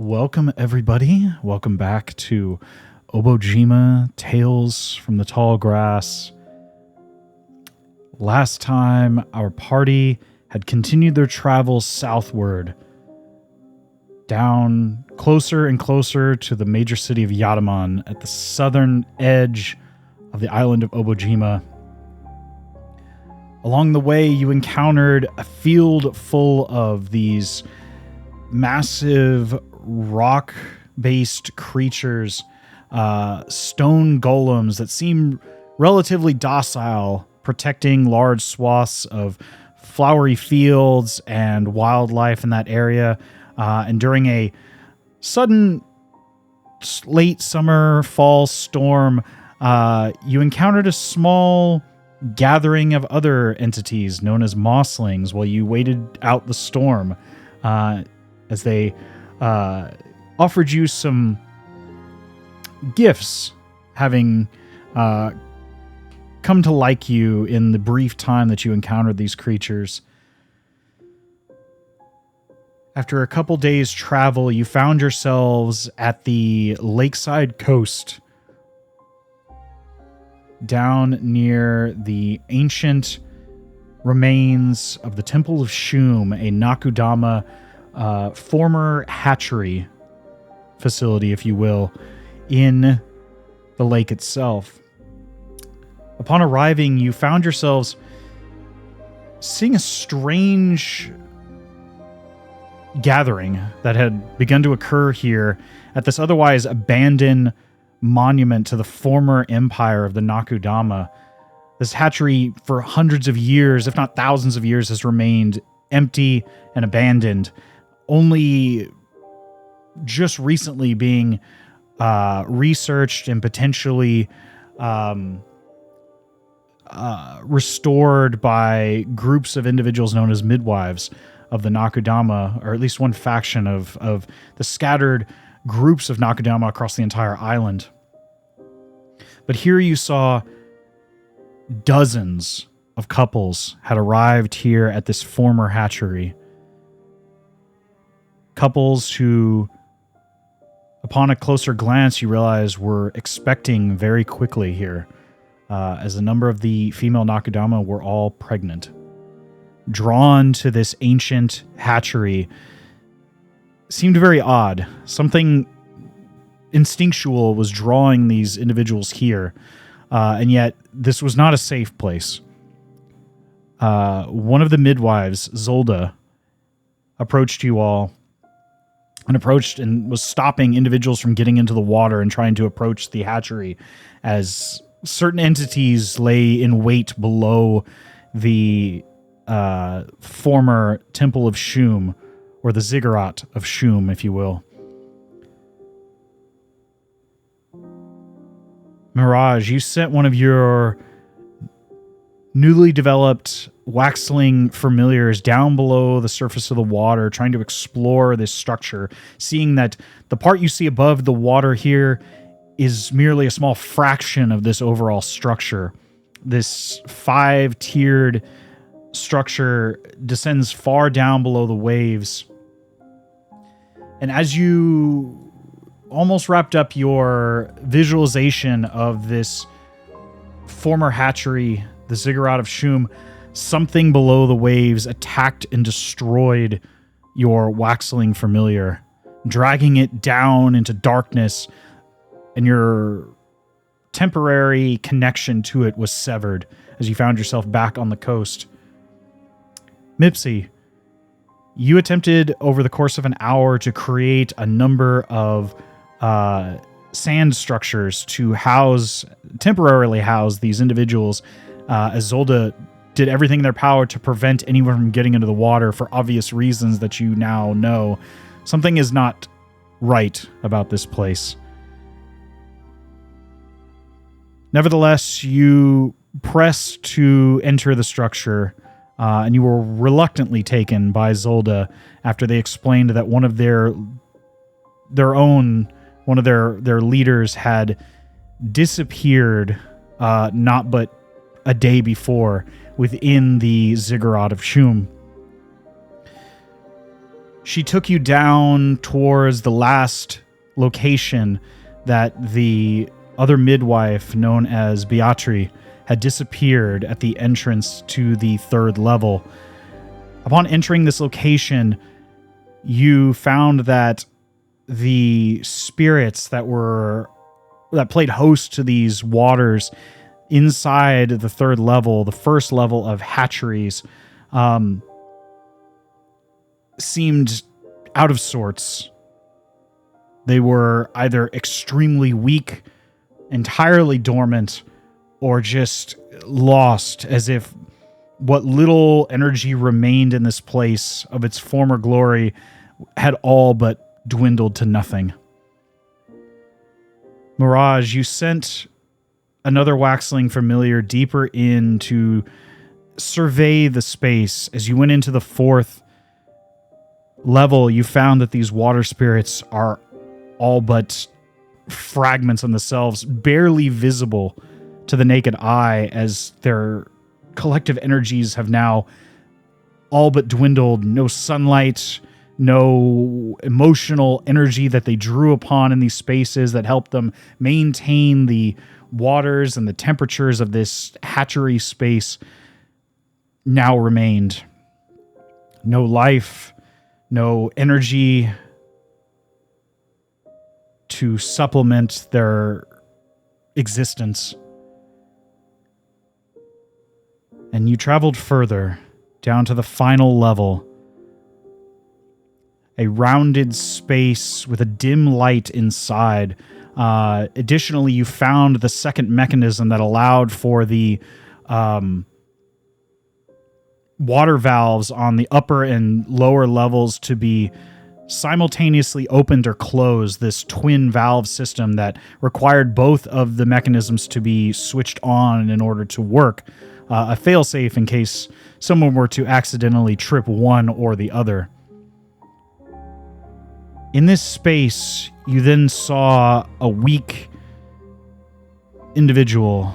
Welcome, everybody. Welcome back to Obojima, Tales from the Tall Grass. Last time, our party had continued their travels southward, down closer and closer to the major city of Yatamon at the southern edge of the island of Obojima. Along the way, you encountered a field full of these massive rock-based creatures, stone golems that seem relatively docile, protecting large swaths of flowery fields and wildlife in that area. And during a sudden late summer, fall storm, you encountered a small gathering of other entities known as mosslings while you waited out the storm, as they offered you some gifts, having come to like you in the brief time that you encountered these creatures. After a couple days' travel, you found yourselves at the lakeside coast, down near the ancient remains of the Temple of Shum, a Nakudama former hatchery facility, if you will, in the lake itself. Upon arriving, you found yourselves seeing a strange gathering that had begun to occur here at this otherwise abandoned monument to the former empire of the Nakudama. This hatchery for hundreds of years, if not thousands of years, has remained empty and abandoned, only just recently being researched and potentially restored by groups of individuals known as midwives of the Nakudama, or at least one faction of the scattered groups of Nakudama across the entire island. But here you saw dozens of couples had arrived here at this former hatchery. Couples who, upon a closer glance, you realize were expecting very quickly here, as a number of the female Nakudama were all pregnant. Drawn to this ancient hatchery seemed very odd. Something instinctual was drawing these individuals here, and yet this was not a safe place. One of the midwives, Zolda, approached you all and was stopping individuals from getting into the water and trying to approach the hatchery, as certain entities lay in wait below the former Temple of Shum, or the Ziggurat of Shum, if you will. Mirage, you sent one of your newly developed waxling familiars down below the surface of the water, trying to explore this structure, seeing that the part you see above the water here is merely a small fraction of this overall structure. This 5-tiered structure descends far down below the waves. And as you almost wrapped up your visualization of this former hatchery, the Ziggurat of Shum, something below the waves attacked and destroyed your waxling familiar, dragging it down into darkness, and your temporary connection to it was severed as you found yourself back on the coast. Mipsy, you attempted over the course of an hour to create a number of sand structures to temporarily house these individuals, as Zolda did everything in their power to prevent anyone from getting into the water for obvious reasons that you now know. Something is not right about this place. Nevertheless, you press to enter the structure, and you were reluctantly taken by Zolda after they explained that one of their leaders had disappeared not but a day before within the Ziggurat of Shum. She took you down towards the last location that the other midwife, known as Beatrice, had disappeared at the entrance to the 3rd level. Upon entering this location, you found that the spirits that played host to these waters inside the 3rd level, the 1st level of hatcheries, seemed out of sorts. They were either extremely weak, entirely dormant, or just lost, as if what little energy remained in this place of its former glory had all but dwindled to nothing. Mirage, you sent another waxling familiar deeper in to survey the space. As you went into the 4th level, you found that these water spirits are all but fragments of themselves, barely visible to the naked eye, as their collective energies have now all but dwindled. No sunlight, no emotional energy that they drew upon in these spaces that helped them maintain the waters and the temperatures of this hatchery space now remained. No life, no energy to supplement their existence. And you traveled further, down to the final level. A rounded space with a dim light inside. Additionally, you found the second mechanism that allowed for the water valves on the upper and lower levels to be simultaneously opened or closed, this twin valve system that required both of the mechanisms to be switched on in order to work. A failsafe in case someone were to accidentally trip one or the other. In this space, you then saw a weak individual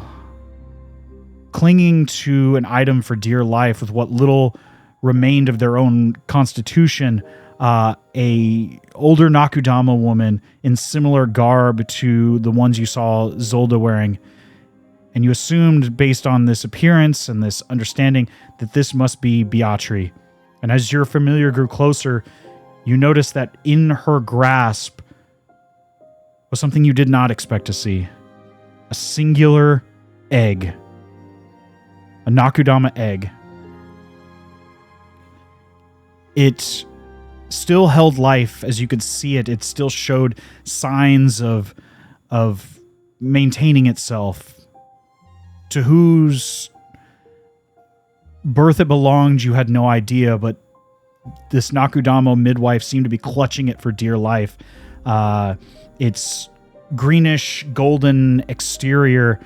clinging to an item for dear life with what little remained of their own constitution. A older Nakudama woman in similar garb to the ones you saw Zelda wearing. And you assumed, based on this appearance and this understanding, that this must be Beatrice. And as your familiar grew closer, you noticed that in her grasp was something you did not expect to see. A singular egg. A Nakudama egg. It still held life as you could see it. It still showed signs of maintaining itself. To whose birth it belonged, you had no idea, but this Nakudama midwife seemed to be clutching it for dear life. Its greenish golden exterior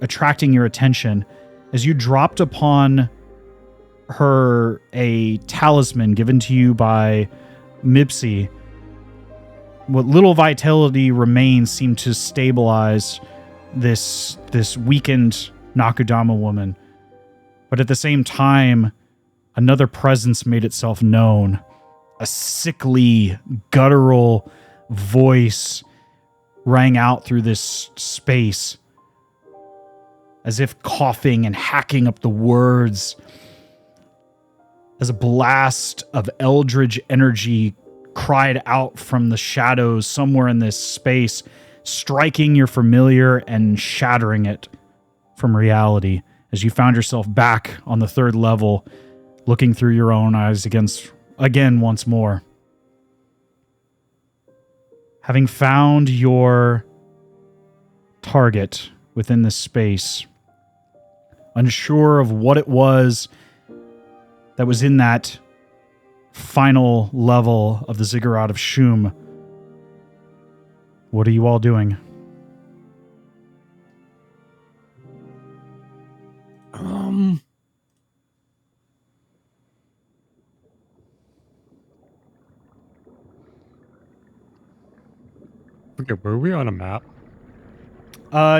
attracting your attention as you dropped upon her a talisman given to you by Mipsy. What little vitality remains seemed to stabilize this weakened Nakudama woman. But at the same time, another presence made itself known. A sickly, guttural voice rang out through this space, as if coughing and hacking up the words, as a blast of eldritch energy cried out from the shadows somewhere in this space, striking your familiar and shattering it from reality as you found yourself back on the 3rd level, looking through your own eyes again once more. Having found your target within this space, unsure of what it was that was in that final level of the Ziggurat of Shum, what are you all doing? Okay, were we on a map?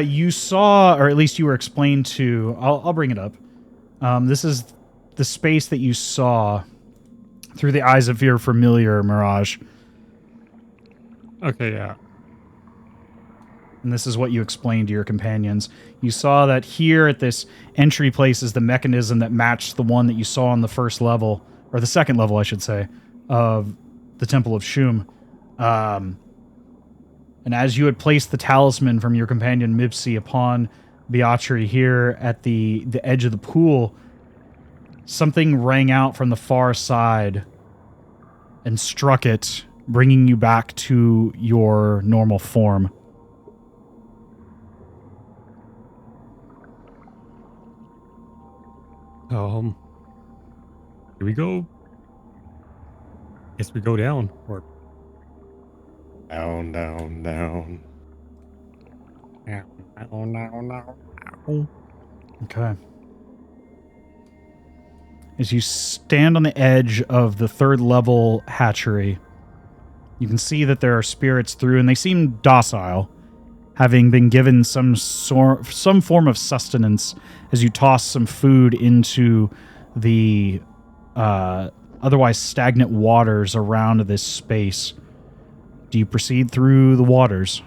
You saw, or at least you were explained to, I'll bring it up. This is the space that you saw through the eyes of your familiar, Mirage. Okay, yeah. And this is what you explained to your companions. You saw that here at this entry place is the mechanism that matched the one that you saw on the first level, or the second level, I should say, of the Temple of Shum. And as you had placed the talisman from your companion Mipsy upon Beatri here at the edge of the pool, something rang out from the far side and struck it, bringing you back to your normal form. Do we go? Guess we go down or Down, down, down. down. Okay. As you stand on the edge of the third level hatchery, you can see that there are spirits through, and they seem docile, having been given some form of sustenance as you toss some food into the otherwise stagnant waters around this space. Do you proceed through the waters?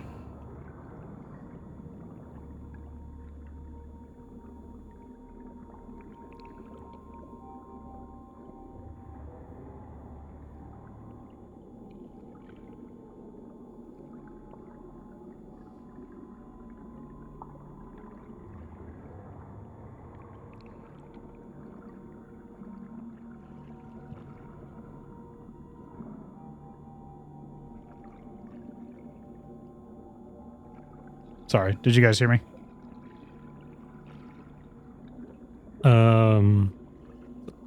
Sorry, did you guys hear me?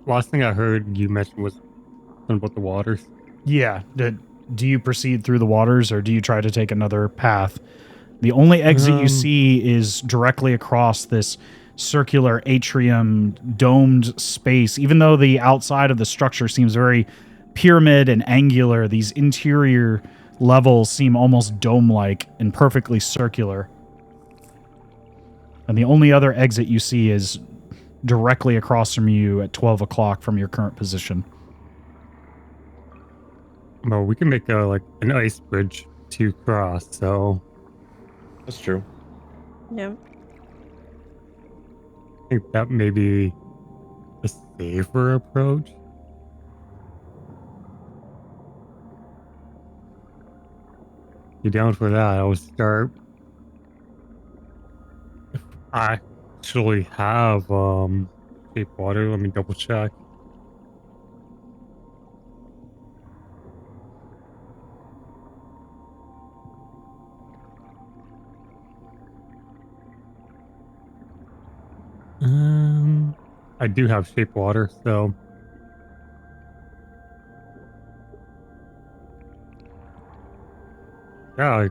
Last thing I heard you mention was something about the waters. Yeah. Do you proceed through the waters, or do you try to take another path? The only exit you see is directly across this circular atrium domed space. Even though the outside of the structure seems very pyramid and angular, these interior levels seem almost dome-like and perfectly circular. And the only other exit you see is directly across from you at 12 o'clock from your current position. Well, we can make an ice bridge to cross, so That's true. Yeah. I think that may be a safer approach. You down for that? I would start. If I actually have shape water, let me double check. I do have shape water, so yeah,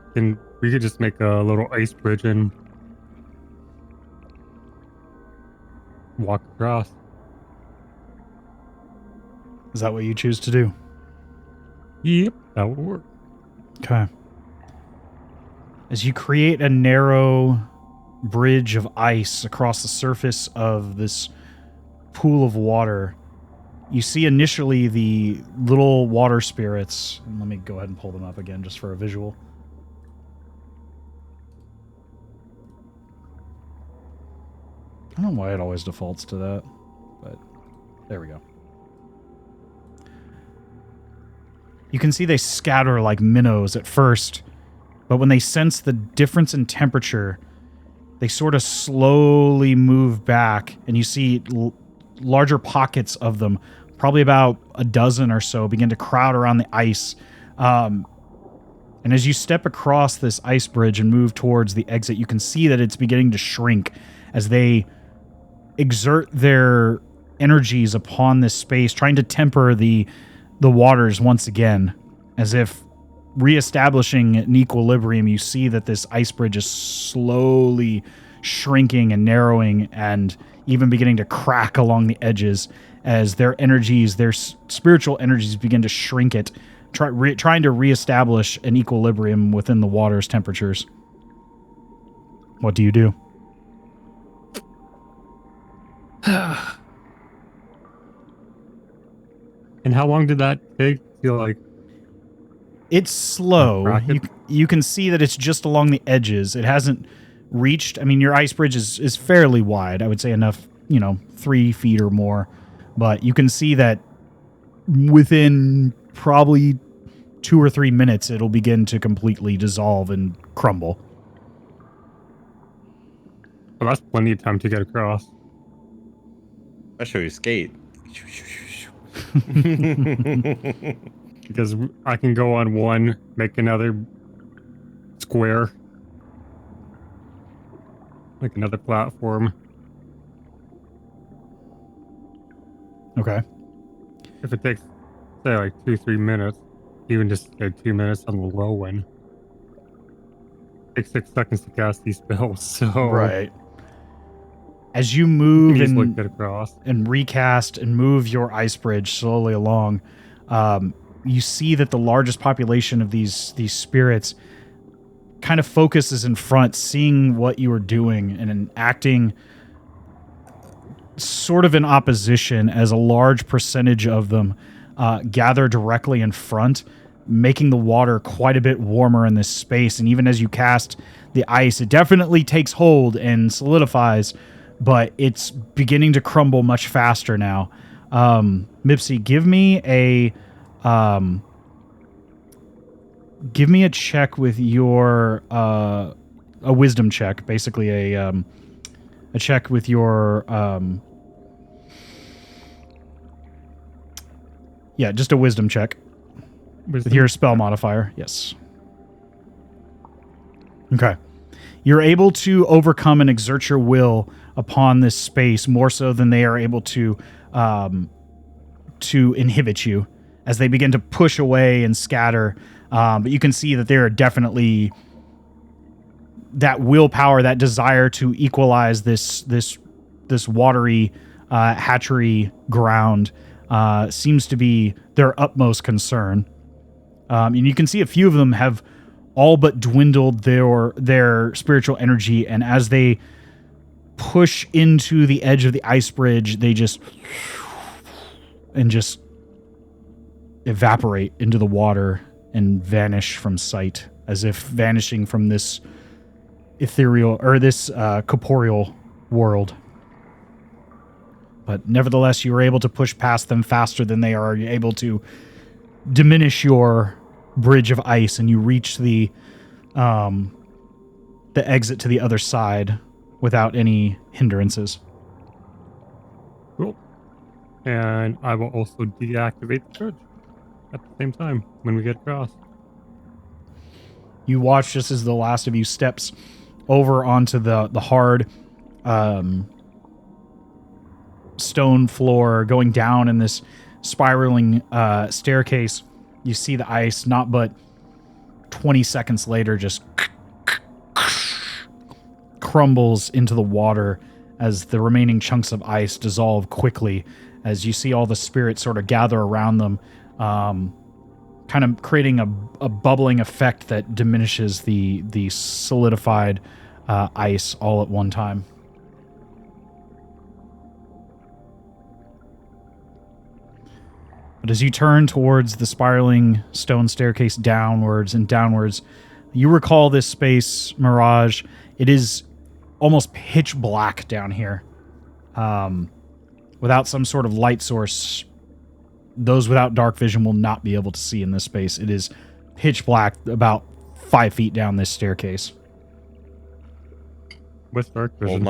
we could just make a little ice bridge and walk across. Is that what you choose to do? Yep, that would work. Okay. As you create a narrow bridge of ice across the surface of this pool of water, you see initially the little water spirits. Let me go ahead and pull them up again just for a visual. I don't know why it always defaults to that, but there we go. You can see they scatter like minnows at first, but when they sense the difference in temperature, they sort of slowly move back, and you see larger pockets of them, probably about a dozen or so, begin to crowd around the ice. And as you step across this ice bridge and move towards the exit, you can see that it's beginning to shrink as they exert their energies upon this space, trying to temper the waters once again, as if reestablishing an equilibrium. You see that this ice bridge is slowly shrinking and narrowing and even beginning to crack along the edges as their energies, their spiritual energies begin to shrink it, trying to reestablish an equilibrium within the water's temperatures. What do you do? And how long did that take to like? It's slow. Crack it? You can see that it's just along the edges. It hasn't reached. I mean, your ice bridge is fairly wide. I would say enough, 3 feet or more. But you can see that within probably 2 or 3 minutes, it'll begin to completely dissolve and crumble. Well, that's plenty of time to get across. Especially you skate. Because I can go on one, make another square, like another platform. Okay. If it takes, say, like 2-3 minutes, even just say 2 minutes on the low one, it takes 6 seconds to cast these spells. So Right. As you you move can easily get across. and recast and move your ice bridge slowly along, you see that the largest population of these spirits kind of focuses in front, seeing what you are doing and acting sort of in opposition, as a large percentage of them gather directly in front, making the water quite a bit warmer in this space. And even as you cast the ice, it definitely takes hold and solidifies, but it's beginning to crumble much faster now. Mipsy, give me a check with your a wisdom check, basically a check with your just a wisdom check with your spell modifier. Yes. Okay. You're able to overcome and exert your will upon this space more so than they are able to inhibit you as they begin to push away and scatter. But you can see that there are definitely that willpower, that desire to equalize this watery hatchery ground seems to be their utmost concern. And you can see a few of them have all but dwindled their spiritual energy, and as they push into the edge of the ice bridge, they just evaporate into the water and vanish from sight, as if vanishing from this ethereal or this corporeal world. But nevertheless, you were able to push past them faster than they are able to diminish your bridge of ice, and you reach the exit to the other side without any hindrances. Cool. And I will also deactivate the bridge at the same time when we get across. You watch just as the last of you steps over onto the hard stone floor, going down in this spiraling staircase. You see the ice, not but 20 seconds later, just crumbles into the water as the remaining chunks of ice dissolve quickly, as you see all the spirits sort of gather around them, kind of creating a bubbling effect that diminishes the solidified ice all at one time. But as you turn towards the spiraling stone staircase downwards and downwards, you recall this space, Mirage. It is almost pitch black down here. Without some sort of light source, those without dark vision will not be able to see in this space. It is pitch black about 5 feet down this staircase. With dark vision.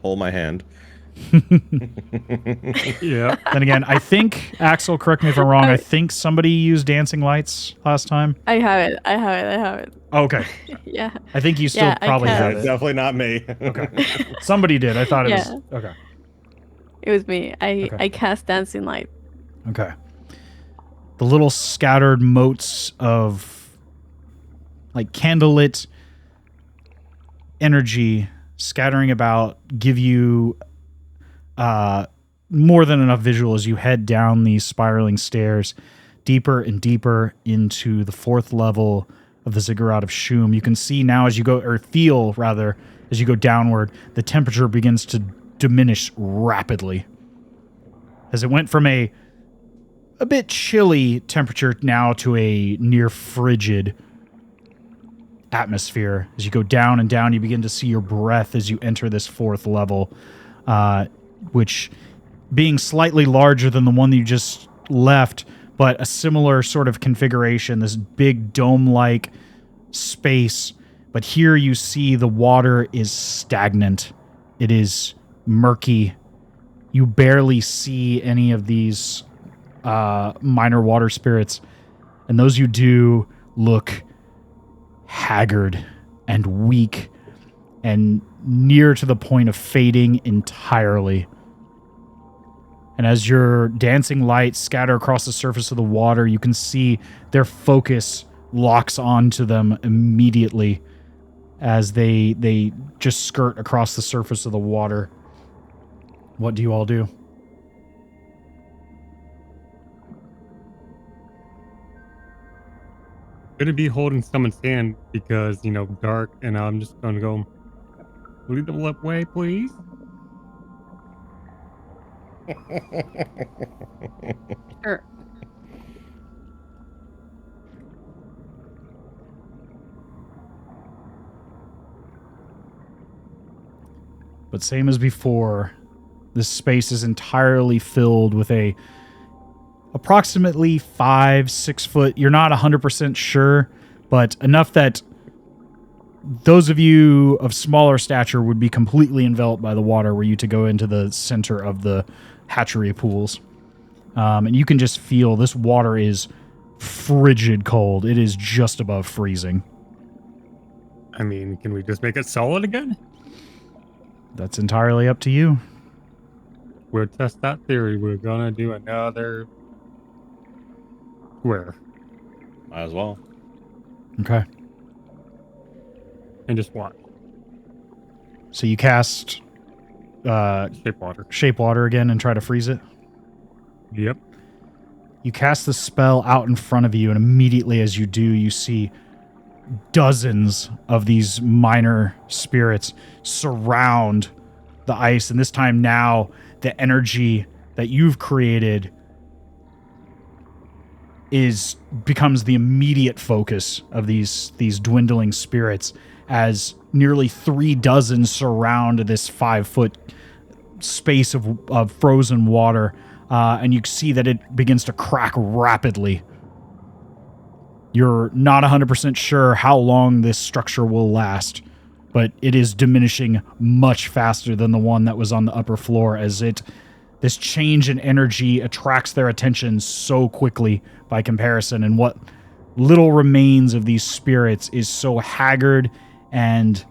Hold my hand. Yeah. Then again, I think, Axel, correct me if I'm wrong, I think somebody used dancing lights last time. I have it. Oh, okay. Yeah. I think you still Yeah, I probably can. have It's it. definitely not me. Okay. Somebody did. I thought it was... Yeah. Okay. It was me. Okay. I cast dancing light. Okay. The little scattered motes of like candlelit energy scattering about give you more than enough visual as you head down these spiraling stairs deeper and deeper into the 4th level of the Ziggurat of Shum. You can see now as you go, or feel rather, as you go downward, the temperature begins to diminish rapidly. As it went from a a bit chilly temperature now to a near frigid atmosphere. As you go down and down, you begin to see your breath as you enter this 4th level, which being slightly larger than the one that you just left, but a similar sort of configuration, this big dome-like space. But here you see the water is stagnant. It is murky. You barely see any of these minor water spirits. And those you do look haggard and weak and near to the point of fading entirely. And as your dancing lights scatter across the surface of the water, you can see their focus locks onto them immediately as they just skirt across the surface of the water. What do you all do? Gonna be holding someone's hand because, dark, and I'm just gonna go, lead the way, please. Sure. But same as before, this space is entirely filled with a approximately 5-6 foot. You're not 100% sure, but enough that those of you of smaller stature would be completely enveloped by the water were you to go into the center of the hatchery pools. And you can just feel this water is frigid cold. It is just above freezing. I mean, can we just make it solid again? That's entirely up to you. We'll test that theory. We're gonna do another square Might as well. Okay. and just watch. So you cast Shape water. Shape Water again and try to freeze it. Yep. You cast the spell out in front of you, and immediately as you do, you see dozens of these minor spirits surround the ice. And this time now, the energy that you've created becomes the immediate focus of these dwindling spirits, as nearly 36 surround this 5-foot space of frozen water. And you see that it begins to crack rapidly. You're not 100% sure how long this structure will last, but it is diminishing much faster than the one that was on the upper floor, as this change in energy attracts their attention so quickly by comparison, and what little remains of these spirits is so haggard and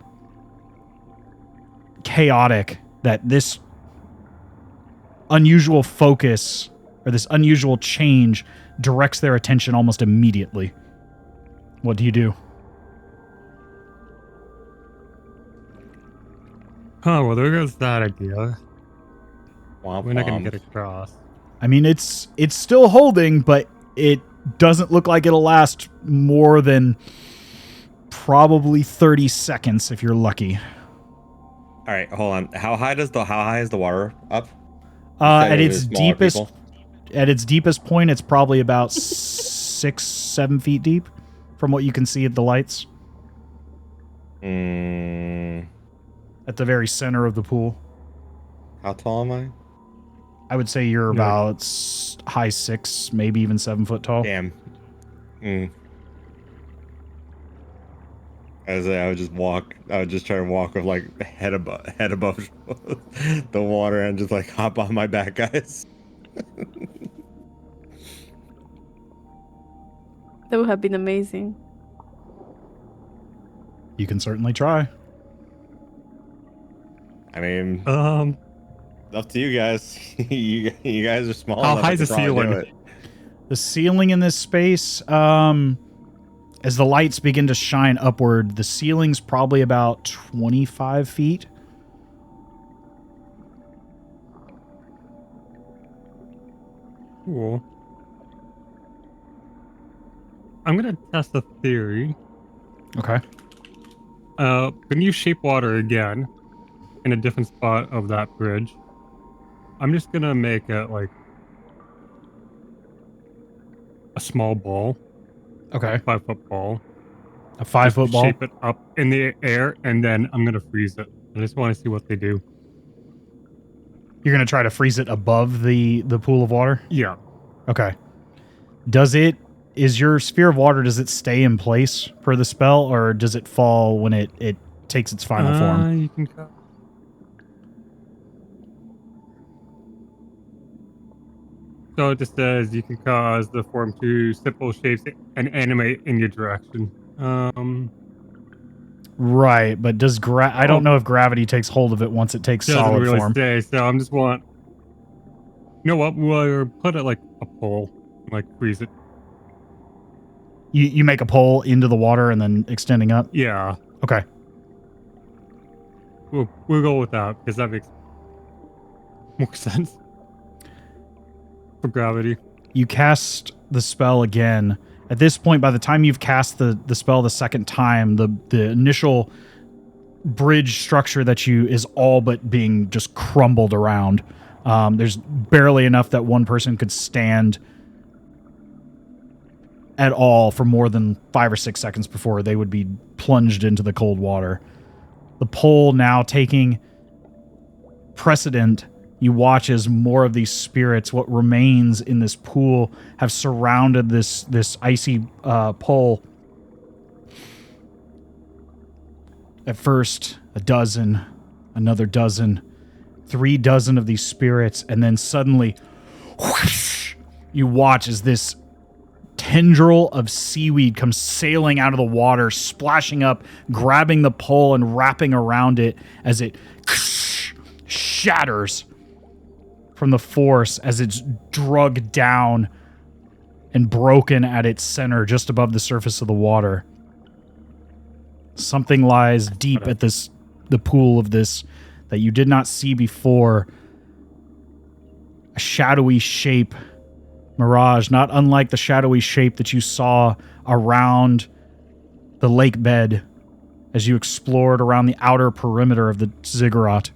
chaotic that this unusual focus or this unusual change directs their attention almost immediately. What do you do? Oh, well, there goes that idea. Womp We're not gonna womp. get across. I mean, it's still holding, but it doesn't look like it'll last more than probably 30 seconds if you're lucky. All right, hold on. How high is the water up? At it its was smaller deepest, people? at its deepest point, it's probably about 6-7 feet deep, from what you can see at the lights Mm, at the very center of the pool. how tall am I? I would say you're Yeah. about high 6, maybe even 7 foot tall. Damn. As I would just walk. I would just try to walk with like head above the water and just like hop on my back, guys. That would have been amazing. You can certainly try. I mean, Um, up to you guys. you guys are small. How enough high you is the could probably do ceiling? it. The ceiling in this space, as the lights begin to shine upward, the ceiling's probably about 25 feet. cool. I'm gonna test a theory. Okay. Can you shape water again in a different spot of that bridge? I'm just gonna make it like a small ball, Okay. 5-foot ball. A 5-foot ball. Shape it up in the air, and then I'm gonna freeze it. I just want to see what they do. You're gonna try to freeze it above the pool of water? Yeah. Okay. Is your sphere of water, does it stay in place for the spell, or does it fall when it takes its final form? You can cut. So it just says you can cause the form to simple shapes and animate in your direction. Right, but I don't know if gravity takes hold of it once it takes Doesn't solid really form. say. So I'm just want. You know what? We'll put it like a pole, like freeze it. You make a pole into the water and then extending up? Yeah. Okay. We'll go with that because that makes more sense for gravity. You cast the spell again. At this point, by the time you've cast the spell the second time, the initial bridge structure that is all but being just crumbled around. There's barely enough that one person could stand at all for more than 5 or 6 seconds before they would be plunged into the cold water. The pole now taking precedent, you watch as more of these spirits, what remains in this pool, have surrounded this icy pole. At first, a dozen, another dozen, 3 dozen of these spirits, and then suddenly, whoosh, you watch as this tendril of seaweed comes sailing out of the water, splashing up, grabbing the pole and wrapping around it as it shatters from the force as it's drugged down and broken at its center just above the surface of the water. Something lies deep at the pool of this that you did not see before. A shadowy shape, mirage, not unlike the shadowy shape that you saw around the lake bed as you explored around the outer perimeter of the ziggurat.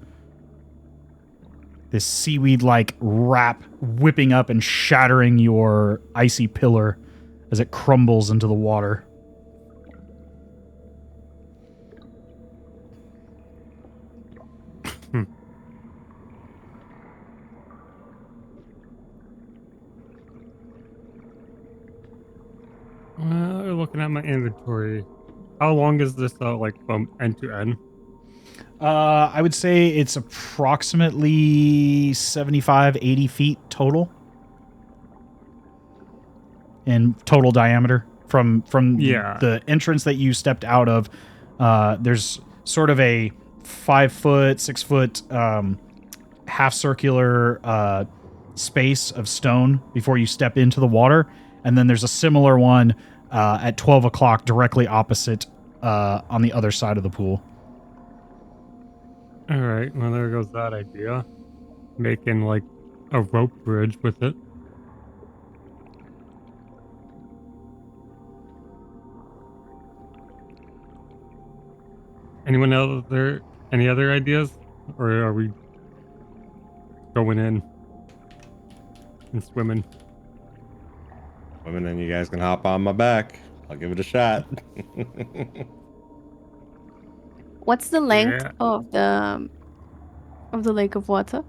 This seaweed-like wrap whipping up and shattering your icy pillar as it crumbles into the water. Looking at my inventory, how long is this like from end to end? I would say it's approximately 75, 80 feet total in total diameter from the entrance that you stepped out of. There's sort of a 5 foot, 6 foot half circular space of stone before you step into the water. And then there's a similar one at 12 o'clock directly opposite on the other side of the pool. All right, well, there goes that idea. Making like a rope bridge with it. Anyone else there? Any other ideas? Or are we going in and swimming? Women, and you guys can hop on my back. I'll give it a shot. What's the length Yeah. of the lake of water?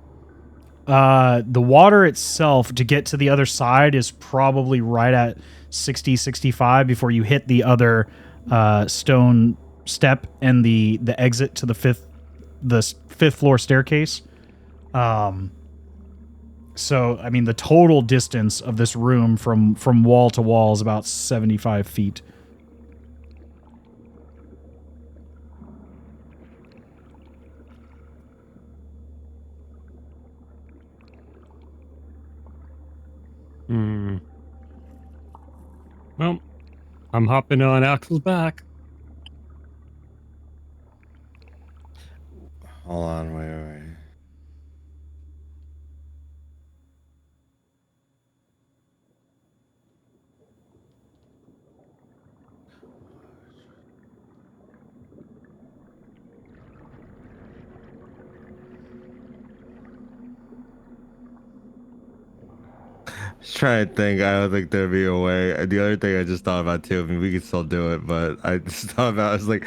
The water itself to get to the other side is probably right at 60, 65 before you hit the other stone step and the exit to the fifth floor staircase. So, I mean, the total distance of this room from wall to wall is about 75 feet. Well, I'm hopping on Axel's back. Hold on, wait. trying to think. I don't think there'd be a way. The other thing I just thought about too. I mean, we could still do it, but I just thought about. I was like,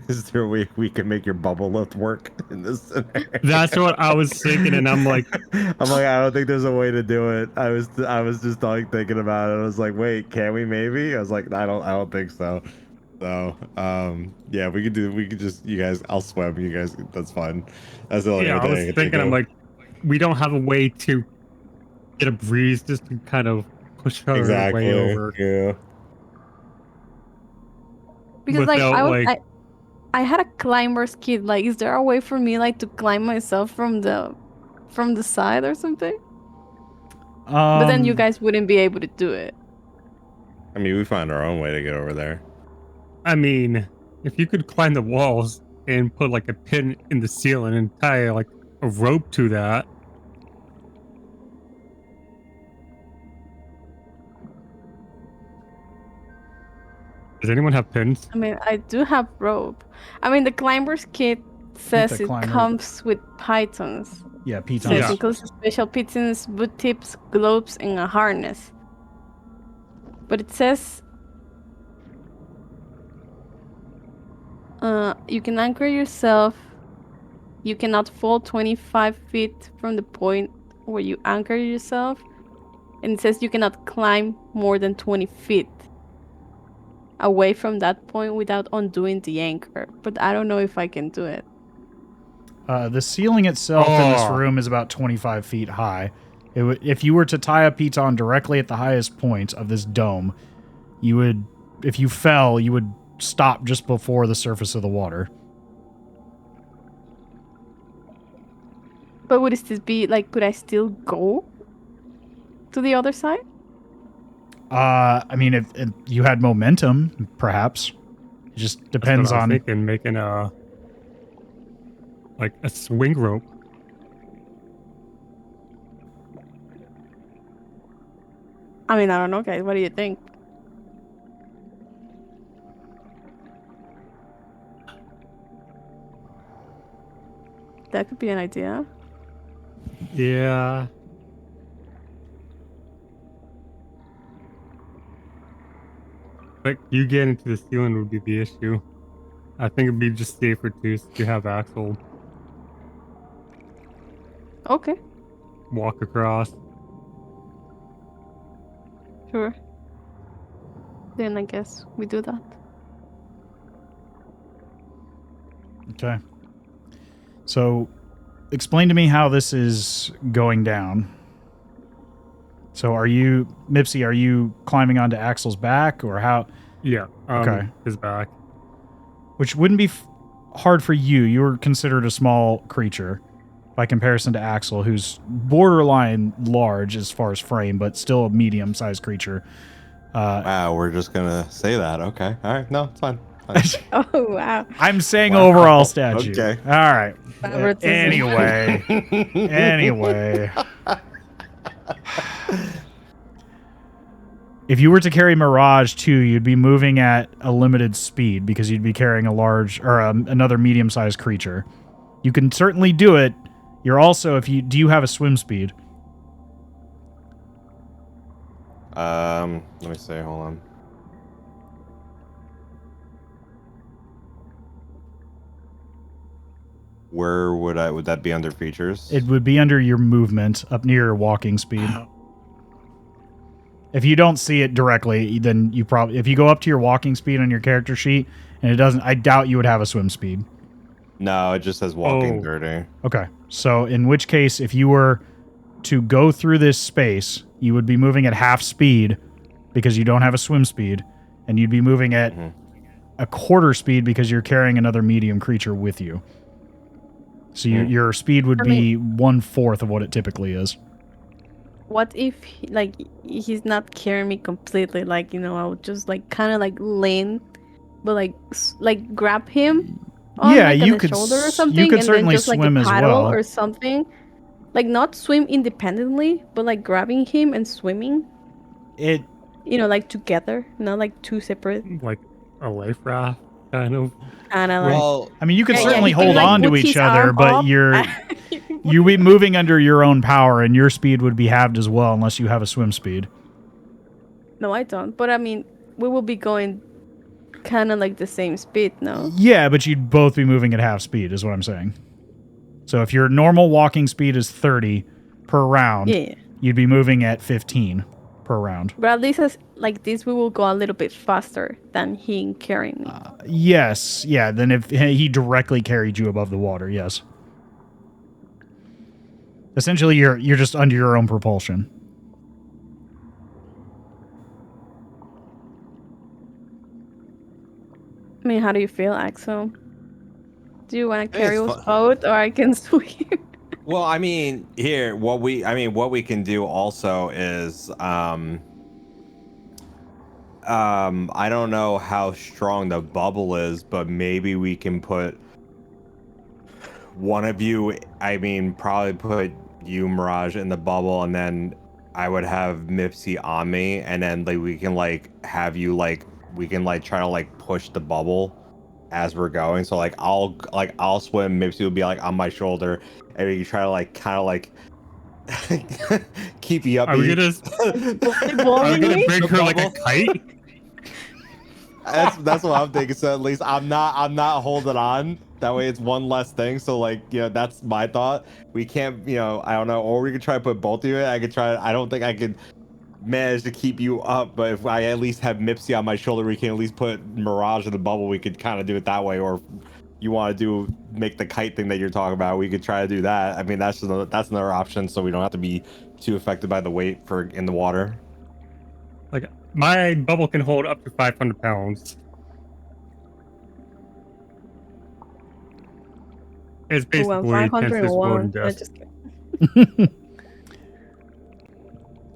is there a way we can make your bubble lift work in this scenario? That's what I was thinking, and I'm like, I don't think there's a way to do it. I was just like thinking about it. I was like, wait, can we maybe? I was like, I don't think so. So, yeah, we could just, you guys, I'll swim. You guys, that's fine. That's the only yeah, I thing was I could thinking, think I'm of. like, we don't have a way to get a breeze just to kind of push her way Exactly. over. Yeah. Because like Without, I had a climber's kit. Like, is there a way for me like to climb myself from the side or something? But then you guys wouldn't be able to do it. I mean, we find our own way to get over there. I mean, if you could climb the walls and put like a pin in the ceiling and tie like a rope to that. Does anyone have pins? I mean, I do have rope. I mean, the climber's kit says the it climber- says with pythons. Yeah, Says pitons. Yeah. includes special pitons, boot tips, gloves, and a harness. But it says you can anchor yourself. You cannot fall 25 feet from the point where you anchor yourself. And it says you cannot climb more than 20 feet away from that point without undoing the anchor. But I don't know if I can do it. The ceiling itself in this Oh. room is about 25 feet high. If you were to tie a piton directly at the highest point of this dome, you would, if you fell, you would stop just before the surface of the water. But would it still be like, could I still go to the other side? I mean, if you had momentum, perhaps. It just depends That's what I was on. thinking, making a like a swing rope. I mean, I don't know, guys. What do you think? That could be an idea. Yeah. Like you getting into the ceiling would be the issue. I think it'd be just safer to have Axel Okay, walk across. sure. Then I guess we do that. Okay. So, explain to me how this is going down. So, Mipsy, are you climbing onto Axel's back, or how? Yeah. Okay. His back. Which wouldn't be hard for you. You were considered a small creature by comparison to Axel, who's borderline large as far as frame, but still a medium-sized creature. Wow, we're just gonna say that. Okay. All right. No, it's fine. Oh, wow. I'm saying Wow. overall statue. Okay. All right. Favoritism. Anyway. If you were to carry Mirage 2, you'd be moving at a limited speed because you'd be carrying a large or another medium-sized creature. You can certainly do it. You're also, do you have a swim speed? Let me see. Hold on. Where would that be under features? It would be under your movement, up near your walking speed. If you don't see it directly, then you probably, if you go up to your walking speed on your character sheet and it doesn't, I doubt you would have a swim speed. No, it just says walking Oh. 30. Okay. So in which case, if you were to go through this space, you would be moving at half speed because you don't have a swim speed, and you'd be moving at a quarter speed because you're carrying another medium creature with you. So your speed would be 1/4 of what it typically is. What if, he's not carrying me completely? Like, I would just, kind of, lean, but, grab him on, Yeah, on you the could shoulder or s- something, you could and certainly then just, swim a as paddle well. or something. Like, not swim independently, but, grabbing him and swimming, It together, not, two separate, Like a life raft, kind of. kind of, Well, I mean, you could Yeah, certainly he can, hold on to put each his other, arm but up. you're He can You'd be moving under your own power, and your speed would be halved as well, unless you have a swim speed. No, I don't. But I mean, we will be going kind of like the same speed, no? Yeah, but you'd both be moving at half speed, is what I'm saying. So if your normal walking speed is 30 per round, Yeah. you'd be moving at 15 per round. But at least as like this, we will go a little bit faster than he carrying me. Yes, yeah, then if he directly carried you above the water, yes. Essentially, you're just under your own propulsion. Uh, I mean, how do you feel, Axel? Do you want to carry It's us both, or I can swim? Well, I mean, here what we can do also is I don't know how strong the bubble is, but maybe we can put one of you, I mean, probably put you, Mirage, in the bubble, and then I would have Mipsy on me, and then like we can like have you like we can like try to like push the bubble as we're going. So like I'll swim, Mipsy will be like on my shoulder, and we can try to like kind of like keep you up. Are we gonna bring her like a kite? That's what I'm thinking. So at least I'm not holding on. That way it's one less thing. So like, you know, that's my thought. We can't, you know, I don't know, or we could try to put both of you in. I could try. I don't think I could manage to keep you up, but if I at least have Mipsy on my shoulder, we can at least put Mirage in the bubble. We could kind of do it that way. Or if you want to make the kite thing that you're talking about, we could try to do that. I mean, that's another option, so we don't have to be too affected by the weight for in the water. Like my bubble can hold up to 500 pounds. It's basically 501.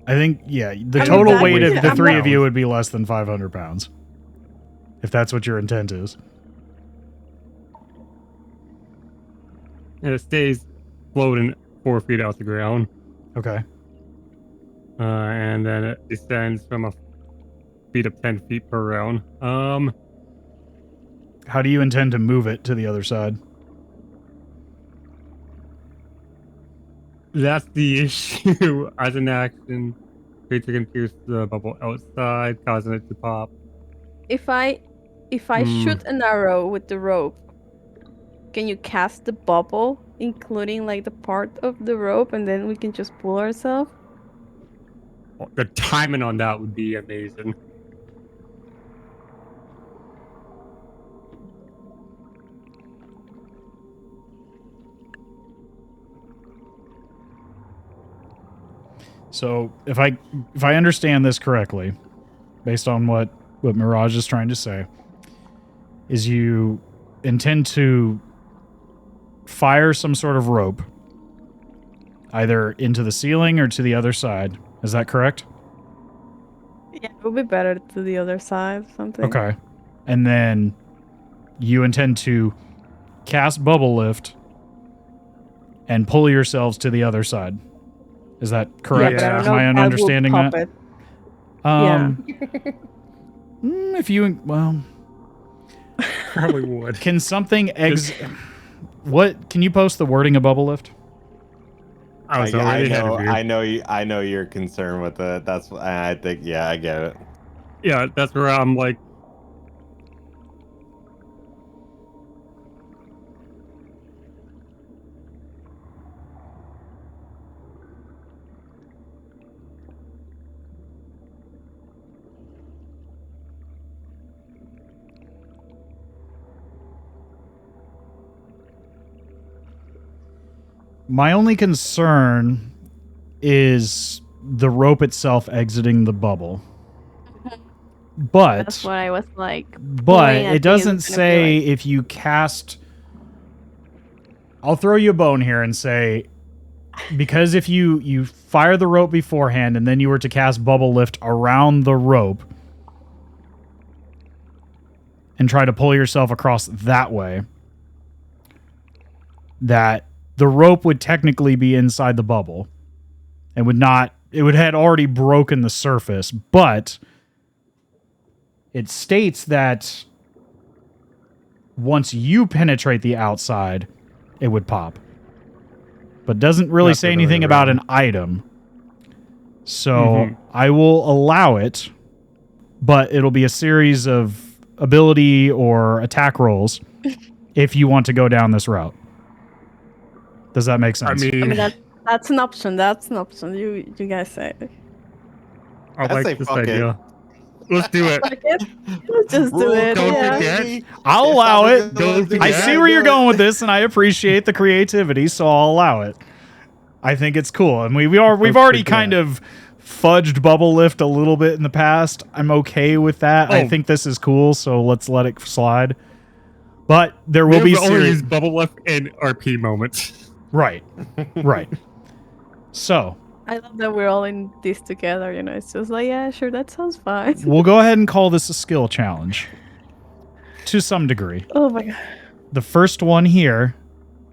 I think, yeah, the I mean, total that weight would- of the I'm three not- of you would be less than 500 pounds. If that's what your intent is. And it stays floating 4 feet off the ground. Okay. And then it descends from a speed of 10 feet per round. How do you intend to move it to the other side? That's the issue. As an action, creature can pierce the bubble outside, causing it to pop. If I shoot an arrow with the rope, can you cast the bubble, including like the part of the rope, and then we can just pull ourselves? The timing on that would be amazing. So if I understand this correctly, based on what Mirage is trying to say, is you intend to fire some sort of rope either into the ceiling or to the other side. Is that correct? Yeah, it would be better to the other side, something. Okay. And then you intend to cast Bubble Lift and pull yourselves to the other side. Is that correct? Yeah, but I don't Am I understanding that? If you, well, Probably would. can something what, can you post the wording of Bubble Lift? I was already ahead of you. I know you're concerned with it. That's I think, yeah, I get it. Yeah, that's where I'm like, My only concern is the rope itself exiting the bubble. But That's what I was like. But pulling, I it think doesn't it's gonna be say like- if you cast. I'll throw you a bone here and say, because if you fire the rope beforehand and then you were to cast Bubble Lift around the rope and try to pull yourself across that way, that the rope would technically be inside the bubble and would not. It would had already broken the surface, but it states that once you penetrate the outside, it would pop. but doesn't really Not say the other way anything about around. an item. So Mhm. I will allow it, but it'll be a series of ability or attack rolls if you want to go down this route. Does that make sense? I I mean, mean that's an option. That's an option. You guys say. I I say like this fuck it. idea. Let's do it. Fuck it. Let's just do it. Don't Yeah. forget. I'll If allow someone's it. gonna let us do I I it, see Yeah. where you're do it. going with this, and I appreciate the creativity, so I'll allow it. I think it's cool, and we've already kind of fudged Bubble Lift a little bit in the past. I'm okay with that. I Oh. think this is cool, so let's let it slide. But there We will be have only serious. used bubble lift in RP moments. Right, right. So I love that we're all in this together. You know, it's just like, yeah, sure, that sounds fine. we'll go ahead and call this a skill challenge to some degree. Oh my god. The first one here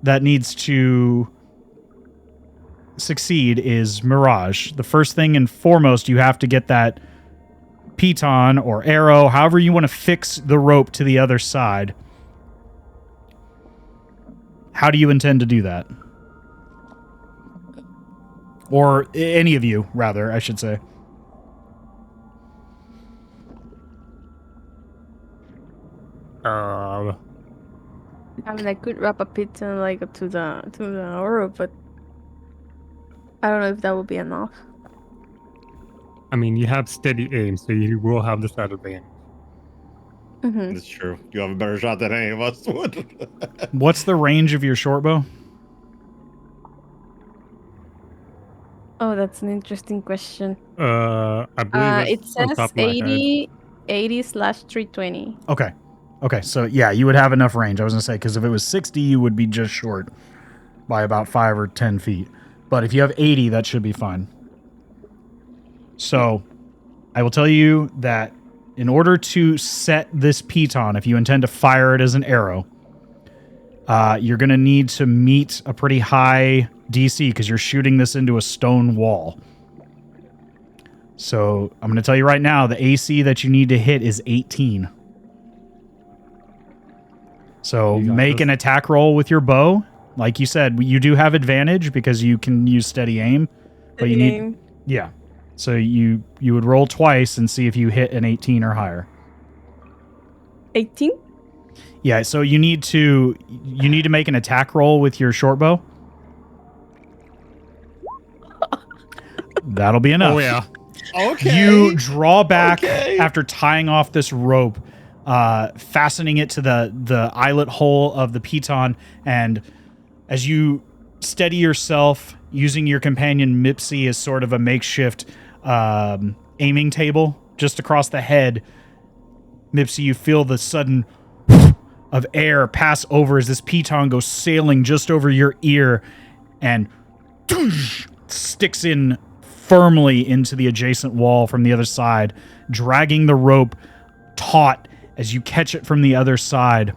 that needs to succeed is Mirage. The first thing and foremost, you have to get that piton or arrow, however you want to fix the rope to the other side. How do you intend to do that? Or any of you, rather, I should say. I mean, I could wrap a pizza like to the order, but I don't know if that would be enough. I mean, you have steady aim, so you will have this at advantage. Hmm. That's true. You have a better shot than any of us would. What's the range of your short bow? Oh, that's an interesting question. I believe It it's on says top of my head. 80/320. Okay. Okay, so yeah, you would have enough range. I was going to say, because if it was 60, you would be just short by about 5 or 10 feet. But if you have 80, that should be fine. So I will tell you that in order to set this piton, if you intend to fire it as an arrow, you're going to need to meet a pretty high DC because you're shooting this into a stone wall. So I'm going to tell you right now, the AC that you need to hit is 18. So You got make this. an attack roll with your bow. Like you said, you do have advantage because you can use steady aim. But you need, yeah. So you would roll twice and see if you hit an 18 or higher. 18? Yeah, so you need to make an attack roll with your short bow. That'll be enough. Oh yeah. Okay. You draw back Okay. after tying off this rope, fastening it to the eyelet hole of the piton, and as you steady yourself using your companion Mipsy as sort of a makeshift aiming table just across the head, Mipsy, you feel the sudden of air pass over as this piton goes sailing just over your ear and sticks in firmly into the adjacent wall from the other side, dragging the rope taut as you catch it from the other side.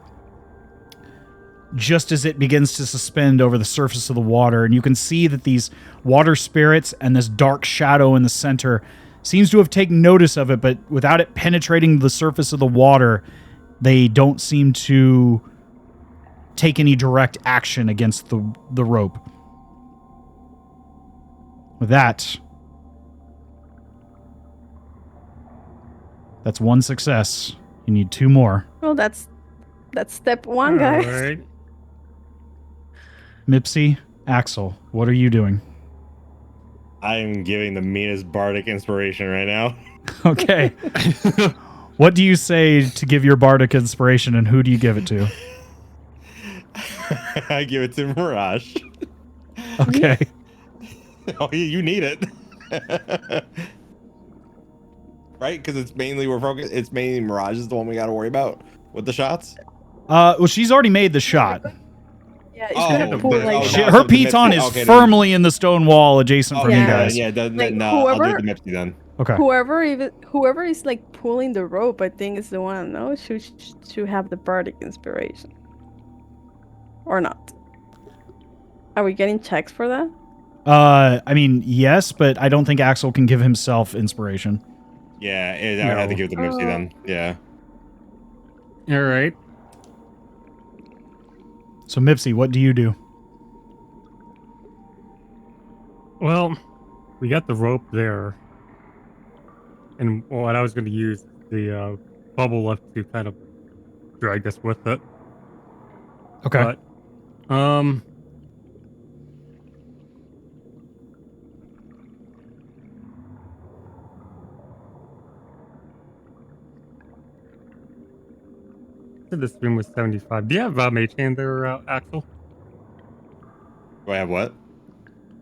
Just as it begins to suspend over the surface of the water, and you can see that these water spirits and this dark shadow in the center seems to have taken notice of it, but without it penetrating the surface of the water, they don't seem to take any direct action against the rope. With that, that's one success. You need 2 more. Well, that's step one, guys. All right. Mipsy, Axel, what are you doing? I'm giving the meanest bardic inspiration right now. Okay. What do you say to give your bardic inspiration, and who do you give it to? I give it to Mirage. Okay. Oh, you need it. Right? Because it's mainly it's mainly Mirage is the one we got to worry about with the shots. Well, she's already made the shot. Yeah, it's gonna pull but- like oh, She, no. her so the piton Mipsy- is okay, then- firmly in the stone wall adjacent from yeah. you guys. Yeah, Like, no, I'll do whoever- the Mipsy then. Okay. whoever is like pulling the rope, I think is the one. No, should have the bardic inspiration, or not? Are we getting checks for that? I mean, yes, but I don't think Axel can give himself inspiration. Yeah, I would have to No. give it to Mipsy then. Yeah. All right. So, Mipsy, what do you do? Well, we got the rope there, and what I was going to use the bubble lift to kind of drag us with it. Okay. But this room was 75. Do you have a mage hand there, Axel? Do I have what?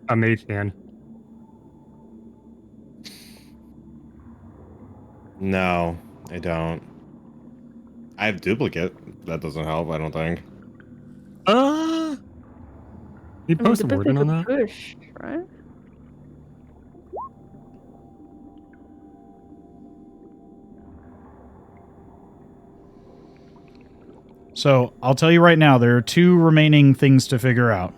A mage hand. No, I don't. I have duplicate. That doesn't help, I don't think. You I mean, post a the word in on a that? push, right? So I'll tell you right now, there are two remaining things to figure out.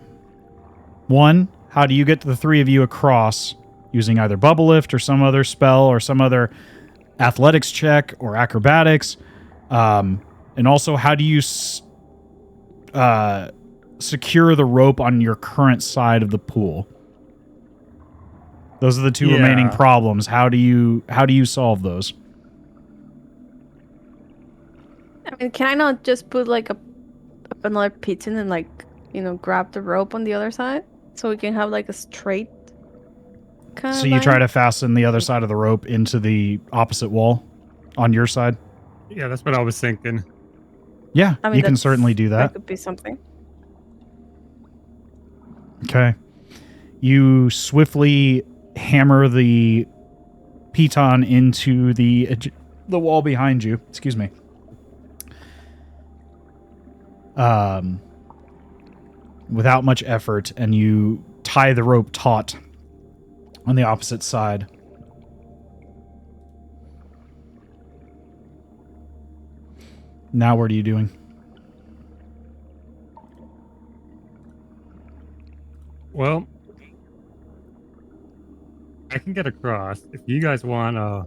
One, how do you get the three of you across using either bubble lift or some other spell or some other athletics check or acrobatics? And also, how do you secure the rope on your current side of the pool? Those are the two remaining problems. How do you solve those? I mean, can I not just put like another pigeon and like, grab the rope on the other side so we can have like a straight kind So of you line? try to fasten the other side of the rope into the opposite wall on your side? Yeah, that's what I was thinking. Yeah, I mean, you can certainly do That that. could be something. Okay. You swiftly hammer the piton into the wall behind you. Excuse me. Without much effort, and you tie the rope taut on the opposite side. Now what are you doing? Well, I can get across. If you guys want to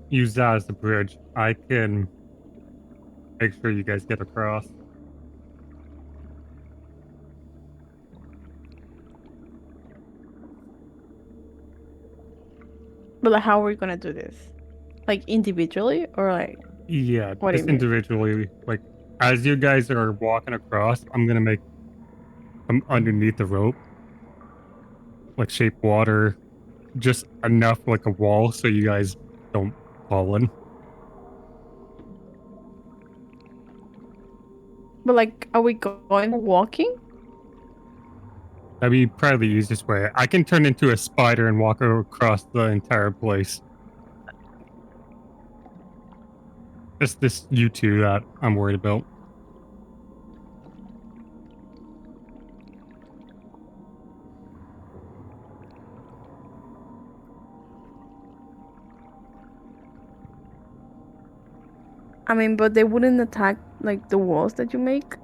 use that as the bridge, I can make sure you guys get across. But like, how are we gonna do this? Like individually or like? Yeah, What do just you mean? individually. Like, as you guys are walking across, I'm going to make them underneath the rope. Like, shape water just enough like a wall so you guys don't fall in. But like, are we going walking? That'd be probably the easiest way. I can turn into a spider and walk across the entire place. It's this you two that I'm worried about. I mean, but they wouldn't attack like the walls that you make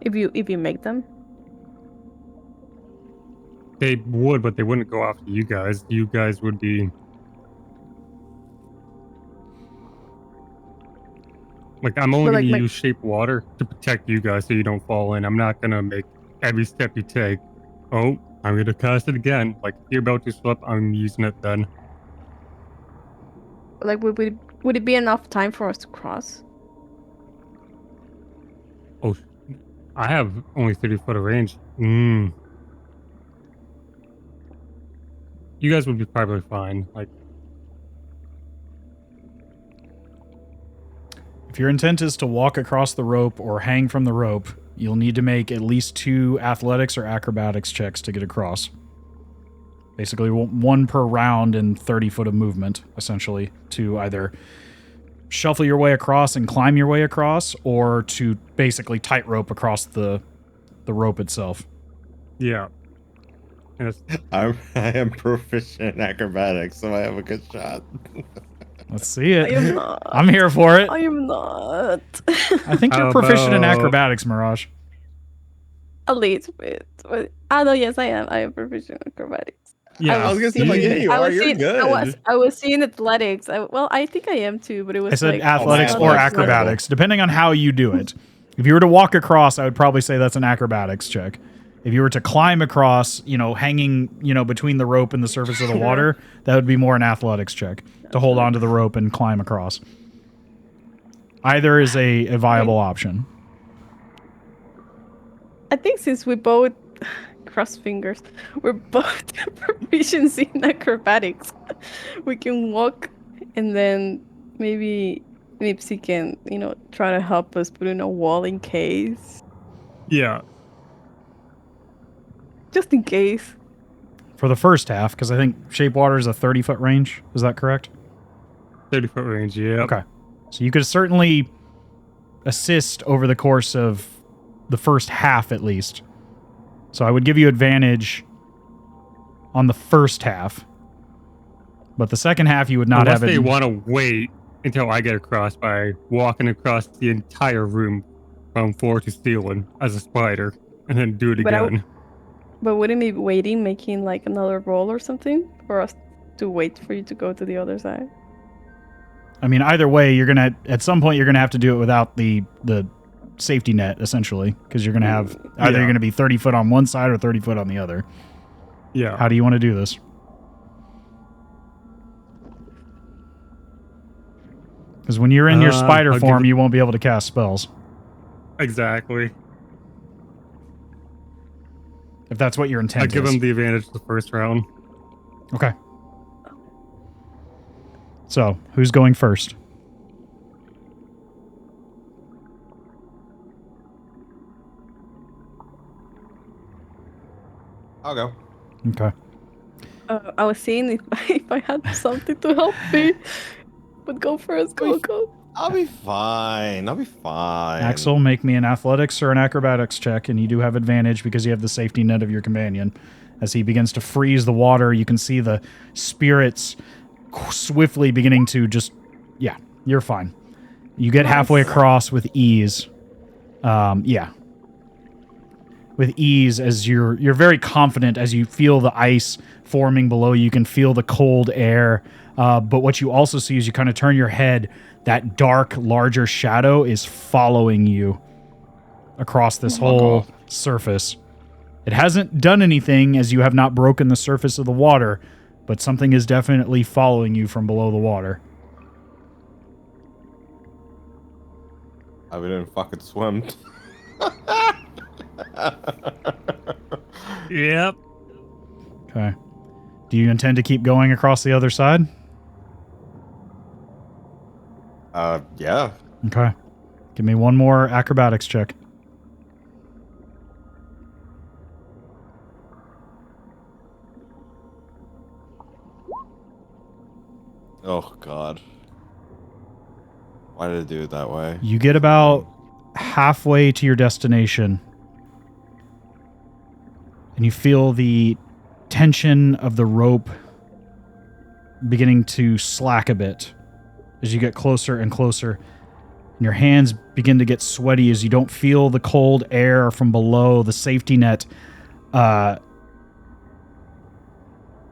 if you make them. They would, but they wouldn't go after you guys. You guys would be like, I'm only But going like to my use shape water to protect you guys so you don't fall in. I'm not going to make every step you take. Oh, I'm going to cast it again. Like, if you're about to slip, I'm using it then. like would it be enough time for us to cross? Oh, I have only 30 foot of range. You guys would be probably fine. Like, If your intent is to walk across the rope or hang from the rope, you'll need to make at least 2 athletics or acrobatics checks to get across. Basically, one per round and 30 foot of movement, essentially, to either shuffle your way across and climb your way across, or to basically tightrope across the rope itself. yeah. I am proficient in acrobatics, so I have a good shot. Let's see I it. am not. I'm here for it. I am not. I think you're How proficient in about- acrobatics, Mirage. A little bit. But, no, yes, I am. I am proficient in acrobatics. Yeah, I was gonna say, like, yeah, you are. You're good. I was seeing athletics. I think I am too, but it was I said like athletics man, or that's acrobatics, depending on how you do it. If you were to walk across, I would probably say that's an acrobatics check. If you were to climb across, hanging, between the rope and the surface of the water, that would be more an athletics check to hold onto the rope and climb across. Either is a viable option. I think since we both, cross fingers, we're both proficiency in acrobatics, we can walk and then maybe Nipsey can, try to help us put in a wall in case. Yeah. Just in case. For the first half, because I think Shape Water is a 30-foot range. Is that correct? 30-foot range, yeah. Okay. So you could certainly assist over the course of the first half, at least. So I would give you advantage on the first half. But the second half, you would not Unless have it. they want to wait until I get across by walking across the entire room from floor to ceiling as a spider, and then do it again. But wouldn't it be waiting, making like another roll or something for us to wait for you to go to the other side? I mean, either way, at some point, you're going to have to do it without the safety net, essentially, because you're going to have, either you're going to be 30 foot on one side or 30 foot on the other. Yeah. How do you want to do this? Because when you're in your spider form, you won't be able to cast spells. Exactly. If that's what your intent is. I give him the advantage the first round. Okay. So, who's going first? I'll go. Okay. I was seeing if I had something to help me. But go first, go. I'll be fine. Axel, make me an athletics or an acrobatics check, and you do have advantage because you have the safety net of your companion. As he begins to freeze the water, you can see the spirits swiftly beginning to just... Yeah, you're fine. You get halfway across with ease. Yeah. With ease, as you're very confident as you feel the ice forming below you. You can feel the cold air. But what you also see is you kind of turn your head, that dark, larger shadow is following you across this whole surface. It hasn't done anything as you have not broken the surface of the water, but something is definitely following you from below the water. I didn't fucking swim. Yep. Okay. Do you intend to keep going across the other side? Yeah. Okay. Give me one more acrobatics check. Oh, God. Why did it do it that way? You get about halfway to your destination, and you feel the tension of the rope beginning to slack a bit as you get closer and closer. And your hands begin to get sweaty as you don't feel the cold air from below the safety net. As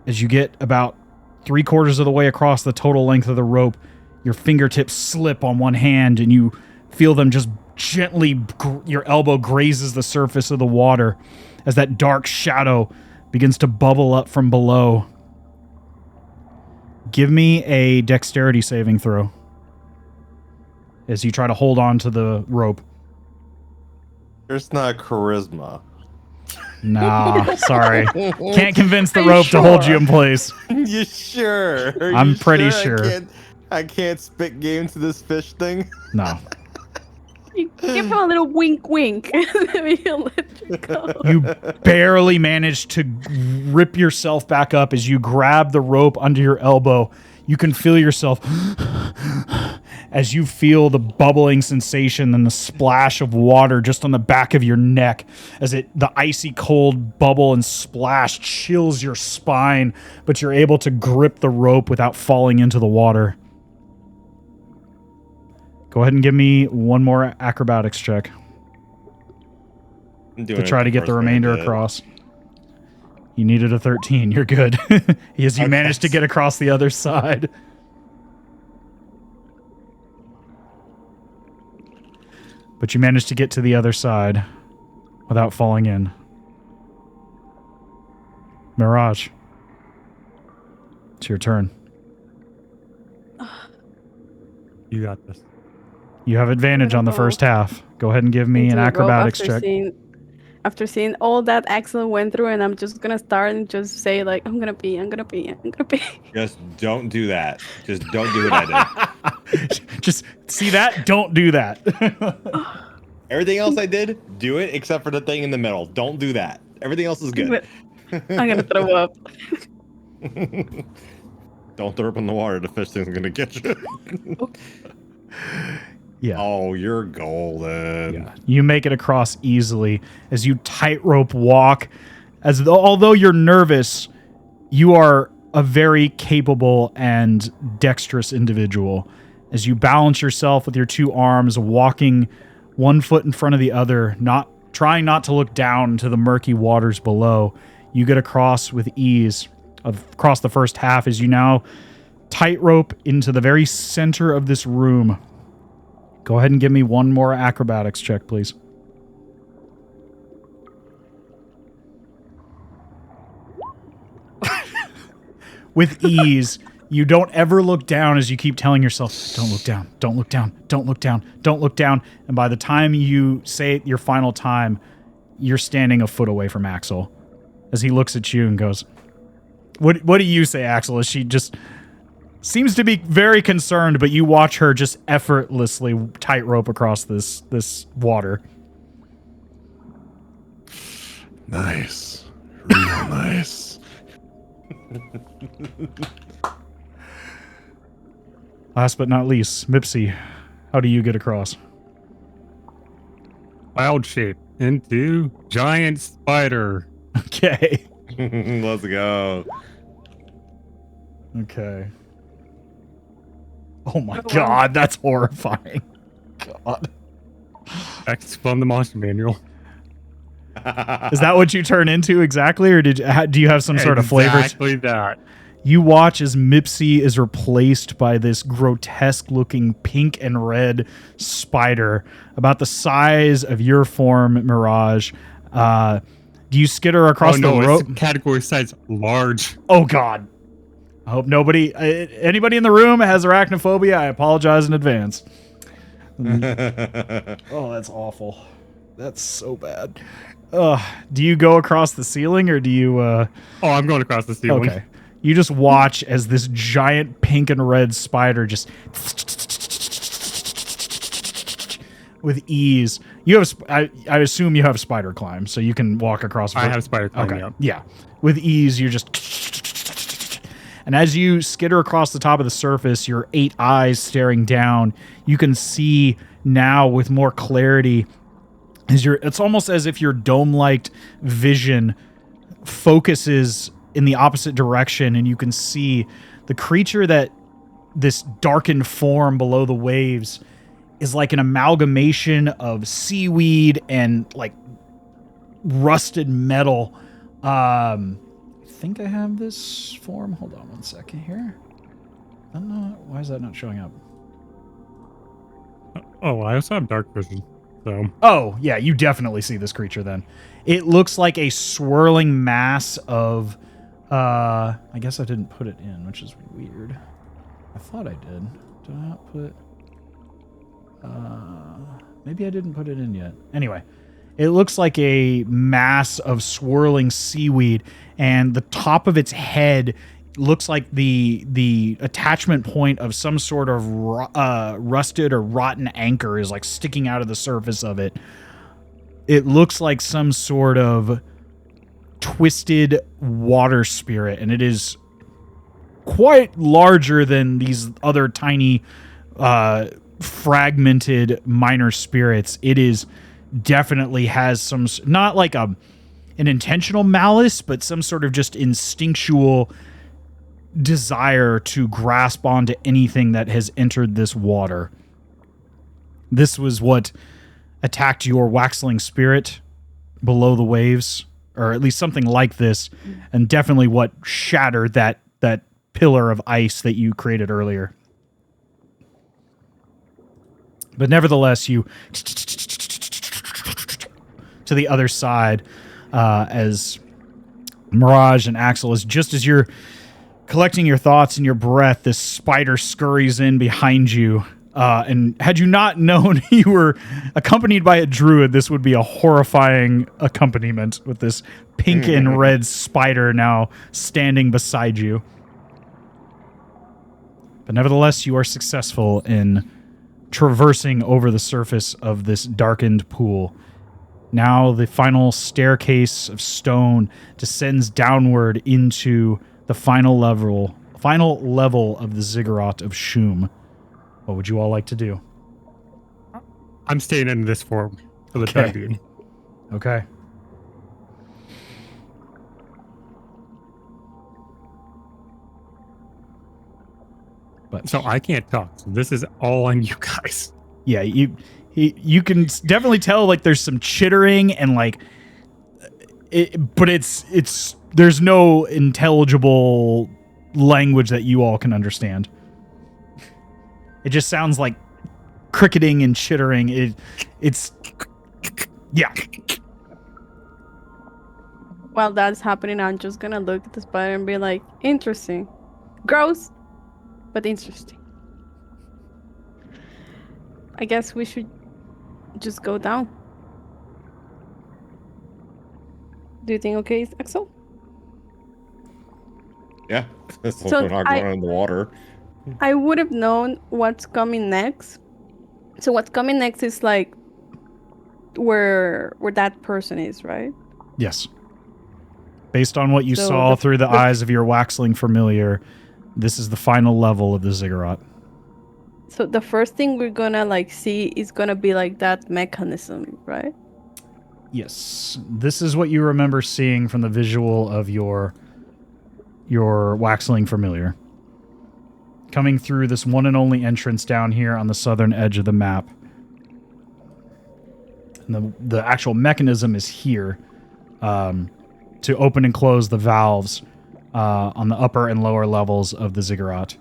you get about 3/4 of the way across the total length of the rope, your fingertips slip on one hand and you feel them just gently, your elbow grazes the surface of the water as that dark shadow begins to bubble up from below. Give me a dexterity saving throw as you try to hold on to the rope. There's not charisma. Nah, sorry. Can't convince the Are you rope to hold sure? you in place. You sure? Are I'm you pretty sure. I can't spit game to this fish thing. No. You give him a little wink, and then he'll let you go. You barely manage to rip yourself back up as you grab the rope under your elbow. You can feel yourself as you feel the bubbling sensation and the splash of water just on the back of your neck as the icy cold bubble and splash chills your spine, but you're able to grip the rope without falling into the water. Go ahead and give me one more acrobatics check to try to get the remainder across. You needed a 13. You're good. As you managed to get across the other side. But you managed to get to the other side without falling in. Mirage. It's your turn. You got this. You have advantage on the first half. Go ahead and give me Into an the rope acrobatics after check. After seeing all that Axel went through, and I'm just gonna start and just say like, I'm gonna pee. Just don't do that. Just don't do what I did. Just see that? Don't do that. Everything else I did, do it except for the thing in the middle. Don't do that. Everything else is good. I'm gonna throw up. Don't throw up in the water. The fish thing's gonna get you. Yeah. Oh, you're golden. Yeah. You make it across easily as you tightrope walk. Although you're nervous, you are a very capable and dexterous individual. As you balance yourself with your two arms, walking one foot in front of the other, trying not to look down into the murky waters below, you get across with ease across the first half as you now tightrope into the very center of this room. Go ahead and give me one more acrobatics check, please. With ease, you don't ever look down as you keep telling yourself, don't look down, don't look down, don't look down, don't look down. And by the time you say it your final time, you're standing a foot away from Axel as he looks at you and goes, What do you say, Axel? As she just seems to be very concerned, but you watch her just effortlessly tightrope across this water. Nice. Real nice. Last but not least, Mipsy, how do you get across? Cloud shape into giant spider. Okay. Let's go. Okay. Oh my god, that's horrifying. God. X from the monster manual. Is that what you turn into exactly, or do you have some sort of flavor? Exactly that. You watch as Mipsy is replaced by this grotesque-looking pink and red spider about the size of your form, Mirage. Do you skitter across the rope? It's category size large. Oh god. I hope anybody in the room has arachnophobia. I apologize in advance. Oh, that's awful. That's so bad. Do you go across the ceiling or do you... Oh, I'm going across the ceiling. Okay. You just watch as this giant pink and red spider just... with ease. You have... I assume you have spider climb, so you can walk across... I have spider climb, okay. Yeah. With ease, you're just... And as you skitter across the top of the surface, your 8 eyes staring down, you can see now with more clarity. It's almost as if your dome-like vision focuses in the opposite direction, and you can see the creature that this darkened form below the waves is like an amalgamation of seaweed and like rusted metal. I think I have this form. Hold on one second here. Why is that not showing up? Oh, I also have dark vision. So. Oh, yeah, you definitely see this creature then. It looks like a swirling mass of... I guess I didn't put it in, which is weird. I thought I did. Did I not put... maybe I didn't put it in yet. Anyway, it looks like a mass of swirling seaweed, and the top of its head looks like the attachment point of some sort of rusted or rotten anchor is like sticking out of the surface of it. It looks like some sort of twisted water spirit, and it is quite larger than these other tiny fragmented minor spirits. It is definitely has some, not like an intentional malice, but some sort of just instinctual desire to grasp onto anything that has entered this water. This was what attacked your waxling spirit below the waves, or at least something like this, and definitely what shattered that pillar of ice that you created earlier. But nevertheless, you to the other side as Mirage and Axel, is just as you're collecting your thoughts and your breath, this spider scurries in behind you. And had you not known you were accompanied by a druid, this would be a horrifying accompaniment with this pink and red spider now standing beside you. But nevertheless, you are successful in traversing over the surface of this darkened pool. Now the final staircase of stone descends downward into the final level of the ziggurat of Shum. What would you all like to do? I'm staying in this form for the time being. Okay. But So I can't talk. So this is all on you guys. yeah, you can definitely tell like there's some chittering and like but it's there's no intelligible language that you all can understand. It just sounds like cricketing and chittering. It's yeah. While that's happening, I'm just gonna look at the spider and be like, interesting. Gross, but interesting. I guess we should just go down. Do you think okay, Axel? Yeah. So So we're not going in the water. I would have known what's coming next. So what's coming next is like where that person is, right? Yes. Based on what you So saw the- through the the- eyes of your waxling familiar, this is the final level of the ziggurat. So the first thing we're gonna like see is gonna be like that mechanism, right? Yes. This is what you remember seeing from the visual of your waxling familiar. Coming through this one and only entrance down here on the southern edge of the map. And the actual mechanism is here to open and close the valves on the upper and lower levels of the ziggurat.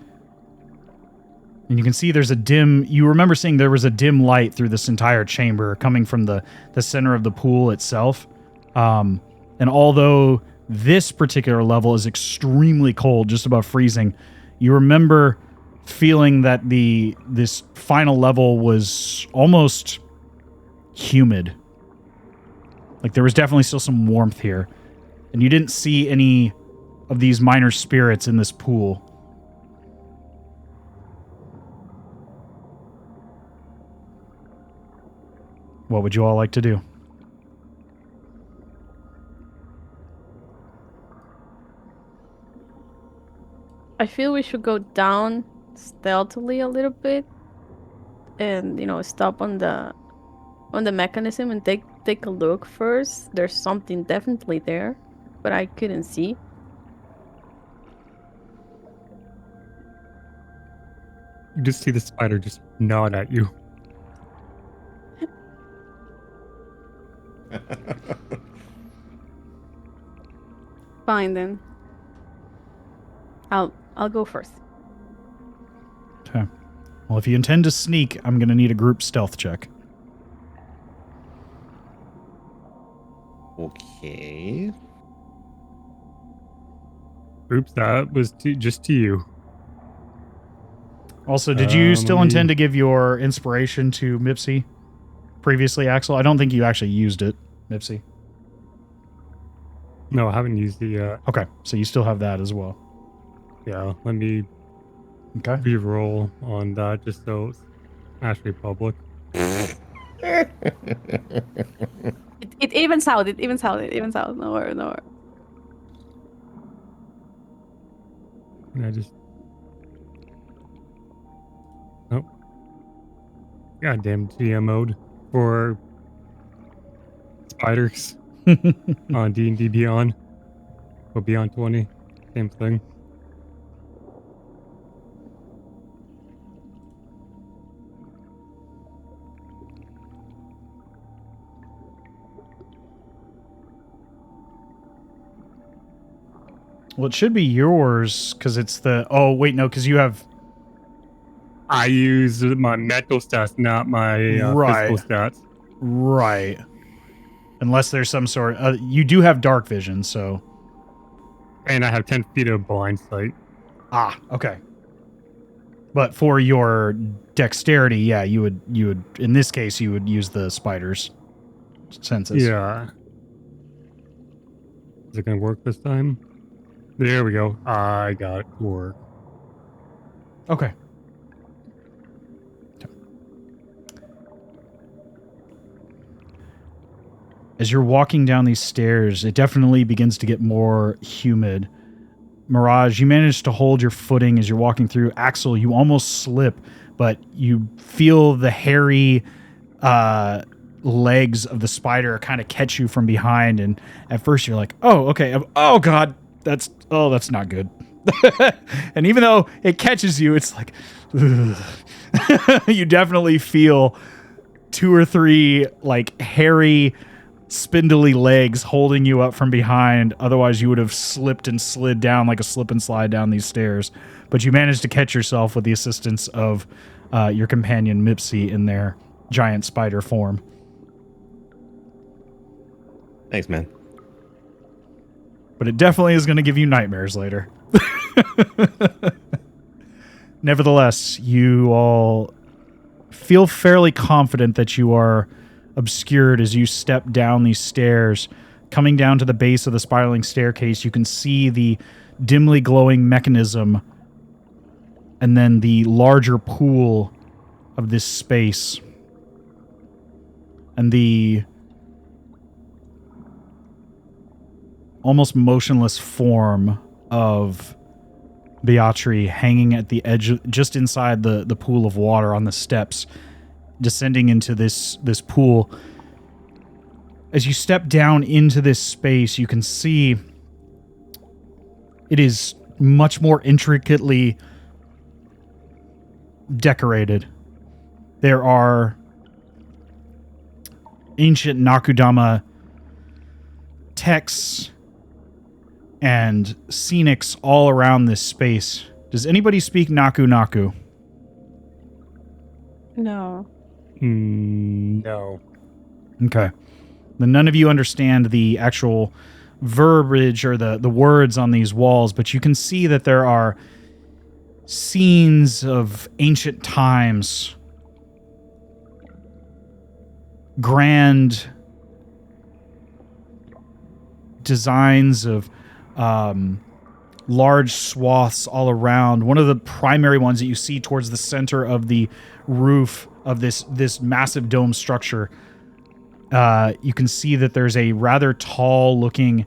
And you can see there's a dim... You remember seeing there was a dim light through this entire chamber coming from the center of the pool itself. And although this particular level is extremely cold, just above freezing, you remember feeling that this final level was almost humid. Like there was definitely still some warmth here. And you didn't see any of these minor spirits in this pool. What would you all like to do? I feel we should go down stealthily a little bit and stop on the mechanism and take a look first. There's something definitely there, but I couldn't see. You just see the spider just nod at you. Fine then. I'll go first. Okay. Well, if you intend to sneak, I'm going to need a group stealth check. Okay. Oops, that was just to you. Also, did you still let me- intend to give your inspiration to Mipsy previously, Axel? I don't think you actually used it, Mipsy. No, I haven't used it yet. Okay, so you still have that as well. Yeah, let me Okay. re-roll on that just so it's actually public. It evens out. It evens out. It evens out. No worry. No worry. And I just... Oh. Goddamn GM mode for spiders on D&D Beyond. Or Beyond 20. Same thing. Well, it should be yours because it's the... Oh, wait, no, because you have... I use my mental stats, not my Right. physical stats. Right. Unless there's some sort... you do have dark vision, so... And I have 10 feet of blind sight. Ah, okay. But for your dexterity, yeah, you would in this case you would use the spider's senses. Yeah. Is it gonna work this time? There we go. I got it to work. Okay. As you're walking down these stairs, it definitely begins to get more humid. Mirage, you manage to hold your footing as you're walking through. Axel, you almost slip, but you feel the hairy legs of the spider kind of catch you from behind, and at first you're like, oh, okay, oh god, that's not good. And even though it catches you, it's like you definitely feel 2 or 3 like hairy spindly legs holding you up from behind. Otherwise you would have slipped and slid down like a slip and slide down these stairs, but you managed to catch yourself with the assistance of your companion Mipsy in their giant spider form. Thanks, man. But it definitely is going to give you nightmares later. Nevertheless, you all feel fairly confident that you are obscured as you step down these stairs. Coming down to the base of the spiraling staircase, you can see the dimly glowing mechanism and then the larger pool of this space. And the almost motionless form of Beatri hanging at the edge, just inside the pool of water on the steps, descending into this pool. As you step down into this space, you can see it is much more intricately decorated. There are ancient Nakudama texts and scenics all around this space. Does anybody speak Naku? No. No. Okay. Then none of you understand the actual verbiage or the words on these walls, but you can see that there are scenes of ancient times, grand designs of large swaths all around. One of the primary ones that you see towards the center of the roof of this massive dome structure, you can see that there's a rather tall looking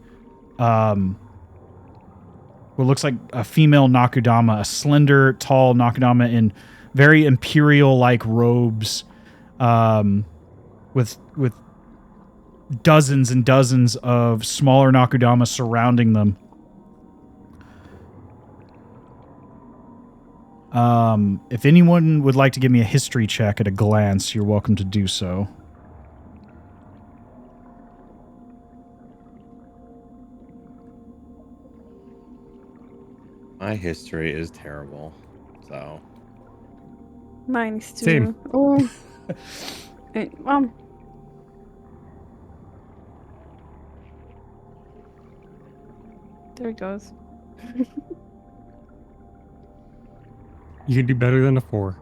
what looks like a female Nakudama, a slender, tall Nakudama in very imperial-like robes, with dozens and dozens of smaller Nakudama surrounding them. If anyone would like to give me a history check at a glance, you're welcome to do so. My history is terrible, so. Mine is too. Same. Oh. There it goes. You can do better than a 4.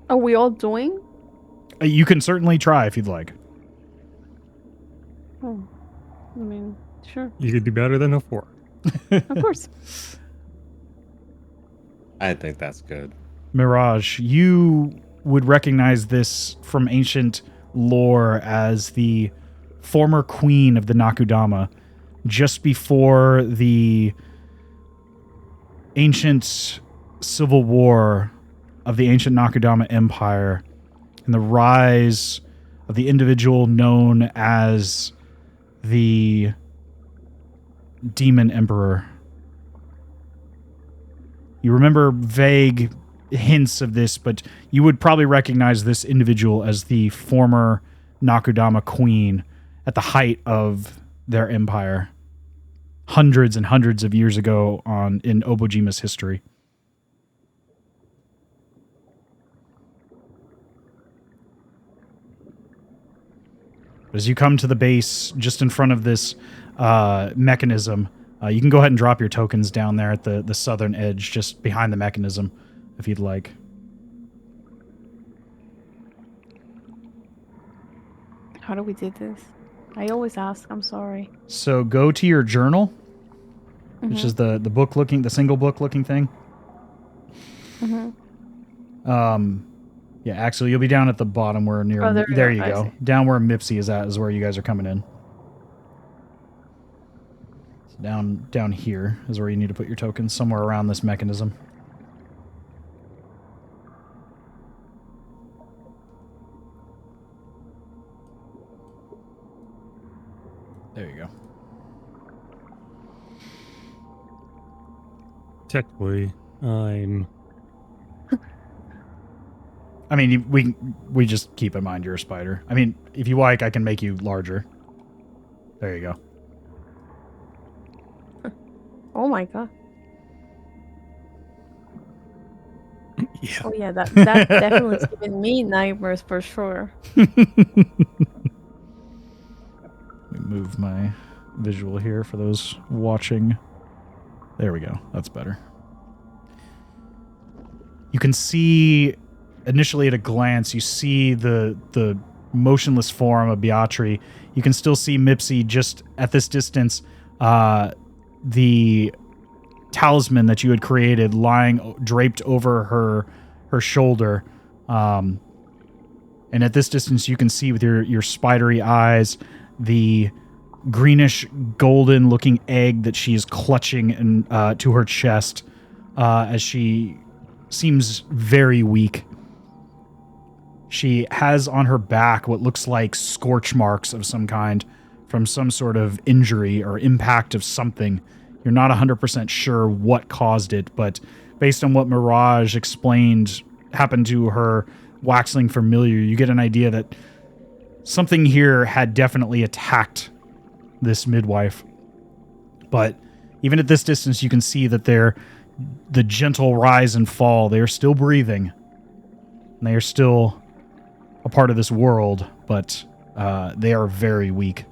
Are we all doing? You can certainly try if you'd like. Oh, I mean, sure. You could do better than a 4. Of course. I think that's good. Mirage, you would recognize this from ancient lore as the former queen of the Nakudama, just before the ancient civil war of the ancient Nakudama Empire and the rise of the individual known as the Demon Emperor. You remember vague hints of this, but you would probably recognize this individual as the former Nakudama queen at the height of their empire, hundreds and hundreds of years ago in Obojima's history. As you come to the base, just in front of this mechanism, You can go ahead and drop your tokens down there at the southern edge, just behind the mechanism, if you'd like. How do we do this? I always ask. I'm sorry. So go to your journal, which is the book looking, the single book looking thing. Yeah, Axel, you'll be down at the bottom where near. Oh, there you I go. see. Down where Mipsy is at is where you guys are coming in. So down here is where you need to put your tokens, somewhere around this mechanism. There you go. Technically, I'm. I mean, we just keep in mind you're a spider. I mean, if you like, I can make you larger. There you go. Oh my god. Yeah. Oh yeah, that definitely is giving me nightmares for sure. Let me move my visual here for those watching. There we go. That's better. You can see, initially at a glance, you see the motionless form of Beatri. You can still see Mipsy just at this distance. The talisman that you had created lying draped over her shoulder. And at this distance, you can see with your spidery eyes the greenish golden looking egg that she is clutching to her chest as she seems very weak. She has on her back what looks like scorch marks of some kind from some sort of injury or impact of something. You're not 100% sure what caused it, but based on what Mirage explained happened to her waxling familiar, you get an idea that something here had definitely attacked this midwife. But even at this distance, you can see that the gentle rise and fall, they are still breathing. And they are still a part of this world, but they are very weak.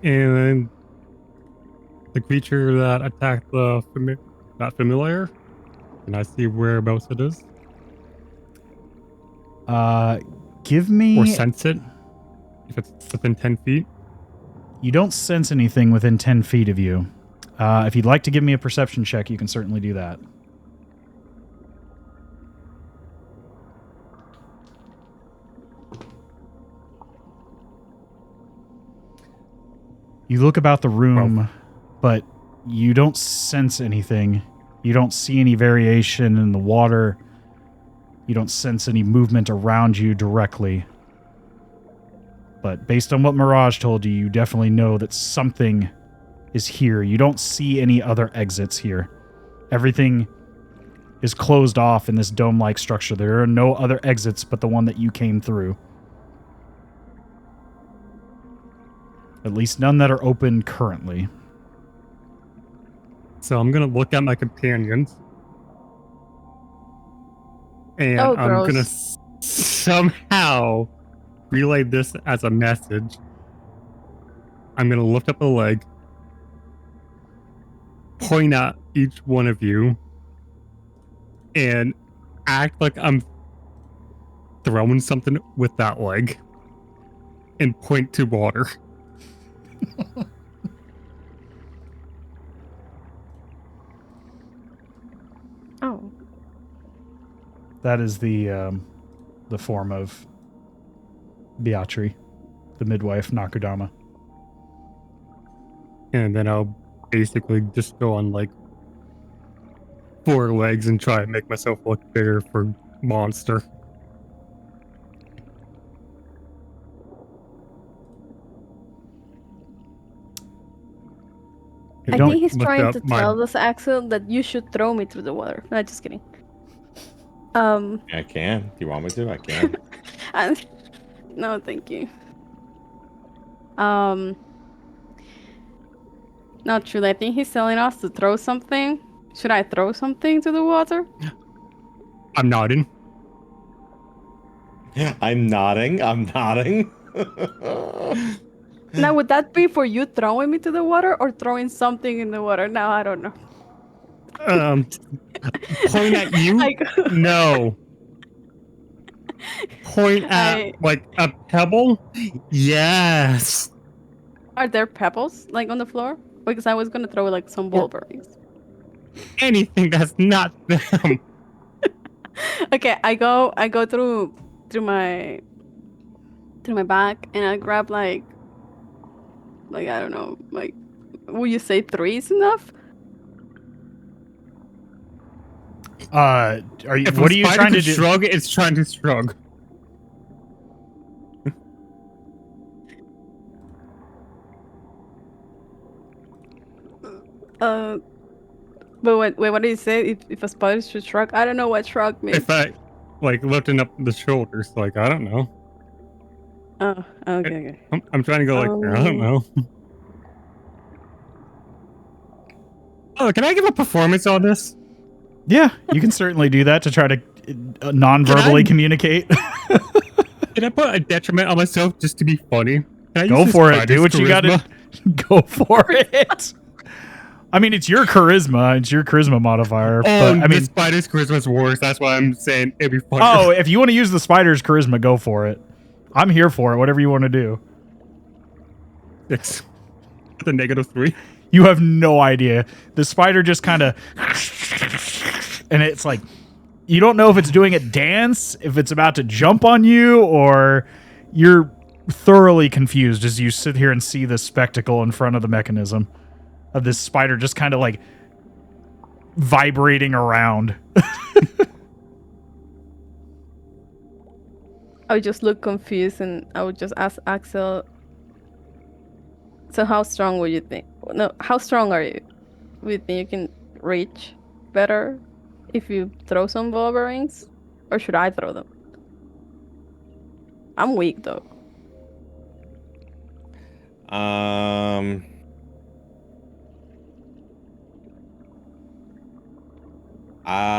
And the creature that attacked that familiar, can I see whereabouts it is? Give me... Or sense it? If it's within 10 feet? You don't sense anything within 10 feet of you. If you'd like to give me a perception check, you can certainly do that. You look about the room, but you don't sense anything. You don't see any variation in the water. You don't sense any movement around you directly. But based on what Mirage told you, you definitely know that something is here. You don't see any other exits here. Everything is closed off in this dome-like structure. There are no other exits but the one that you came through. At least none that are open currently. So I'm going to look at my companions. And Oh, I'm going to gross. somehow relay this as a message. I'm going to lift up a leg, point at each one of you, and act like I'm throwing something with that leg, and point to water. Oh. That is the form of Beatri, the midwife, Nakudama. And then I'll basically just go on like 4 legs and try and make myself look bigger for monster. I Don't think he's look trying up to my- tell us, Axel, that you should throw me through the water. No, just kidding. I can. Do you want me to? I can. No, thank you. Not true. I think he's telling us to throw something. Should I throw something to the water? I'm nodding. I'm nodding. I'm nodding. Now, would that be for you throwing me to the water or throwing something in the water? Now, I don't know. Point at you? I go- No. Point at I- like a pebble? Yes. Are there pebbles like on the floor? Because I was gonna throw like some Or- ball bearings. Anything that's not them. Okay, I go through my bag and I grab like I don't know, like would you say 3 is enough? Are you? If What a are you spider trying to could do? shrug, it's trying to shrug. But wait, what did you say? If a spider should shrug? I don't know what shrug means. If I like lifting up the shoulders, like I don't know. Oh, okay. I'm trying to go like I don't know. Oh, can I give a performance on this? Yeah, you can certainly do that to try to non-verbally communicate. Can I put a detriment on myself just to be funny? Can I Go use the for it. Do spider's what you got to. charisma? Go for it. I mean, it's your charisma. It's your charisma modifier. Oh, but, I mean, the spider's charisma is worse. That's why I'm saying it'd be funny. oh, if you want to use the spider's charisma, go for it. I'm here for it. Whatever you want to do. 6. The -3. You have no idea. The spider just kind of, and it's like, you don't know if it's doing a dance, if it's about to jump on you, or you're thoroughly confused as you sit here and see this spectacle in front of the mechanism of this spider just kind of like vibrating around. I would just look confused and I would just ask Axel. So how strong would you think? No, how strong are you? Would you think you can reach better if you throw some ball bearings? Or should I throw them? I'm weak though.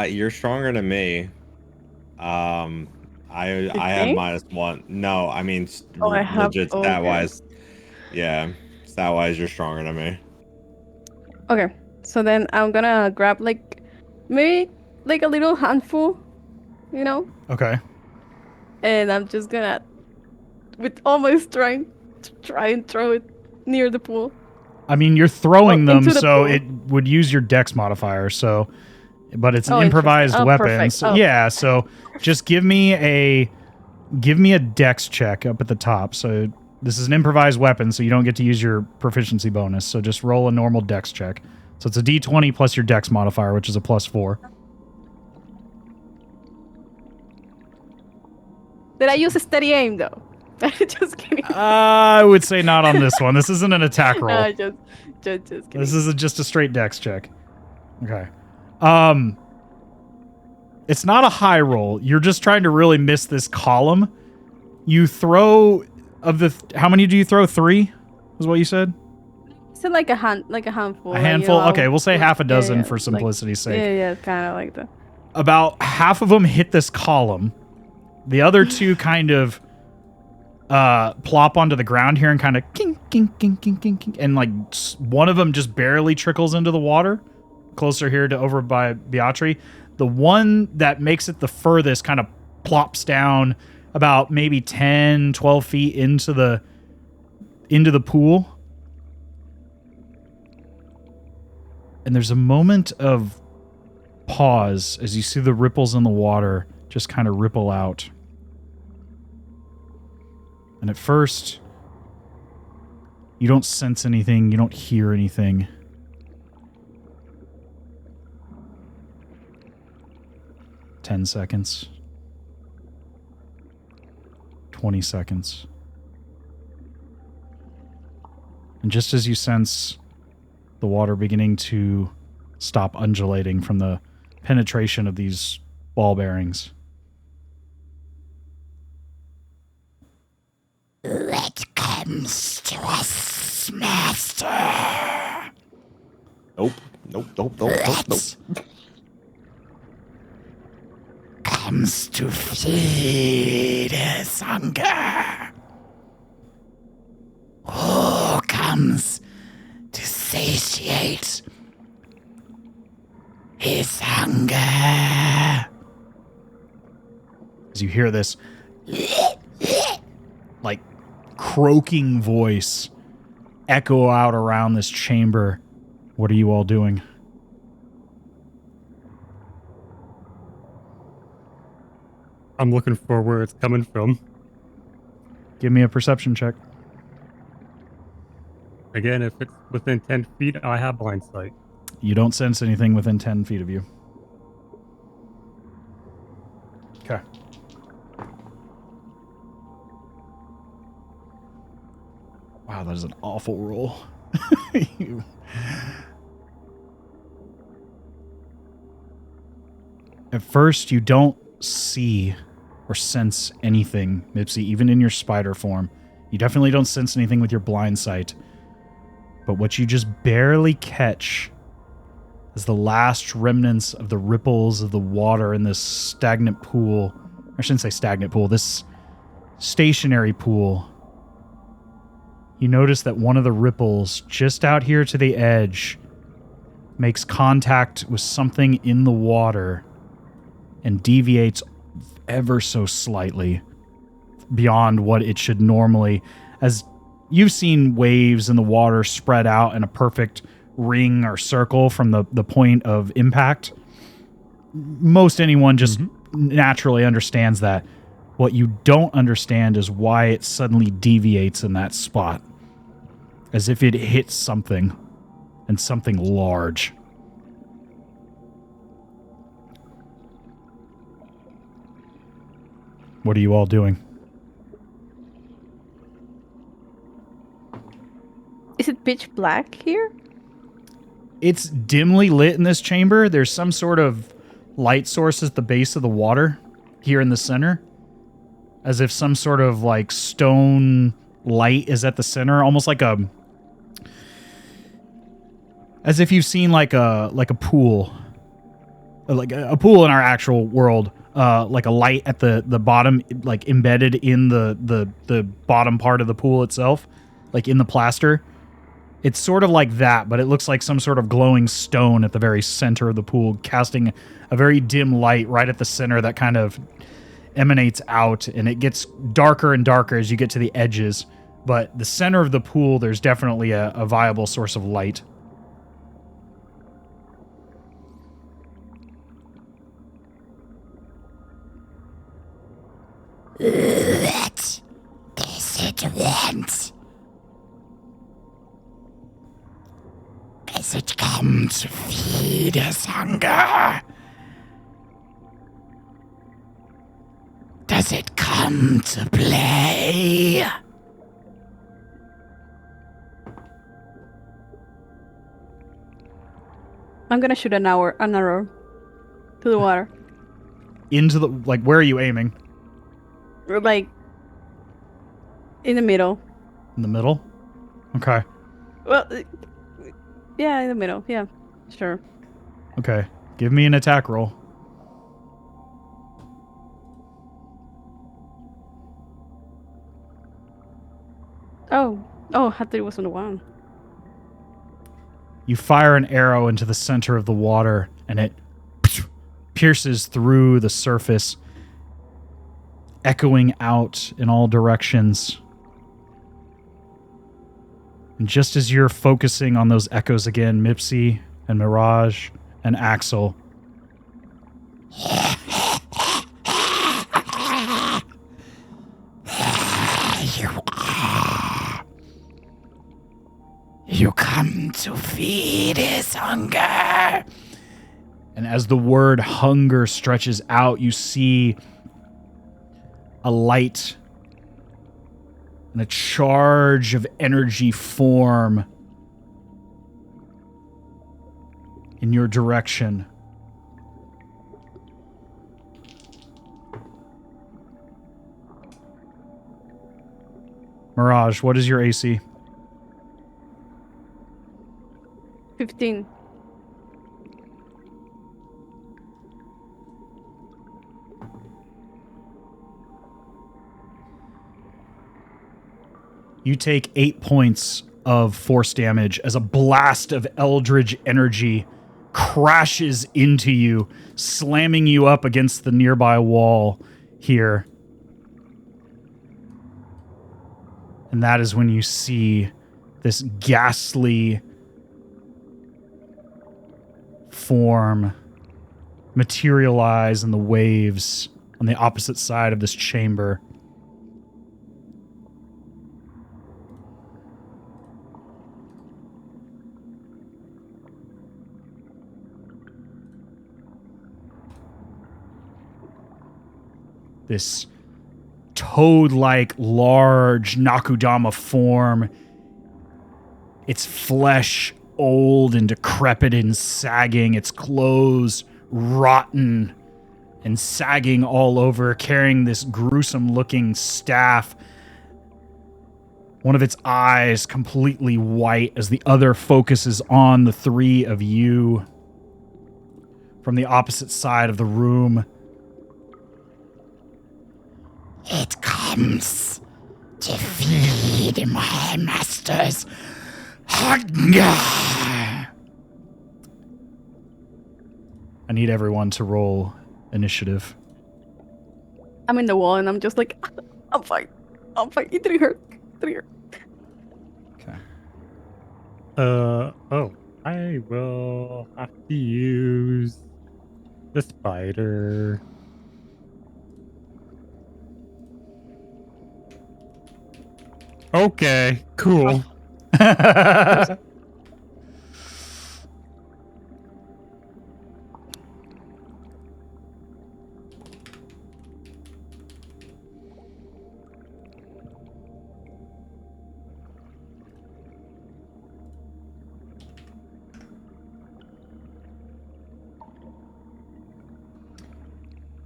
You're stronger than me. I have think? -1. No, I mean Oh, I have- legit okay. stat wise. Yeah, stat wise, you're stronger than me. Okay, so then I'm gonna grab like maybe like a little handful, you know, Okay. and I'm just gonna, with all my strength, try and throw it near the pool. I mean, you're throwing Oh, them, into the so pool. it would use your dex modifier. So, but it's an Oh, improvised interesting. Oh, weapon. perfect. So, Oh. yeah. So just give me a dex check up at the top. So this is an improvised weapon, so you don't get to use your proficiency bonus. So just roll a normal dex check. So it's a d20 plus your dex modifier, which is a +4. Did I use a steady aim though? Just kidding. I would say not on this one. This isn't an attack roll. No, just kidding. This is just a straight dex check. Okay. It's not a high roll. You're just trying to really miss this column. You throw how many do you throw? 3 is what you said? So like a handful. A handful? Okay, we'll say half a dozen yeah, for simplicity's sake. Yeah, kind of like that. About half of them hit this column. The other 2 kind of plop onto the ground here and kind of king, king, king, king, king, king, and like one of them just barely trickles into the water closer here to over by Beatri. The one that makes it the furthest kind of plops down about maybe 10, 12 feet into the pool. And there's a moment of pause as you see the ripples in the water just kind of ripple out. And at first, you don't sense anything, you don't hear anything. Ten seconds. 20 seconds. And just as you sense the water beginning to stop undulating from the penetration of these ball bearings, what comes to us, master? Nope. Come comes to feed his hunger? Who comes to satiate his hunger? As you hear this, like, croaking voice echo out around this chamber, what are you all doing? I'm looking for where it's coming from. Give me a perception check. Again, if it's within 10 feet, I have blind sight. You don't sense anything within 10 feet of you. Okay. Wow, that is an awful roll. You- At first, you don't see or sense anything, Mipsy, even in your spider form. You definitely don't sense anything with your blind sight. But what you just barely catch is the last remnants of the ripples of the water in this stagnant pool. I shouldn't say stagnant pool, this stationary pool. You notice that one of the ripples just out here to the edge makes contact with something in the water and deviates ever so slightly beyond what it should normally. As you've seen waves in the water spread out in a perfect ring or circle from the point of impact, most anyone just naturally understands that. What you don't understand is why it suddenly deviates in that spot, as if it hits something, and something large. What are you all doing? Is it pitch black here? It's dimly lit in this chamber. There's some sort of light source at the base of the water here in the center, as if some sort of like stone light is at the center, almost like as if you've seen like a pool, like a pool in our actual world, like a light at the bottom, like embedded in the bottom part of the pool itself, like in the plaster. It's sort of like that, but it looks like some sort of glowing stone at the very center of the pool, casting a very dim light right at the center that kind of emanates out, and it gets darker and darker as you get to the edges. But the center of the pool, there's definitely a viable source of light. What does it want? Does it come to feed his hunger? Does it come to play? I'm gonna shoot an arrow to the water. Into the, like, where are you aiming? Or like in the middle. In the middle? Okay. Well, yeah, in the middle. Yeah, sure. Okay. Give me an attack roll. Oh, I thought it was on the one. You fire an arrow into the center of the water, and it pierces through the surface, echoing out in all directions. And just as you're focusing on those echoes again, Mipsy and Mirage and Axel, You come to feed his hunger. and as the word hunger stretches out, you see a light and a charge of energy form in your direction. Mirage, what is your AC? 15. You take 8 points of force damage as a blast of eldritch energy crashes into you, slamming you up against the nearby wall here. And that is when you see this ghastly form materialize in the waves on the opposite side of this chamber. This toad-like large Nakudama form, its flesh old and decrepit and sagging, its clothes rotten and sagging all over, carrying this gruesome-looking staff. One of its eyes completely white as the other focuses on the three of you from the opposite side of the room. It comes to feed my master's hunger. I need everyone to roll initiative. I'm in the wall and I'm just like, I'm fine. I'm fine. It didn't hurt. It didn't hurt. Okay. Oh, I will have to use the spider. Okay, cool. I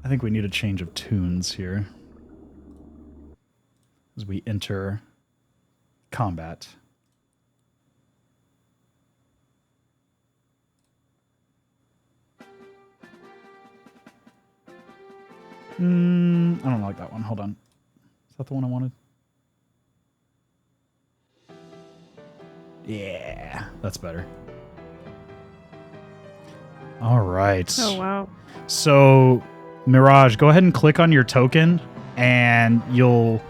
think we need a change of tunes here as we enter combat. I don't like that one. Hold on. Is that the one I wanted? Yeah, that's better. All right. Oh, wow. So, Mirage, go ahead and click on your token, and you'll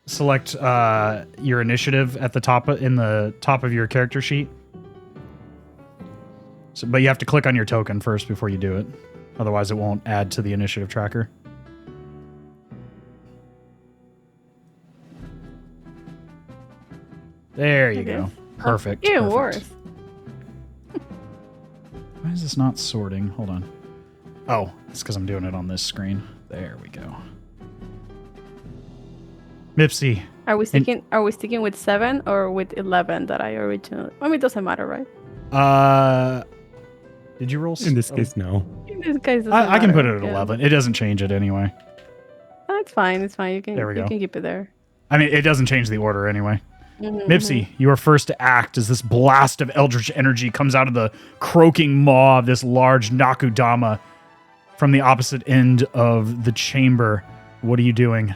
select your initiative at the top in the top of your character sheet. So, but you have to click on your token first before you do it. Otherwise, it won't add to the initiative tracker. There you go. Perfect. Even perfect. worse. Why is this not sorting? Hold on. Oh, it's because I'm doing it on this screen. There we go. Mipsy. Are we sticking with 7 or with 11 that I originally? I mean, it doesn't matter, right? Did you roll? In this case, no. In this case, I can put it at 11. It doesn't change it anyway. It's fine. It's fine. You can. There we go. You can keep it there. I mean, it doesn't change the order anyway. Mm-hmm, Mipsy, you are first to act as this blast of eldritch energy comes out of the croaking maw of this large Nakudama from the opposite end of the chamber. What are you doing?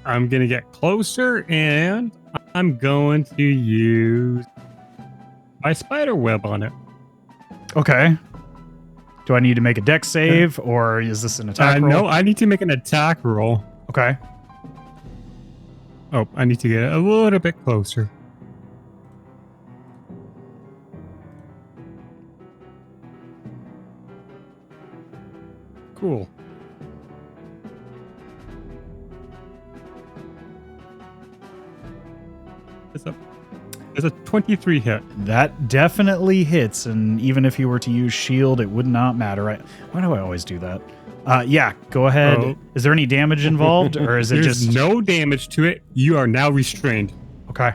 I'm going to get closer and I'm going to use my spider web on it. Okay. Do I need to make a dex save or is this an attack roll? No, I need to make an attack roll. Okay. Oh, I need to get a little bit closer. Cool. It's a 23 hit. That definitely hits, and even if you were to use shield, it would not matter. Why do I always do that? Yeah, go ahead. Oh. Is there any damage involved, or is it There's just... no damage to it. You are now restrained. Okay.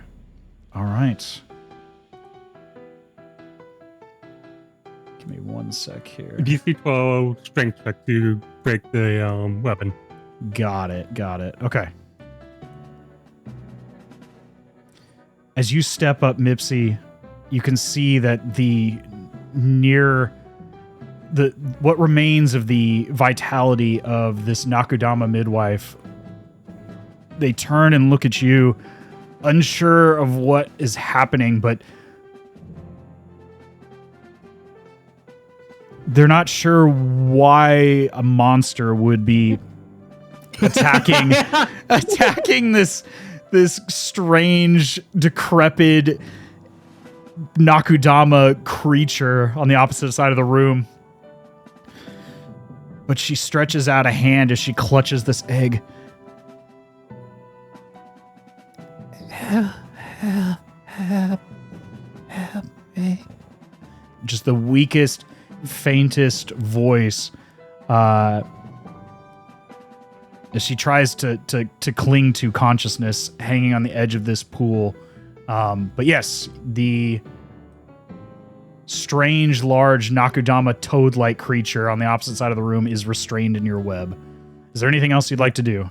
All right. Give me 1 sec here. DC 12 strength check to break the weapon. Got it. Okay. As you step up, Mipsy, you can see that what remains of the vitality of this Nakudama midwife they turn and look at you, unsure of what is happening, but they're not sure why a monster would be attacking this strange, decrepit Nakudama creature on the opposite side of the room. But she stretches out a hand as she clutches this egg. Help me. Just the weakest, faintest voice. As she tries to cling to consciousness, hanging on the edge of this pool. But yes, the strange, large Nakudama toad-like creature on the opposite side of the room is restrained in your web. Is there anything else you'd like to do?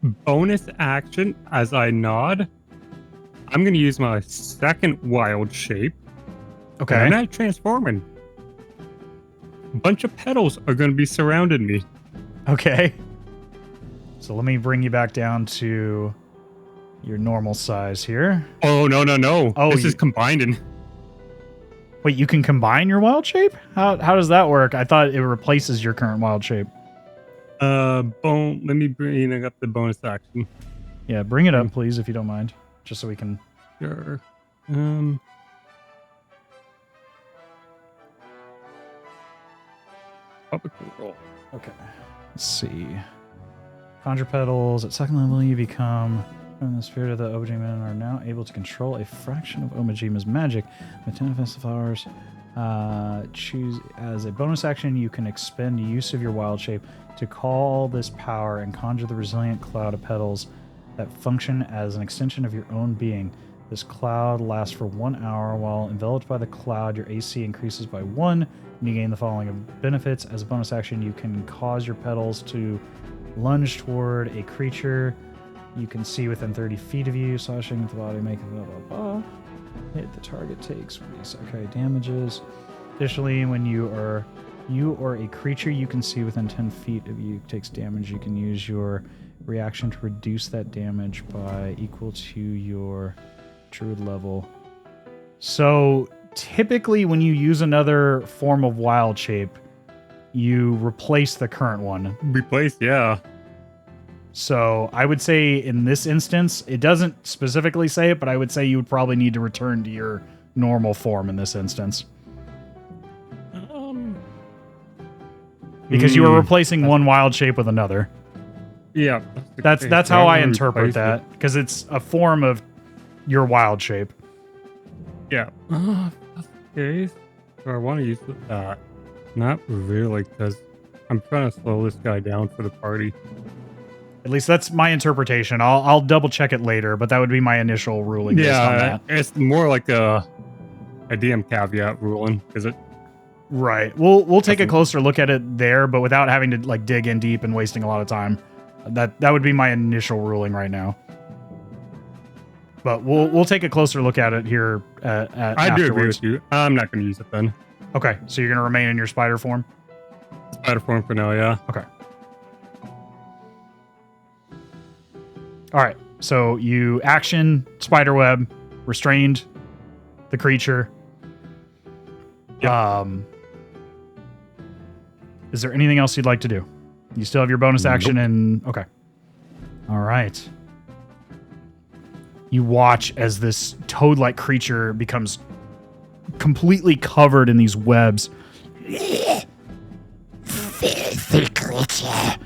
Bonus action as I nod. I'm going to use my second wild shape. Okay. And I'm not transforming. A bunch of petals are going to be surrounding me. Okay. So let me bring you back down to your normal size here. Oh, no. Oh, this is combining. Wait, you can combine your wild shape? How does that work? I thought it replaces your current wild shape. Let me bring up the bonus action. Yeah, bring it up, please, if you don't mind. Just so we can... Sure. Public roll. Okay. Let's see. Conjure petals. At second level, you become... From the spirit of the Obojima and are now able to control a fraction of Omojima's magic. With 10 offensive powers, choose as a bonus action, you can expend use of your wild shape to call this power and conjure the resilient cloud of petals that function as an extension of your own being. This cloud lasts for 1 hour. While enveloped by the cloud, your AC increases by 1, and you gain the following benefits. As a bonus action, you can cause your petals to lunge toward a creature you can see within 30 feet of you, slashing with the body, making blah, blah, blah. Hit the target takes damages. Additionally, when you or a creature you can see within 10 feet of you takes damage, you can use your reaction to reduce that damage by equal to your druid level. So typically when you use another form of wild shape, you replace the current one. Replace, yeah. So I would say in this instance, it doesn't specifically say it, but I would say you would probably need to return to your normal form in this instance. Because you were replacing one wild shape with another. Yeah. That's how I interpret that. Because it's a form of your wild shape. Yeah. Okay. So I want to use that. Not really, because I'm trying to slow this guy down for the party. At least that's my interpretation. I'll double check it later, but that would be my initial ruling based on that. It's more like a DM caveat ruling, is it? Right. We'll take a closer look at it there, but without having to like dig in deep and wasting a lot of time. That would be my initial ruling right now. But we'll take a closer look at it here I do agree with you. I'm not going to use it then. Okay, so you're going to remain in your spider form? Spider form for now, yeah. Okay. All right, so you action, spiderweb, restrained the creature. Yep. Is there anything else you'd like to do? You still have your bonus action Nope. and... Okay. All right. You watch as this toad-like creature becomes completely covered in these webs. Filthy creature.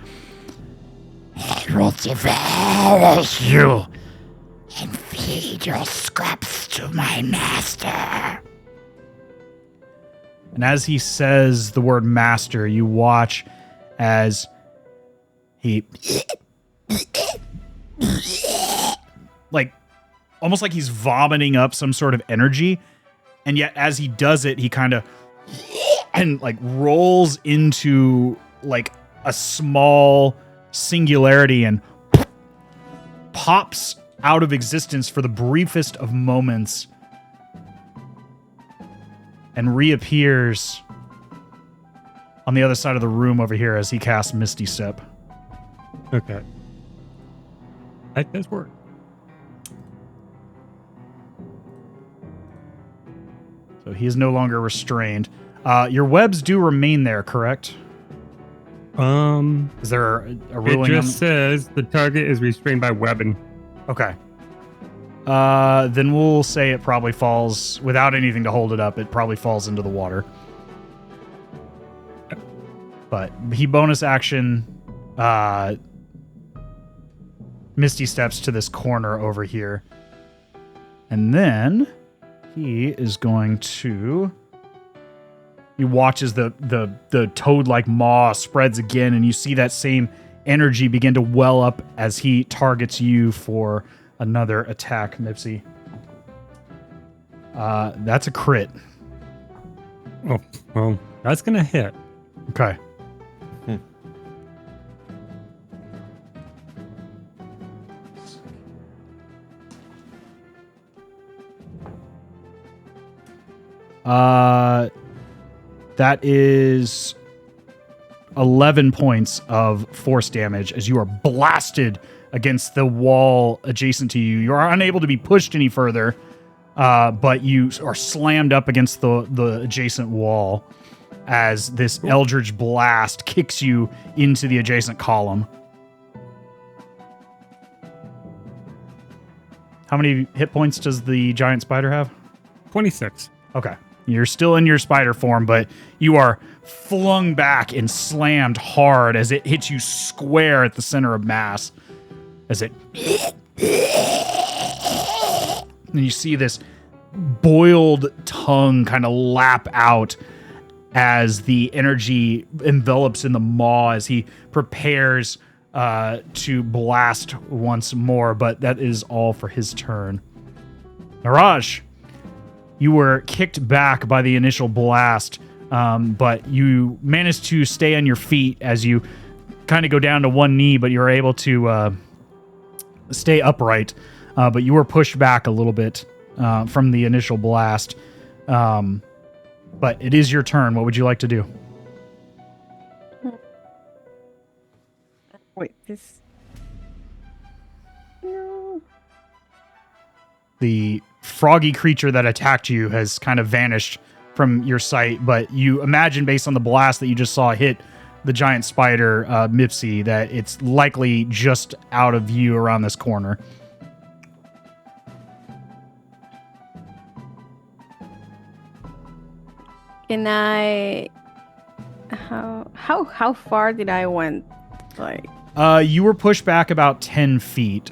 I will devour you and feed your scraps to my master. And as he says the word master, you watch as he... like, almost like he's vomiting up some sort of energy. And yet as he does it, he kind of... and like rolls into like a small singularity and pops out of existence for the briefest of moments and reappears on the other side of the room over here as he casts Misty Step. Okay. That does work. So he is no longer restrained. Your webs do remain there, correct? Is there a It ruling? just says the target is restrained by webbing. Okay. Then we'll say it probably falls without anything to hold it up. It probably falls into the water. But he bonus action, Misty steps to this corner over here, and then he is going to. He watches the toad-like maw spreads again, and you see that same energy begin to well up as he targets you for another attack, Mipsy. That's a crit. Oh, well, that's going to hit. Okay. That is 11 points of force damage as you are blasted against the wall adjacent to you. You are unable to be pushed any further, but you are slammed up against the adjacent wall as this eldritch blast kicks you into the adjacent column. How many hit points does the giant spider have? 26. Okay. You're still in your spider form, but you are flung back and slammed hard as it hits you square at the center of mass. As it... And you see this boiled tongue kind of lap out as the energy envelops in the maw as he prepares to blast once more, but that is all for his turn. Naraj, you were kicked back by the initial blast, but you managed to stay on your feet as you kind of go down to one knee, but you're able to stay upright. But you were pushed back a little bit from the initial blast. But it is your turn. What would you like to do? Wait, this. No. The froggy creature that attacked you has kind of vanished from your sight, but you imagine based on the blast that you just saw hit the giant spider, Mipsy, that it's likely just out of view around this corner. Can I? How far did I went? Like. You were pushed back about 10 feet.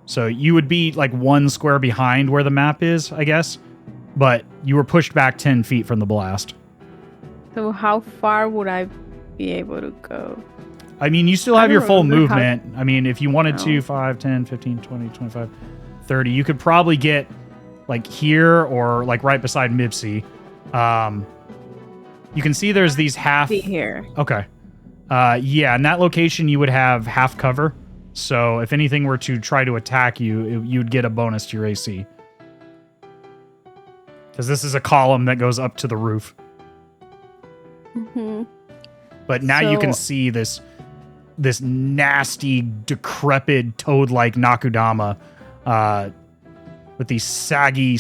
So you would be like one square behind where the map is, I guess. But you were pushed back 10 feet from the blast. So how far would I be able to go? I mean, you still have I your don't full remember how- movement. I mean, if you wanted to, No. 5, 10, 15, 20, 25, 30, you could probably get like here or like right beside Mipsy. You can see there's these half... Be here. Okay. Yeah, in that location, you would have half cover. So if anything were to try to attack you, you'd get a bonus to your AC. Because this is a column that goes up to the roof. Mm-hmm. But now you can So- see this nasty, decrepit, toad-like Nakudama with these saggy,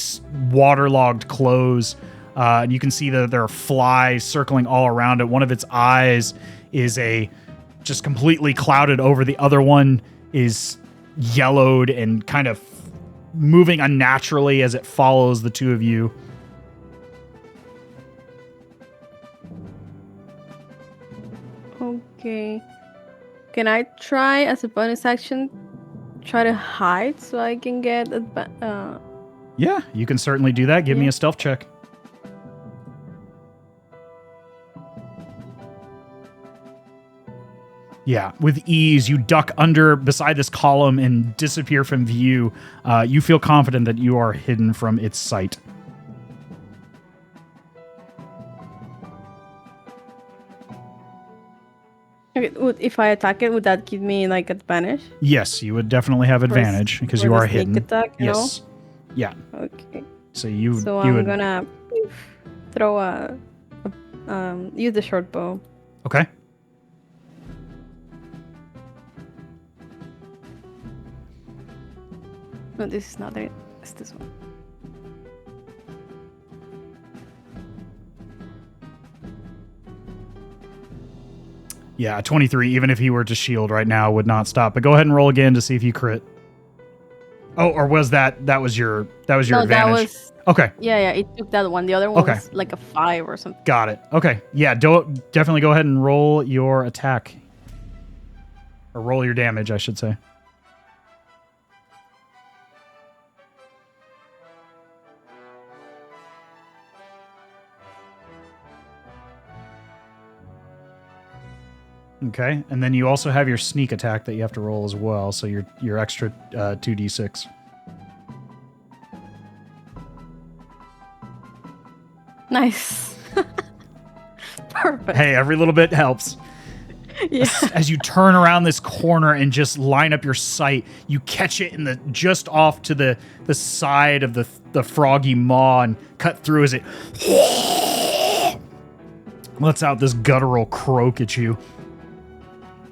waterlogged clothes. And you can see that there are flies circling all around it. One of its eyes is just completely clouded over. The other one is yellowed and kind of moving unnaturally as it follows the two of you. Okay. Can I try as a bonus action? Try to hide so I can get Yeah, you can certainly do that. Give me Yeah. a stealth check. Yeah, with ease, you duck under beside this column and disappear from view. You feel confident that you are hidden from its sight. Okay, if I attack it, would that give me like advantage? Yes, you would definitely have advantage because for you the are sneak hidden. attack, you know? Yes. Yeah. Okay. So you So you I'm would gonna throw use the short bow. okay. No, this is not it. It's this one. Yeah, 23, even if he were to shield right now, would not stop. But go ahead and roll again to see if you crit. Oh, or was that was your No, advantage? that was. Okay, Yeah, it took that one. The other one Okay. was like a 5 or something. got it. Okay, yeah, definitely go ahead and roll your attack. Or roll your damage, I should say. Okay, and then you also have your sneak attack that you have to roll as well, so your extra 2d6. Nice. Perfect. Hey, every little bit helps. Yeah. As you turn around this corner and just line up your sight, you catch it in the just off to the side of the froggy maw and cut through as it lets out this guttural croak at you.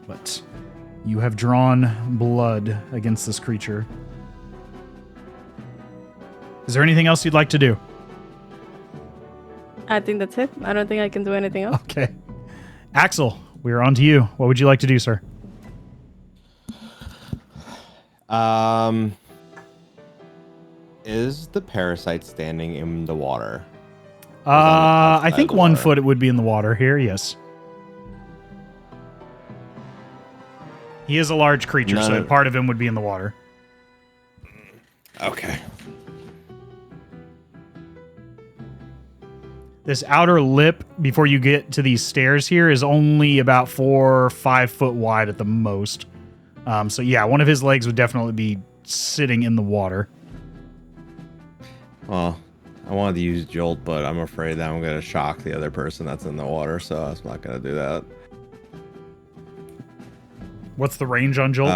But you have drawn blood against this creature. Is there anything else you'd like to do? I think that's it. I don't think I can do anything else. Okay. Axel, we are on to you. What would you like to do, sir? Is the parasite standing in the water? I think the 1 water? foot it would be in the water here, yes. He is a large creature, so None- part of him would be in the water. Okay. This outer lip, before you get to these stairs here, is only about 4 or 5 foot wide at the most. So yeah, one of his legs would definitely be sitting in the water. Well, I wanted to use Jolt, but I'm afraid that I'm going to shock the other person that's in the water, so I'm not going to do that. What's the range on Jolt?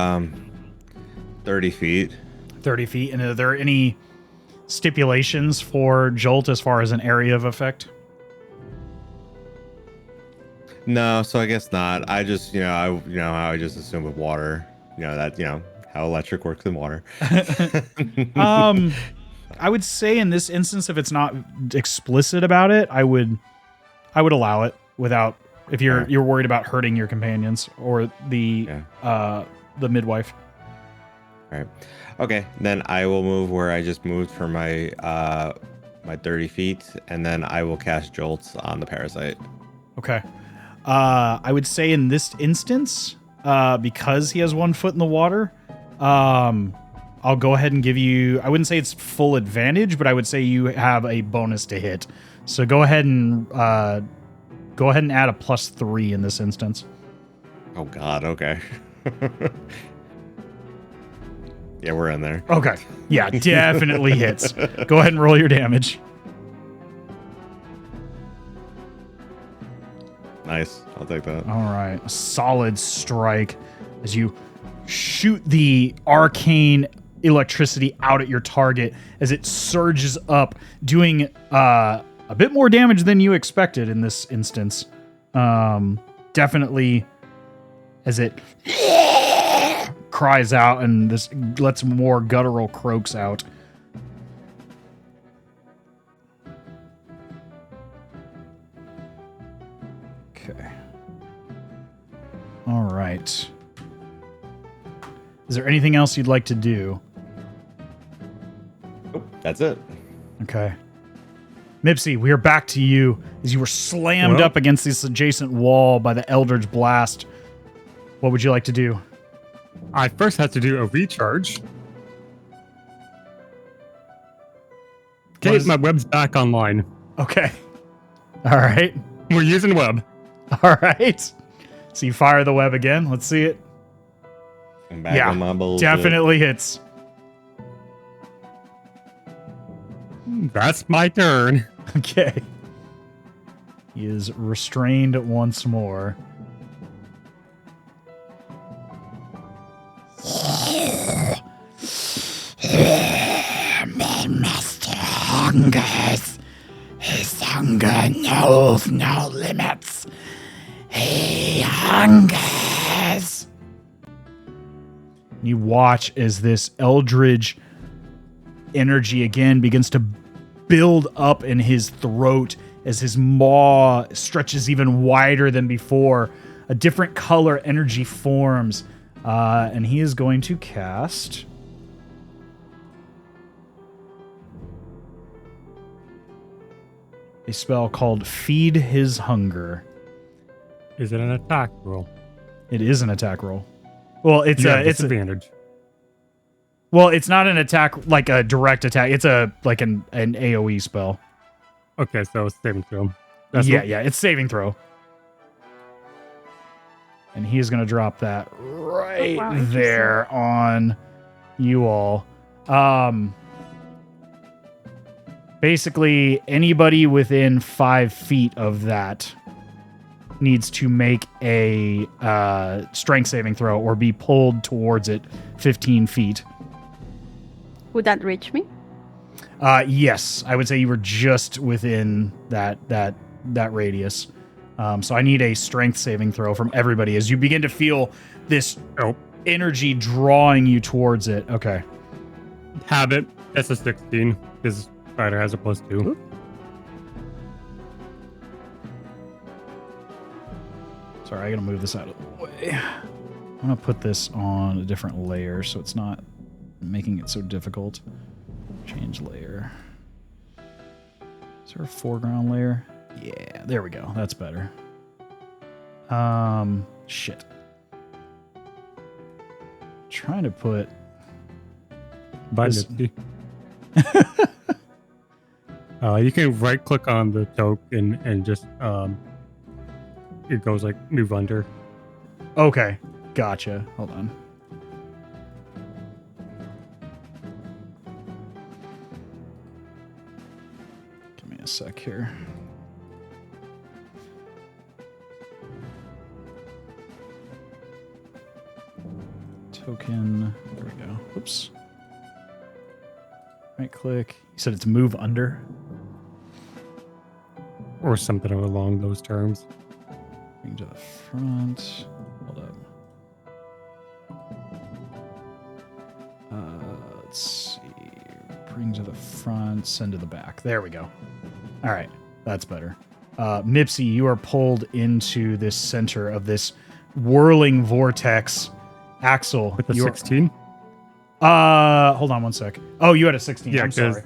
30 feet. 30 feet. And are there any stipulations for Jolt as far as an area of effect? No, so I guess not. I just, how I just assume with water, how electric works in water. I would say in this instance, if it's not explicit about it, I would allow it without, if you're worried about hurting your companions or the midwife. All right. Okay, then I will move where I just moved for my 30 feet, and then I will cast Jolts on the parasite. Okay. I would say in this instance, because he has 1 foot in the water, I'll go ahead and give you, I wouldn't say it's full advantage, but I would say you have a bonus to hit. So go ahead and add a +3 in this instance. Oh God, okay. Yeah, we're in there. Okay. Yeah, definitely hits. Go ahead and roll your damage. Nice. I'll take that. All right. A solid strike as you shoot the arcane electricity out at your target as it surges up, doing a bit more damage than you expected in this instance. Definitely as it cries out and this lets more guttural croaks out. Okay. All right. Is there anything else you'd like to do? Nope, that's it. Okay. Mipsy, we are back to you as you were slammed Well- up against this adjacent wall by the Eldritch Blast. What would you like to do? I first have to do a recharge. What Okay, is- my web's back online. Okay. All right. We're using web. All right. So you fire the web again. Let's see it. I'm back Yeah, on my bullshit. definitely hits. That's my turn. Okay. He is restrained once more. My master hungers. His hunger knows no limits. He hungers. You watch as this eldritch energy again begins to build up in his throat as his maw stretches even wider than before. A different color energy forms, and he is going to cast a spell called Feed His Hunger. Is it an attack roll? It is an attack roll. Well, it's Yeah, it's disadvantage. well, it's not an attack like a direct attack. It's an AoE spell. Okay, so it's saving throw. Yeah, it's saving throw. And he is going to drop that right there on you all. Basically, anybody within 5 feet of that needs to make a strength saving throw or be pulled towards it 15 feet. Would that reach me? Yes, I would say you were just within that radius. So I need a strength saving throw from everybody as you begin to feel this energy drawing you towards it. Okay. Have it. That's a 16 because Spider has a +2. Sorry, I gotta move this out of the way. I'm gonna put this on a different layer so it's not making it so difficult. Change layer. Is there a foreground layer? Yeah, there we go. That's better. Shit. Trying to put By this- Nifty. You can right click on the token and just it goes like move under. Okay, gotcha. Hold on. Give me a sec here. Token. There we go. Whoops. Right click. You said it's move under. Or something along those terms. Bring to the front. Hold up. Let's see. Bring to the front, send to the back. There we go. All right. That's better. Mipsy, you are pulled into this center of this whirling vortex. Axel, With the you're 16? hold on one sec. Oh, you had a 16. Yeah, I'm sorry. 'cause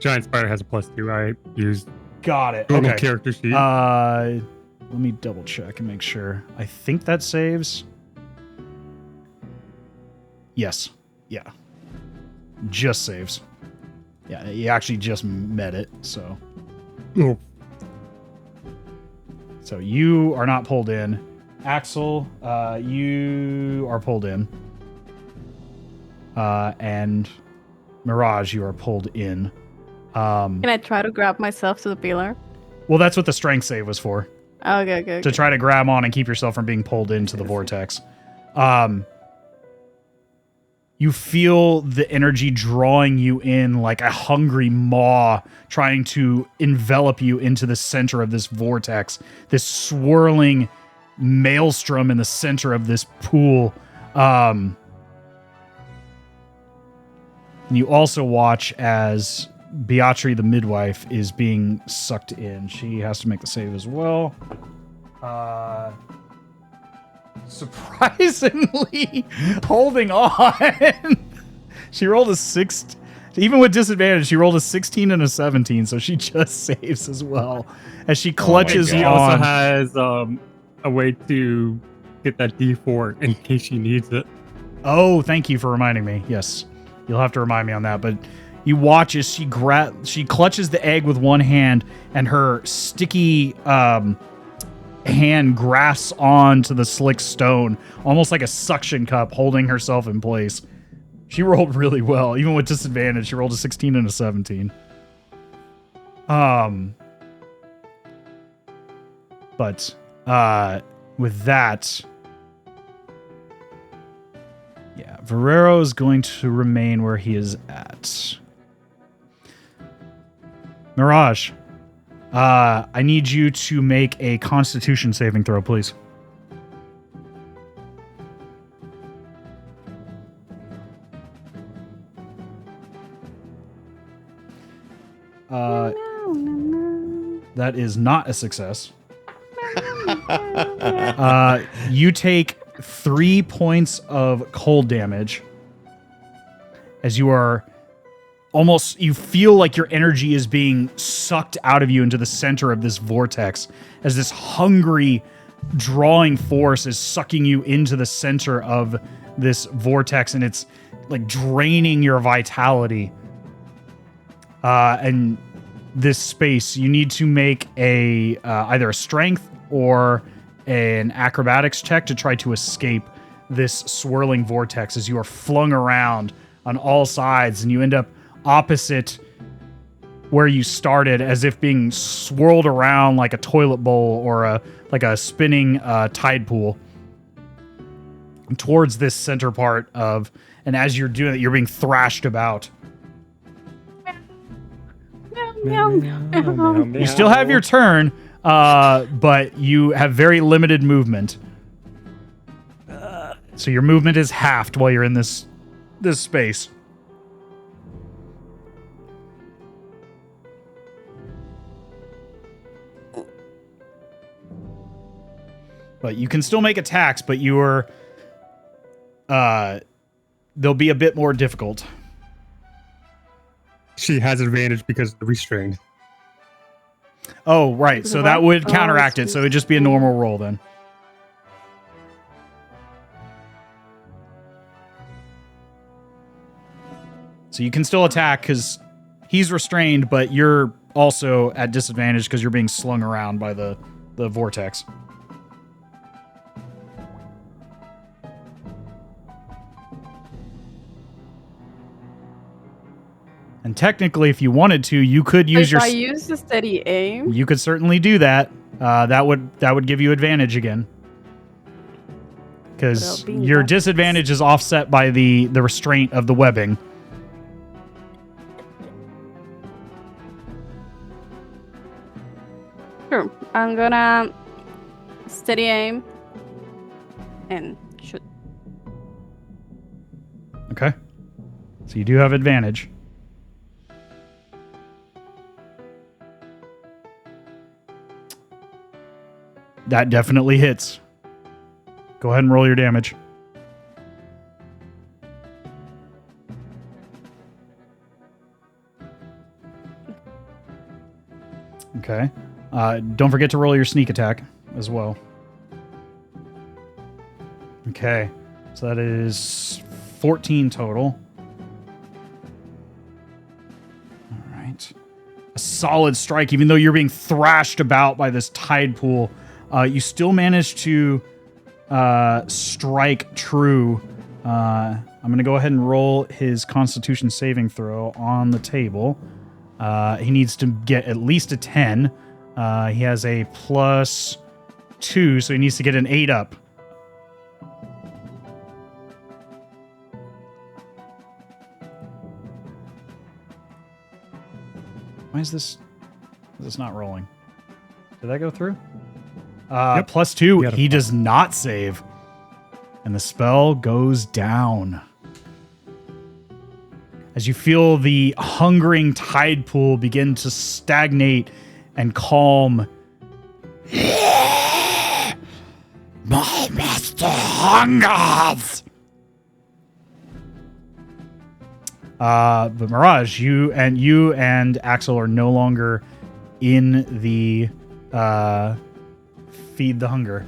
Giant Spider has a +2. I used Got it. normal Okay. character sheet. Let me double check and make sure. I think that saves. Yes. Yeah. Just saves. Yeah, you actually just met it, so. Oh, So you are not pulled in. Axel, you are pulled in. And Mirage, you are pulled in. Can I try to grab myself to the pillar? Well, that's what the strength save was for. Okay. To try to grab on and keep yourself from being pulled into the vortex. You feel the energy drawing you in like a hungry maw trying to envelop you into the center of this vortex, this swirling maelstrom in the center of this pool. You also watch as Beatrice, the midwife, is being sucked in. She has to make the save as well. Surprisingly, holding on. She rolled a 6. Even with disadvantage, she rolled a 16 and a 17, so she just saves as well. As she clutches She on. also has a way to get that D4 in case she needs it. Oh, thank you for reminding me. Yes, you'll have to remind me on that. But you watch as she clutches the egg with one hand, and her sticky hand grasps onto the slick stone, almost like a suction cup, holding herself in place. She rolled really well, even with disadvantage. She rolled a 16 and a 17. But with that, yeah, Vararo is going to remain where he is at. Mirage, I need you to make a Constitution saving throw, please. That is not a success. You take 3 points of cold damage as you are almost, you feel like your energy is being sucked out of you into the center of this vortex as this hungry drawing force is sucking you into the center of this vortex, and it's like draining your vitality. And this space, you need to make a either a strength or an acrobatics check to try to escape this swirling vortex as you are flung around on all sides, and you end up opposite where you started, as if being swirled around like a toilet bowl or a spinning tide pool towards this center part of, and as you're doing it, you're being thrashed about. You still have your turn, but you have very limited movement. So your movement is halved while you're in this space. But you can still make attacks, but they'll be a bit more difficult. She has advantage because of the restrained. Oh, right. So that would counteract it. So it'd just be a normal roll then. So you can still attack because he's restrained, but you're also at disadvantage because you're being slung around by the vortex. And technically, if you wanted to, you could use If I use the steady aim. You could certainly do that. That would give you advantage again, because your disadvantage is offset by the restraint of the webbing. Sure. I'm gonna steady aim and shoot. Okay. So you do have advantage. That definitely hits. Go ahead and roll your damage. Okay. Don't forget to roll your sneak attack as well. Okay. So that is 14 total. All right. A solid strike, even though you're being thrashed about by this tide pool. You still manage to strike true. I'm going to go ahead and roll his Constitution saving throw on the table. He needs to get at least a 10. He has a +2, so he needs to get an 8 up. Why is this not rolling? Did that go through? Yep. +2, he does not save. And the spell goes down. As you feel the hungering tide pool begin to stagnate and calm. My master hungers. But Mirage, you and Axel are no longer in the feed the hunger.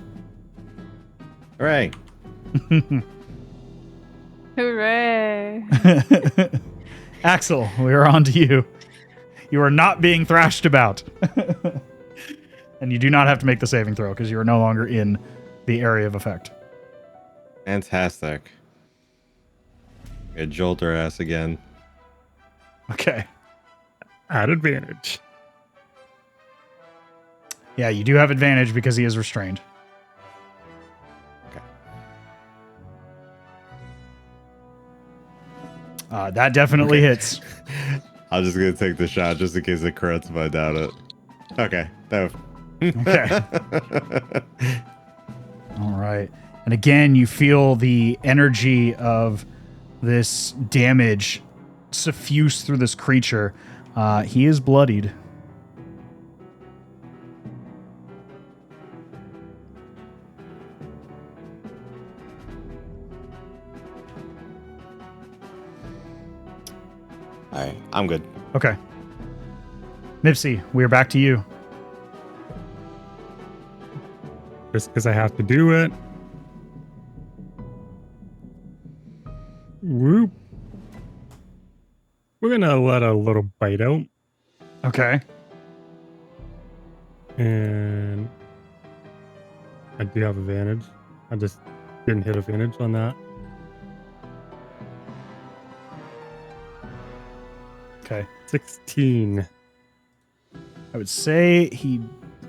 Hooray. Hooray! Axel, we are on to you. You are not being thrashed about. And you do not have to make the saving throw because you are no longer in the area of effect. Fantastic. It jolt her ass again. Okay. At advantage. Yeah, you do have advantage because he is restrained. Okay. That definitely hits. I'm just gonna take the shot just in case it crits, but I doubt it. Okay. Okay. All right. And again, you feel the energy of this damage suffuse through this creature. He is bloodied. All right, I'm good. Okay. Mipsy, we're back to you. Just because I have to do it. Whoop. We're gonna let a little bite out, Okay. and I do have advantage. I just didn't hit advantage on that. Okay. 16. I would say he...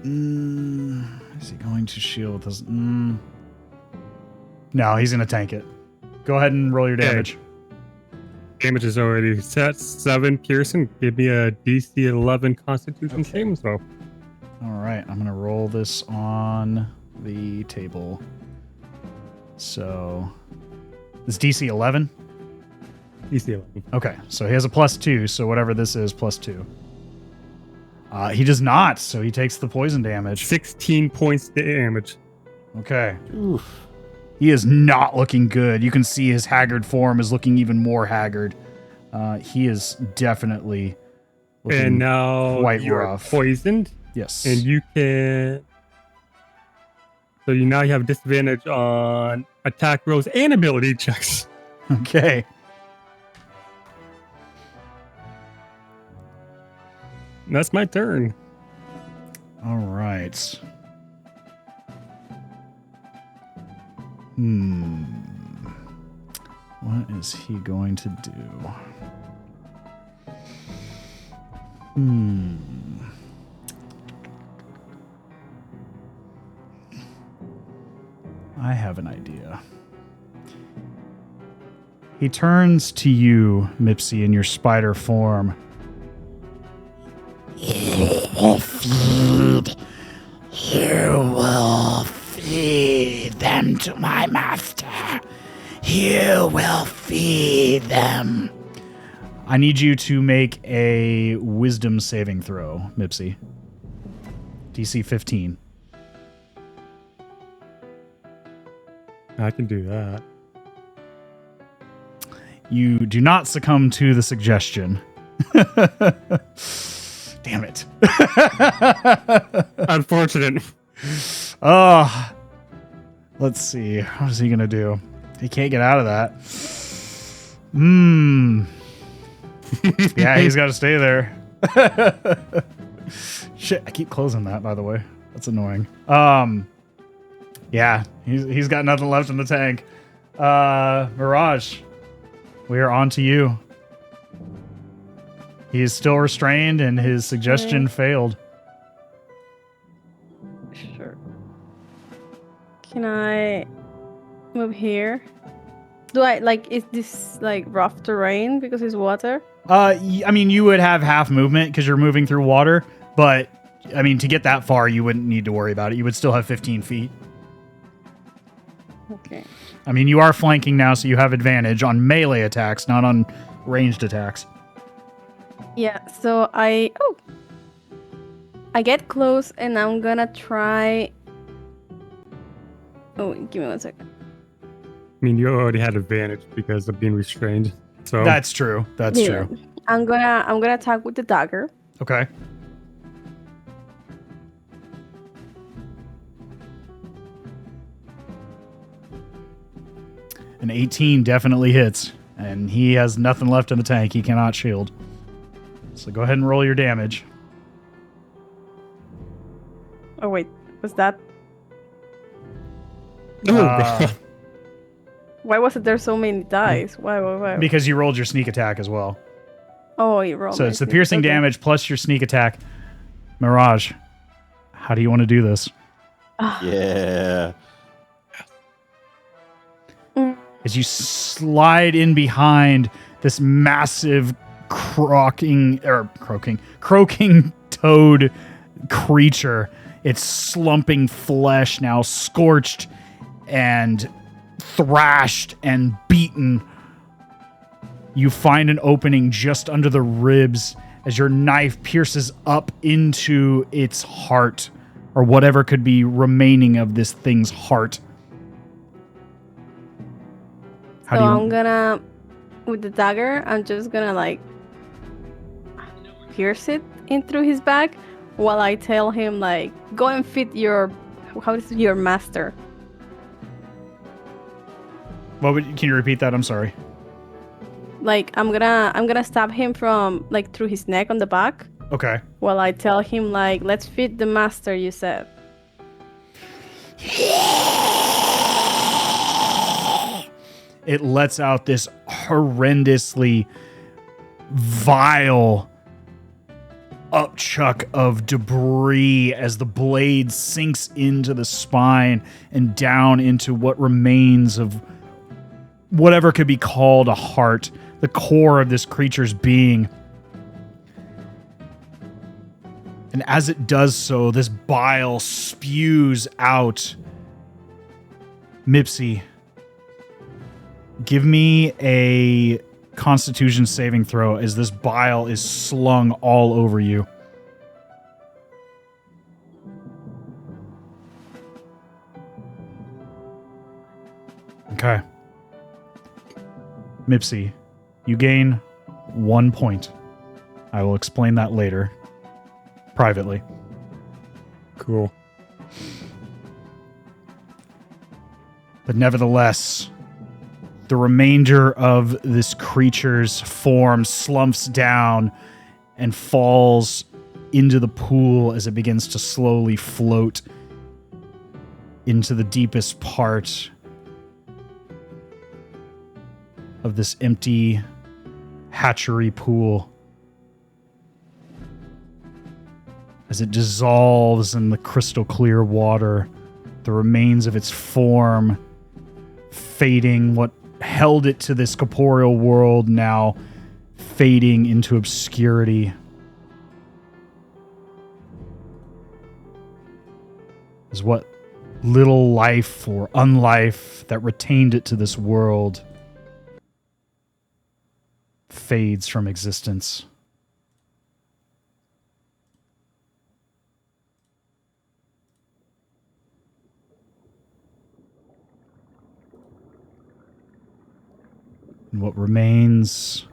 is he going to shield with his... No, he's going to tank it. Go ahead and roll your damage. Damage is already set. 7 piercing. Give me a DC 11 Constitution saving throw. All right. I'm going to roll this on the table. So... It's DC 11? DC 11. Okay. So he has a +2, so whatever this is, +2. He does not, so he takes the poison damage. 16 points damage. Okay. Oof. He is not looking good. You can see his haggard form is looking even more haggard. He is definitely looking And now quite you're rough. poisoned, Yes. and you can. So you now have disadvantage on attack rolls and ability checks. Okay. And that's my turn. All right. What is he going to do? I have an idea. He turns to you, Mipsy, in your spider form. You will feed them to my master. You will feed them. I need you to make a wisdom saving throw, Mipsy. DC 15. I can do that. You do not succumb to the suggestion. Damn it. Unfortunate. Oh, let's see. What is he going to do? He can't get out of that. Yeah, he's got to stay there. Shit, I keep closing that, by the way. That's annoying. Yeah, he's got nothing left in the tank. Mirage, we are on to you. He is still restrained, and his suggestion failed. Sure. Can I move here? Do I, like, is this, like, rough terrain because it's water? I mean, you would have half movement because you're moving through water, but, I mean, to get that far, you wouldn't need to worry about it. You would still have 15 feet. Okay. I mean, you are flanking now, so you have advantage on melee attacks, not on ranged attacks. Yeah, so I get close and I'm gonna try. Oh, give me 1 second. I mean, you already had advantage because of being restrained. So That's true. That's Yeah. true. I'm gonna attack with the dagger. Okay. An 18 definitely hits, and he has nothing left in the tank. He cannot shield. So go ahead and roll your damage. Oh wait, was that? Why was it there so many dice? Why? Because you rolled your sneak attack as well. Oh, you rolled. So my it's the sneak. piercing Okay. damage plus your sneak attack. Mirage, how do you want to do this? Yeah. As you slide in behind this massive croaking toad creature, its slumping flesh now scorched and thrashed and beaten. You find an opening just under the ribs as your knife pierces up into its heart, or whatever could be remaining of this thing's heart. So I'm gonna, with the dagger, I'm just gonna like pierce it in through his back while I tell him like, go and feed your, how is it, your master. Can you repeat that? I'm sorry. Like I'm gonna stab him from like through his neck on the back. Okay. While I tell him like, let's feed the master, you said. It lets out this horrendously vile upchuck of debris as the blade sinks into the spine and down into what remains of whatever could be called a heart, the core of this creature's being. And as it does so, this bile spews out. Mipsy, give me a Constitution saving throw as this bile is slung all over you. Okay. Mipsy, you gain 1 point. I will explain that later. Privately. Cool. But nevertheless, the remainder of this creature's form slumps down and falls into the pool as it begins to slowly float into the deepest part of this empty hatchery pool. As it dissolves in the crystal clear water, the remains of its form fading, what held it to this corporeal world now fading into obscurity. As what little life or unlife that retained it to this world fades from existence. And what remains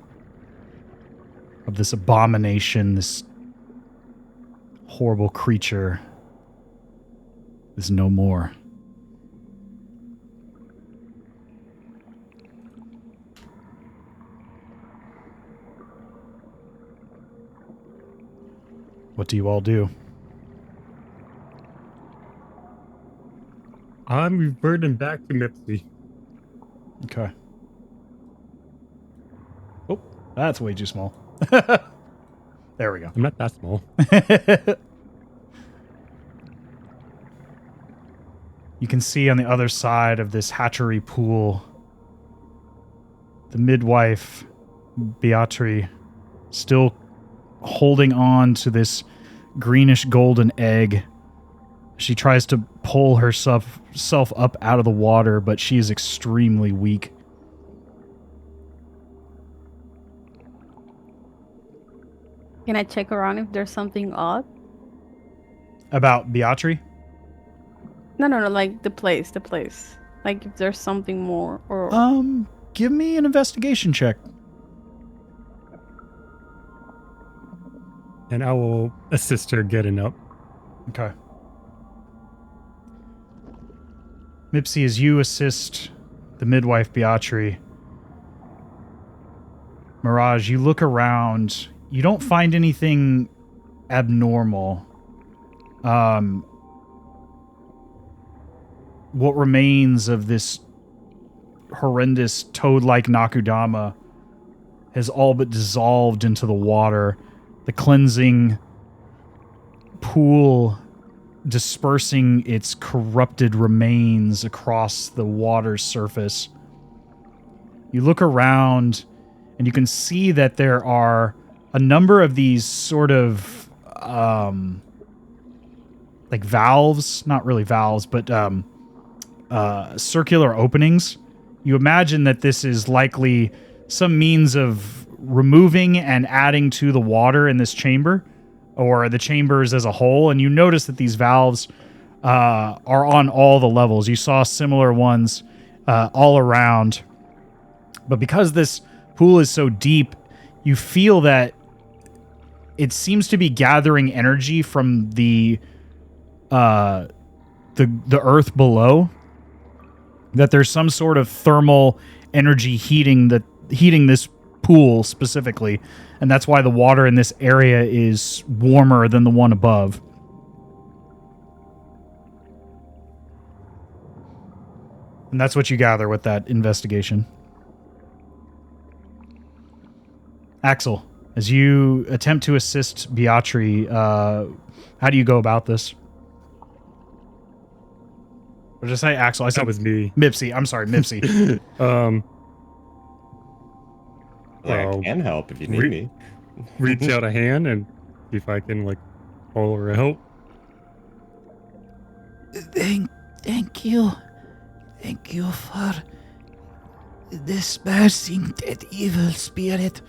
of this abomination, this horrible creature, is no more. What do you all do? I'm reverting back to Mipsy. Okay. Oh, that's way too small. There we go. I'm not that small. You can see on the other side of this hatchery pool, the midwife, Beatrice, still holding on to this greenish golden egg. She tries to pull herself up out of the water, but she is extremely weak. Can I check around if there's something odd? About Beatrice? No, like the place. Like if there's something more or... Give me an investigation check. And I will assist her getting up. Okay. Mipsy, as you assist the midwife Beatrice, Mirage, you look around. You don't find anything abnormal. What remains of this horrendous toad-like Nakudama has all but dissolved into the water. The cleansing pool dispersing its corrupted remains across the water's surface. You look around and you can see that there are a number of these sort of like valves, not really valves, but circular openings. You imagine that this is likely some means of removing and adding to the water in this chamber, or the chambers as a whole. And you notice that these valves are on all the levels. You saw similar ones all around. But because this pool is so deep, you feel that it seems to be gathering energy from the earth below. That there's some sort of thermal energy heating this pool specifically, and that's why the water in this area is warmer than the one above. And that's what you gather with that investigation. Axel, as you attempt to assist Beatri, how do you go about this? Or just say Axel. I said That was me. Mipsy. I'm sorry, Mipsy. I Well, can help if you need me. reach out a hand and see if I can like pull her out. Thank you. Thank you for dispersing that evil spirit,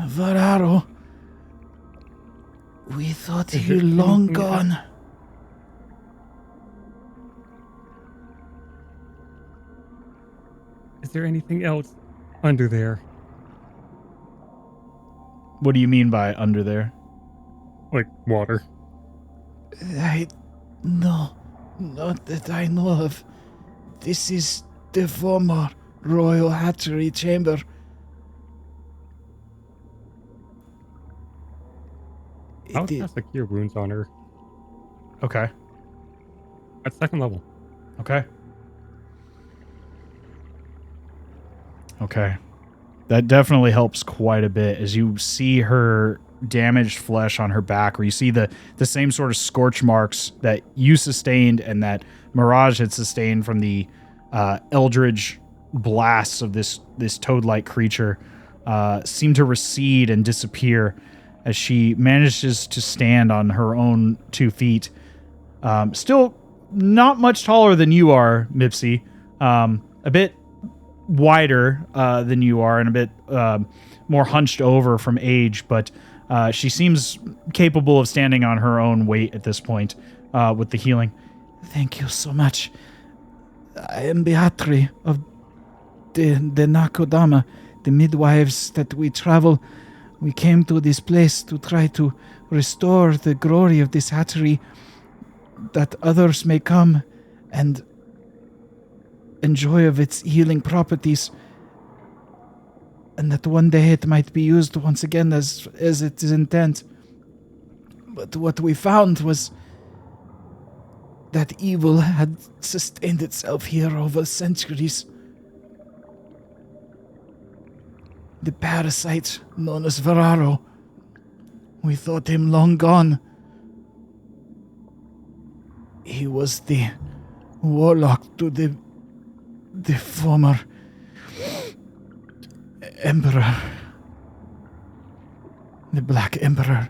Vararo. We thought Is you there long anything gone. Is there anything else under there? What do you mean by under there? Like water? No, not that I know of. This is the former Royal Hatchery Chamber. I'll It is- cast a cure wounds on her Okay. at second level. Okay. Okay. That definitely helps quite a bit as you see her damaged flesh on her back, or you see the same sort of scorch marks that you sustained and that Mirage had sustained from the eldritch blasts of this toad-like creature seem to recede and disappear as she manages to stand on her own 2 feet. Still not much taller than you are, Mipsy. A bit wider than you are and a bit more hunched over from age, but she seems capable of standing on her own weight at this point with the healing. Thank you so much. I am Beatri of the Nakodama, the midwives that we travel. We came to this place to try to restore the glory of this hatchery, that others may come and enjoy of its healing properties, and that one day it might be used once again as it is intent. But what we found was that evil had sustained itself here over centuries. The parasite known as Vararo. We thought him long gone. He was the warlock to the former emperor. The Black Emperor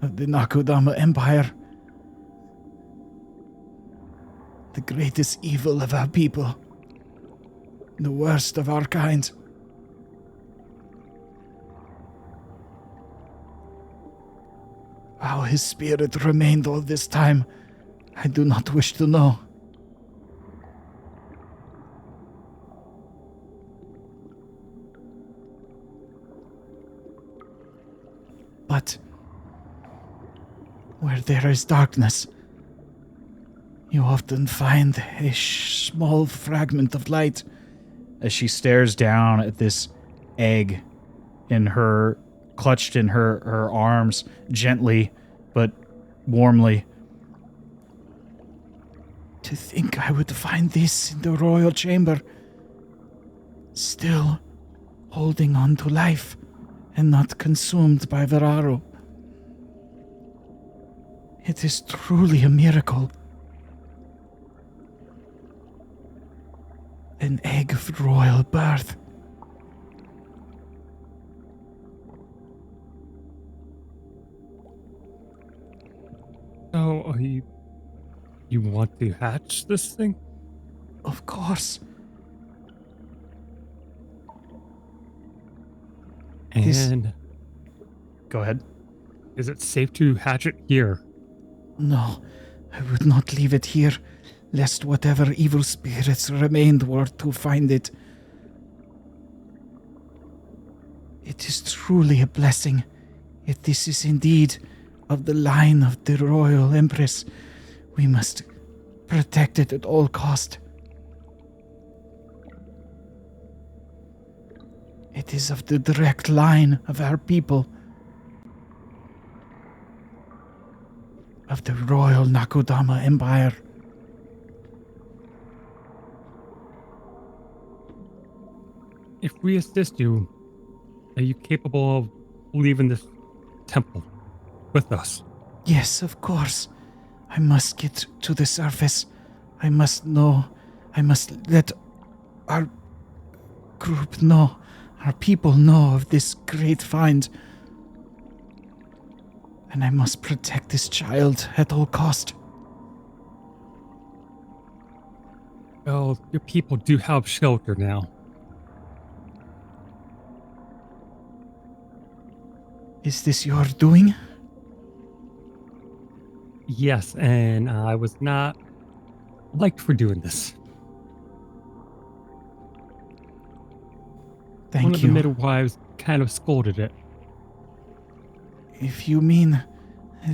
of the Nakodama Empire. The greatest evil of our people. The worst of our kind. How his spirit remained all this time, I do not wish to know. But where there is darkness, you often find a small fragment of light. As she stares down at this egg clutched in her arms, gently but warmly. To think I would find this in the royal chamber, still holding on to life and not consumed by Vararo. It is truly a miracle. An egg of royal birth. So, you want to hatch this thing? Of course. And Go ahead. is it safe to hatch it here? No, I would not leave it here, lest whatever evil spirits remained were to find it. It is truly a blessing, if this is indeed of the line of the Royal Empress. We must protect it at all cost. It is of the direct line of our people, of the Royal Nakodama Empire. If we assist you, are you capable of leaving this temple with us? Yes, of course. I must get to the surface. I must know. I must let our group know, our people know of this great find. And I must protect this child at all cost. Well, your people do have shelter now. Is this your doing? Yes, and I was not liked for doing this. One Thank of the you. midwives kind of scolded it. If you mean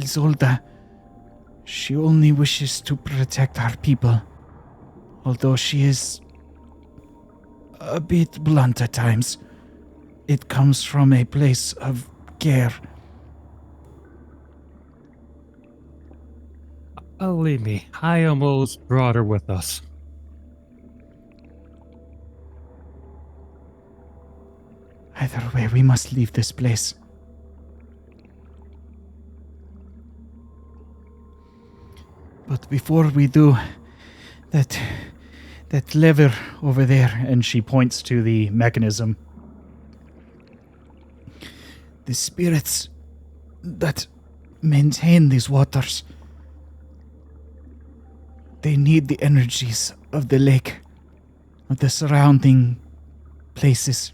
Zelda, she only wishes to protect our people. Although she is a bit blunt at times, it comes from a place of care. Believe me, I almost brought her with us. Either way, we must leave this place. But before we do, that lever over there, And she points to the mechanism. the spirits that maintain these waters, they need the energies of the lake, of the surrounding places.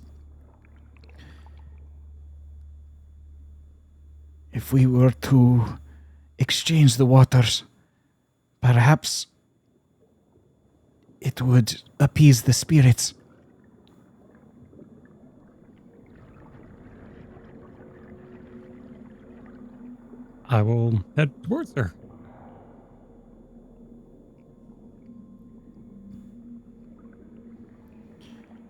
If we were to exchange the waters, perhaps it would appease the spirits. I will head towards her.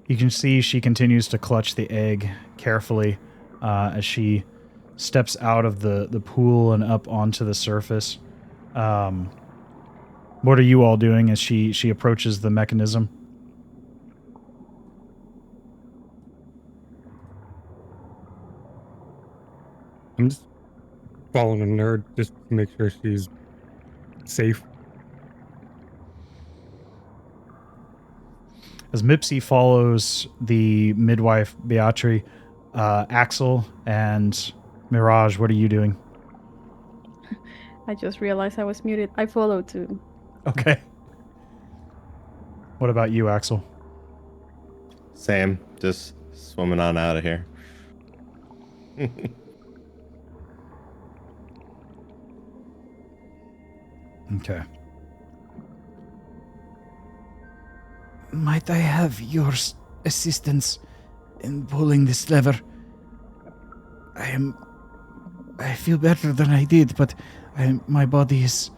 You can see she continues to clutch the egg carefully as she steps out of the pool and up onto the surface. What are you all doing as she approaches the mechanism? I'm just following a nerd just to make sure she's safe. As Mipsy follows the midwife Beatrice, Axel and Mirage, what are you doing? I just realized I was muted. I follow too. Okay. What about you, Axel? Same, just swimming on out of here. Okay. Might I have your assistance in pulling this lever? I feel better than I did, but my body is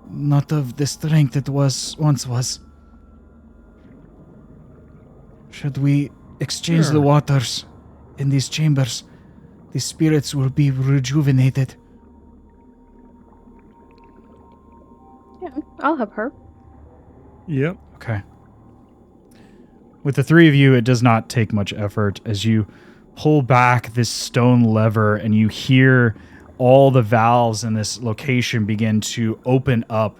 not of the strength it once was. Should we exchange the Sure. waters in these chambers? The spirits will be rejuvenated. Yeah, I'll help her. Yep. Okay. With the three of you, it does not take much effort as you pull back this stone lever and you hear all the valves in this location begin to open up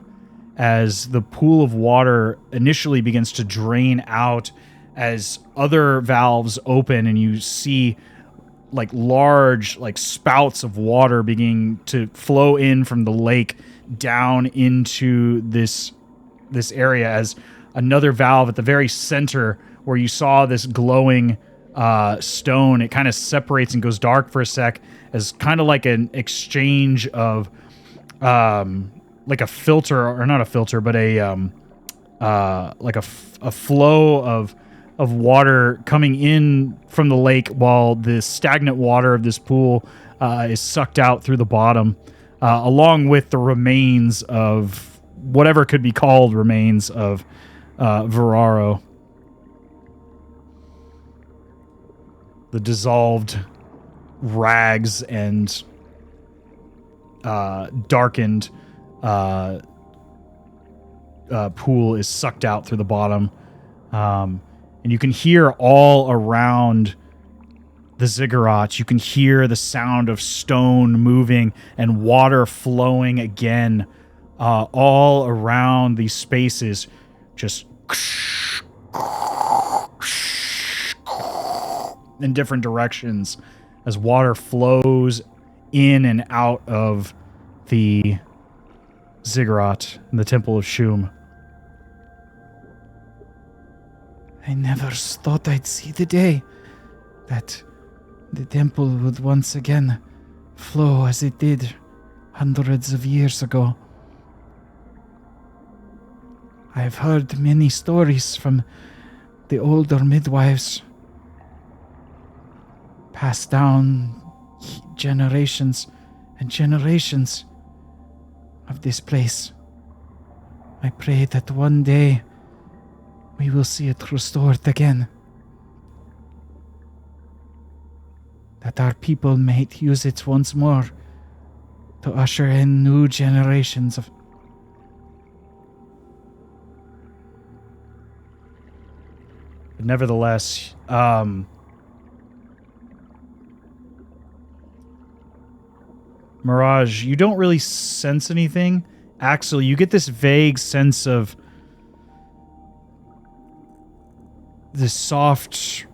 as the pool of water initially begins to drain out as other valves open and you see like large like spouts of water beginning to flow in from the lake down into this area as another valve at the very center where you saw this glowing stone, it kind of separates and goes dark for a sec as kind of like an exchange of like a filter, or not a filter, but a like a flow of water coming in from the lake, while the stagnant water of this pool is sucked out through the bottom, along with the remains of whatever could be called remains of Vararo. The dissolved rags and darkened pool is sucked out through the bottom. And you can hear all around the ziggurat, you can hear the sound of stone moving and water flowing again, all around these spaces, just in different directions as water flows in and out of the ziggurat in the Temple of Shum. I never thought I'd see the day that the temple would once again flow as it did hundreds of years ago. I've heard many stories from the older midwives, passed down generations and generations of this place. I pray that one day we will see it restored again. That our people may use it once more to usher in new generations of... But nevertheless, Mirage, you don't really sense anything. Axel, you get this vague sense of this soft,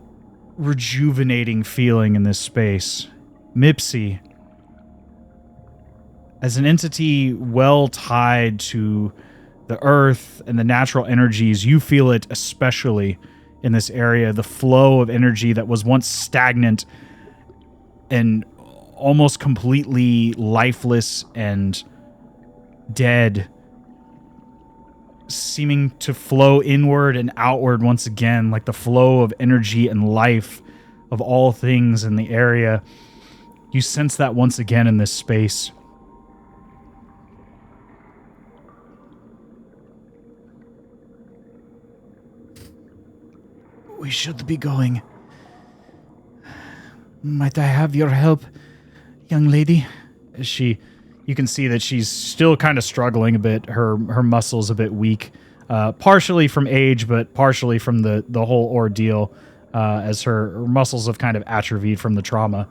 rejuvenating feeling in this space. Mipsy, as an entity well tied to the earth and the natural energies, you feel it especially in this area. The flow of energy that was once stagnant and almost completely lifeless and dead, seeming to flow inward and outward once again, like the flow of energy and life of all things in the area. You sense that once again in this space. We should be going. Might I have your help, young lady? You can see that she's still kind of struggling a bit. Her muscles a bit weak, partially from age, but partially from the whole ordeal, as her muscles have kind of atrophied from the trauma.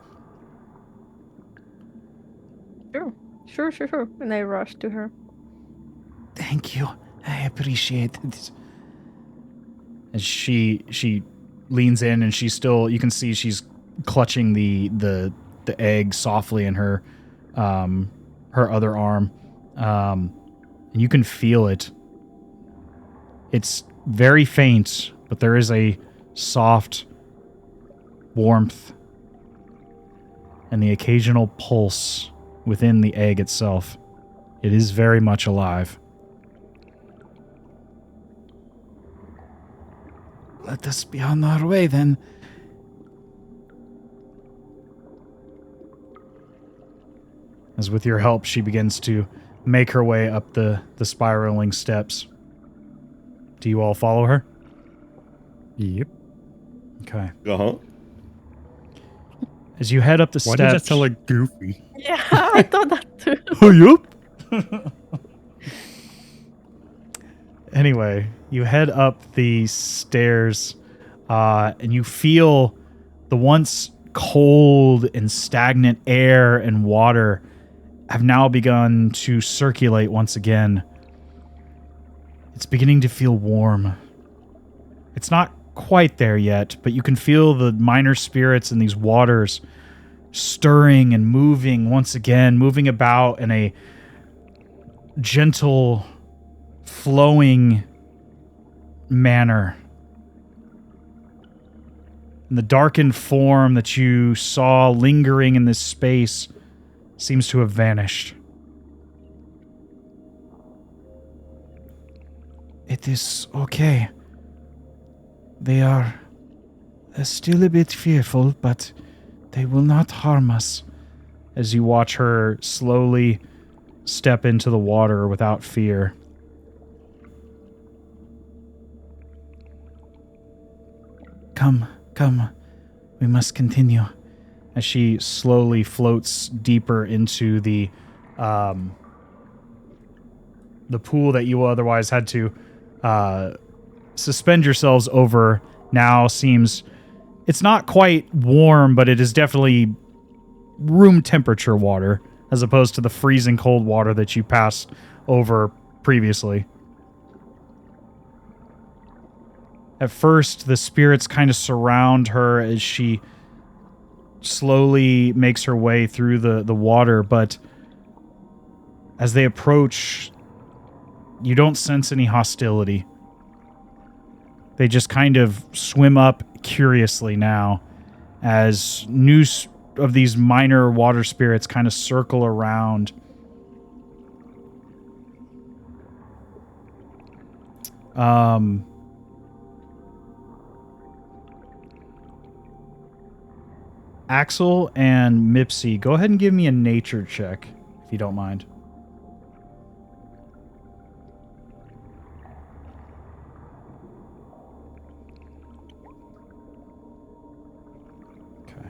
Sure. And I rush to her. Thank you. I appreciate it. As she leans in, and she's still, you can see she's clutching the egg softly in her other arm, and you can feel it. It's very faint, but there is a soft warmth and the occasional pulse within the egg itself. It is very much alive. Let us be on our way then. As with your help, she begins to make her way up the spiraling steps. Do you all follow her? Yep. Okay. Uh-huh. As you head up the Why steps... did that sound like Goofy? Yeah, I thought that too. Oh, yup. Anyway, you head up the stairs, and you feel the once cold and stagnant air and water have now begun to circulate once again. It's beginning to feel warm. It's not quite there yet, but you can feel the minor spirits in these waters stirring and moving once again, moving about in a gentle, flowing manner. And the darkened form that you saw lingering in this space seems to have vanished. It is okay. They are still a bit fearful, but they will not harm us. As you watch her slowly step into the water without fear. Come. We must continue. As she slowly floats deeper into the pool that you otherwise had to suspend yourselves over, now seems, it's not quite warm, but it is definitely room temperature water, as opposed to the freezing cold water that you passed over previously. At first, the spirits kind of surround her as she slowly makes her way through the water, but as they approach, you don't sense any hostility. They just kind of swim up curiously now as news of these minor water spirits kind of circle around. Axel and Mipsy, go ahead and give me a nature check, if you don't mind. Okay.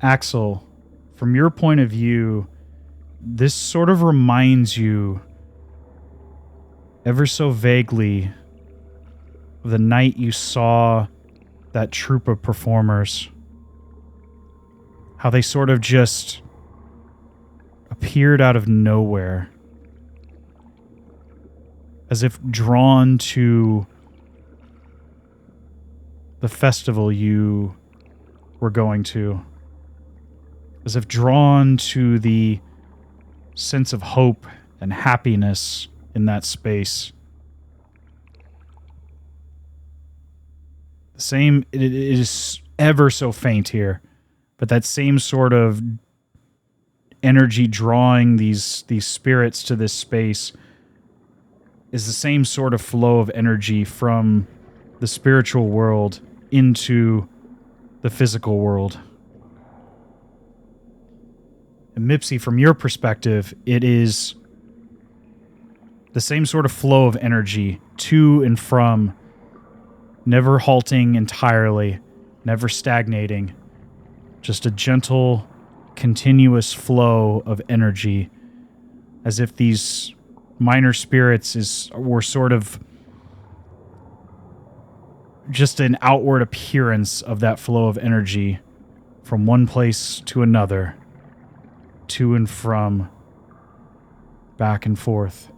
Axel, from your point of view, this sort of reminds you ever so vaguely of the night you saw that troupe of performers. How they sort of just appeared out of nowhere. As if drawn to the festival you were going to. As if drawn to the sense of hope and happiness in that space. The same, it is ever so faint here, but that same sort of energy drawing these spirits to this space is the same sort of flow of energy from the spiritual world into the physical world. And Mipsy, from your perspective, it is the same sort of flow of energy to and from, never halting entirely, never stagnating, just a gentle, continuous flow of energy, as if these minor spirits were sort of just an outward appearance of that flow of energy from one place to another, to and from, back and forth.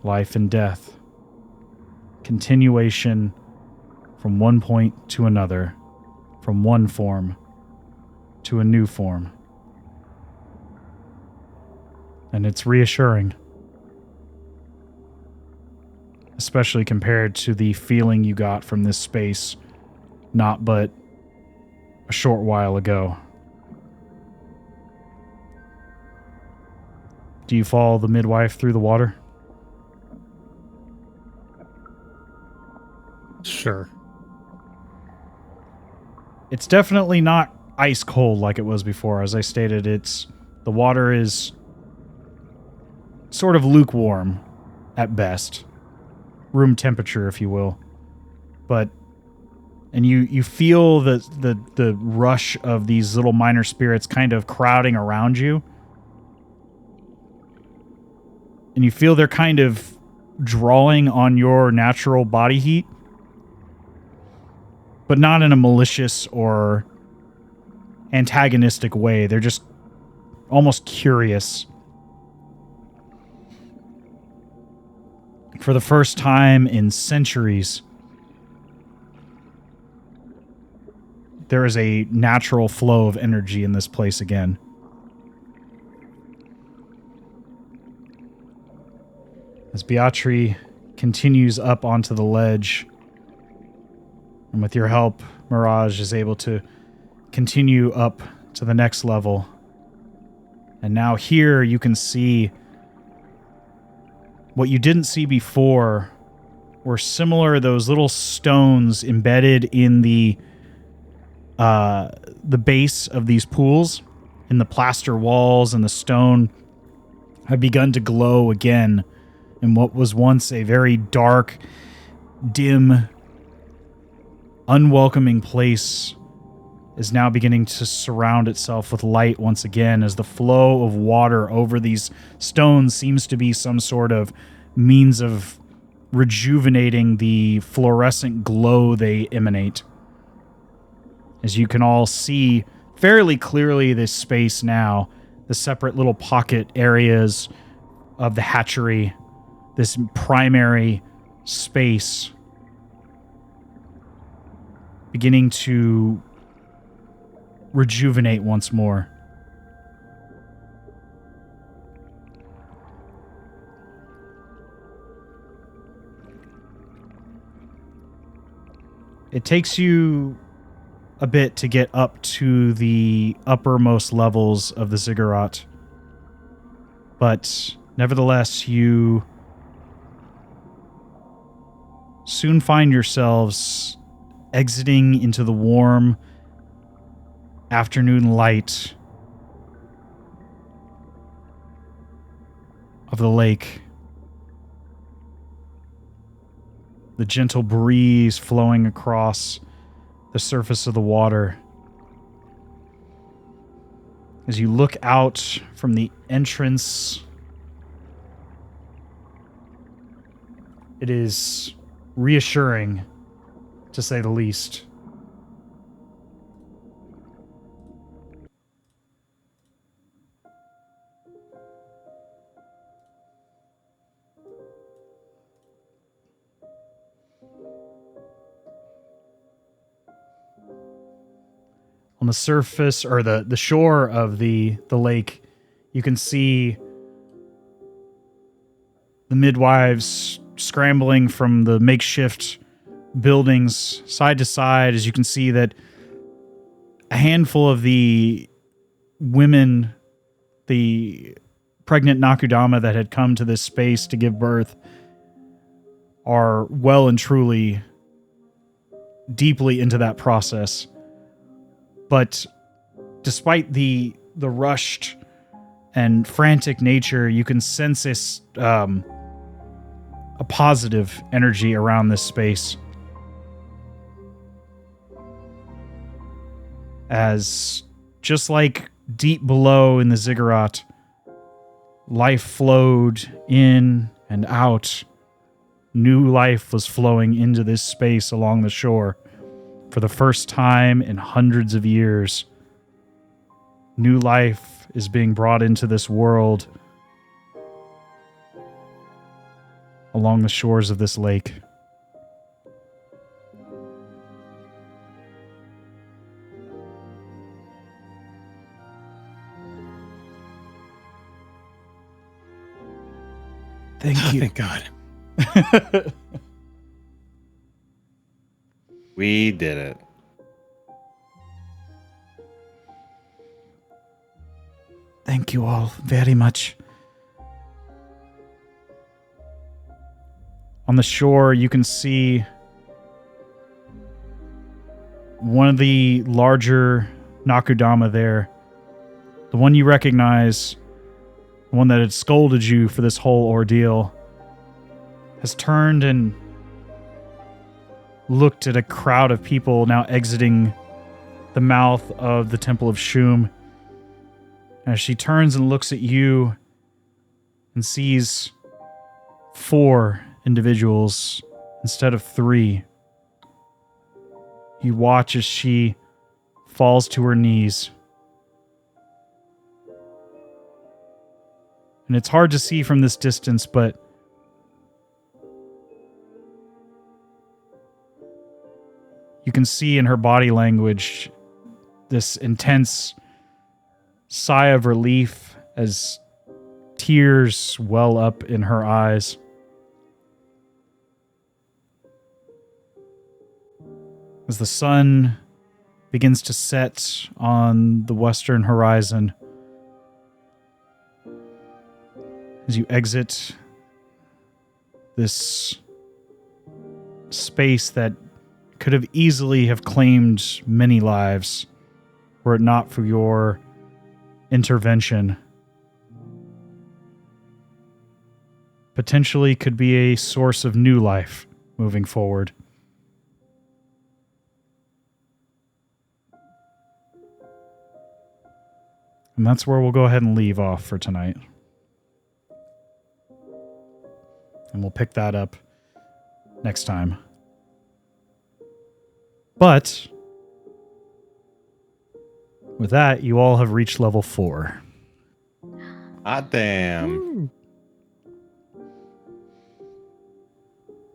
Life and death. Continuation from one point to another, from one form to a new form. And it's reassuring. Especially compared to the feeling you got from this space not but a short while ago. Do you follow the midwife through the water? Sure. It's definitely not ice cold like it was before. As I stated, the water is sort of lukewarm at best. Room temperature, if you will. And you feel the rush of these little minor spirits kind of crowding around you. And you feel they're kind of drawing on your natural body heat. But not in a malicious or antagonistic way. They're just almost curious. For the first time in centuries, there is a natural flow of energy in this place again. as Beatrice continues up onto the ledge. And with your help, Mirage is able to continue up to the next level. And now here you can see what you didn't see before were similar, those little stones embedded in the base of these pools, in the plaster walls and the stone, have begun to glow again in what was once a very dark, dim, unwelcoming place is now beginning to surround itself with light once again, as the flow of water over these stones seems to be some sort of means of rejuvenating the fluorescent glow they emanate. As you can all see fairly clearly this space now, the separate little pocket areas of the hatchery, this primary space beginning to rejuvenate once more. It takes you a bit to get up to the uppermost levels of the ziggurat, but nevertheless, you soon find yourselves exiting into the warm afternoon light of the lake. The gentle breeze flowing across the surface of the water. As you look out from the entrance, it is reassuring, to say the least. On the surface, or the shore of the lake, you can see the midwives scrambling from the makeshift buildings side to side, as you can see that a handful of the women, the pregnant Nakudama that had come to this space to give birth, are well and truly deeply into that process. But despite the rushed and frantic nature, you can sense this a positive energy around this space. As just like deep below in the ziggurat, life flowed in and out. New life was flowing into this space along the shore. For the first time in hundreds of years, new life is being brought into this world along the shores of this lake. Thank you. Thank God. We did it. Thank you all very much. On the shore, you can see one of the larger Nakudama there. The one you recognize, the one that had scolded you for this whole ordeal, has turned and looked at a crowd of people now exiting the mouth of the Temple of Shum. As she turns and looks at you and sees 4 individuals instead of 3, you watch as she falls to her knees. And it's hard to see from this distance, but you can see in her body language this intense sigh of relief as tears well up in her eyes. As the sun begins to set on the western horizon, as you exit this space that could have easily have claimed many lives were it not for your intervention, potentially could be a source of new life moving forward. And that's where we'll go ahead and leave off for tonight. And we'll pick that up next time. But with that, you all have reached level 4. Ah, damn.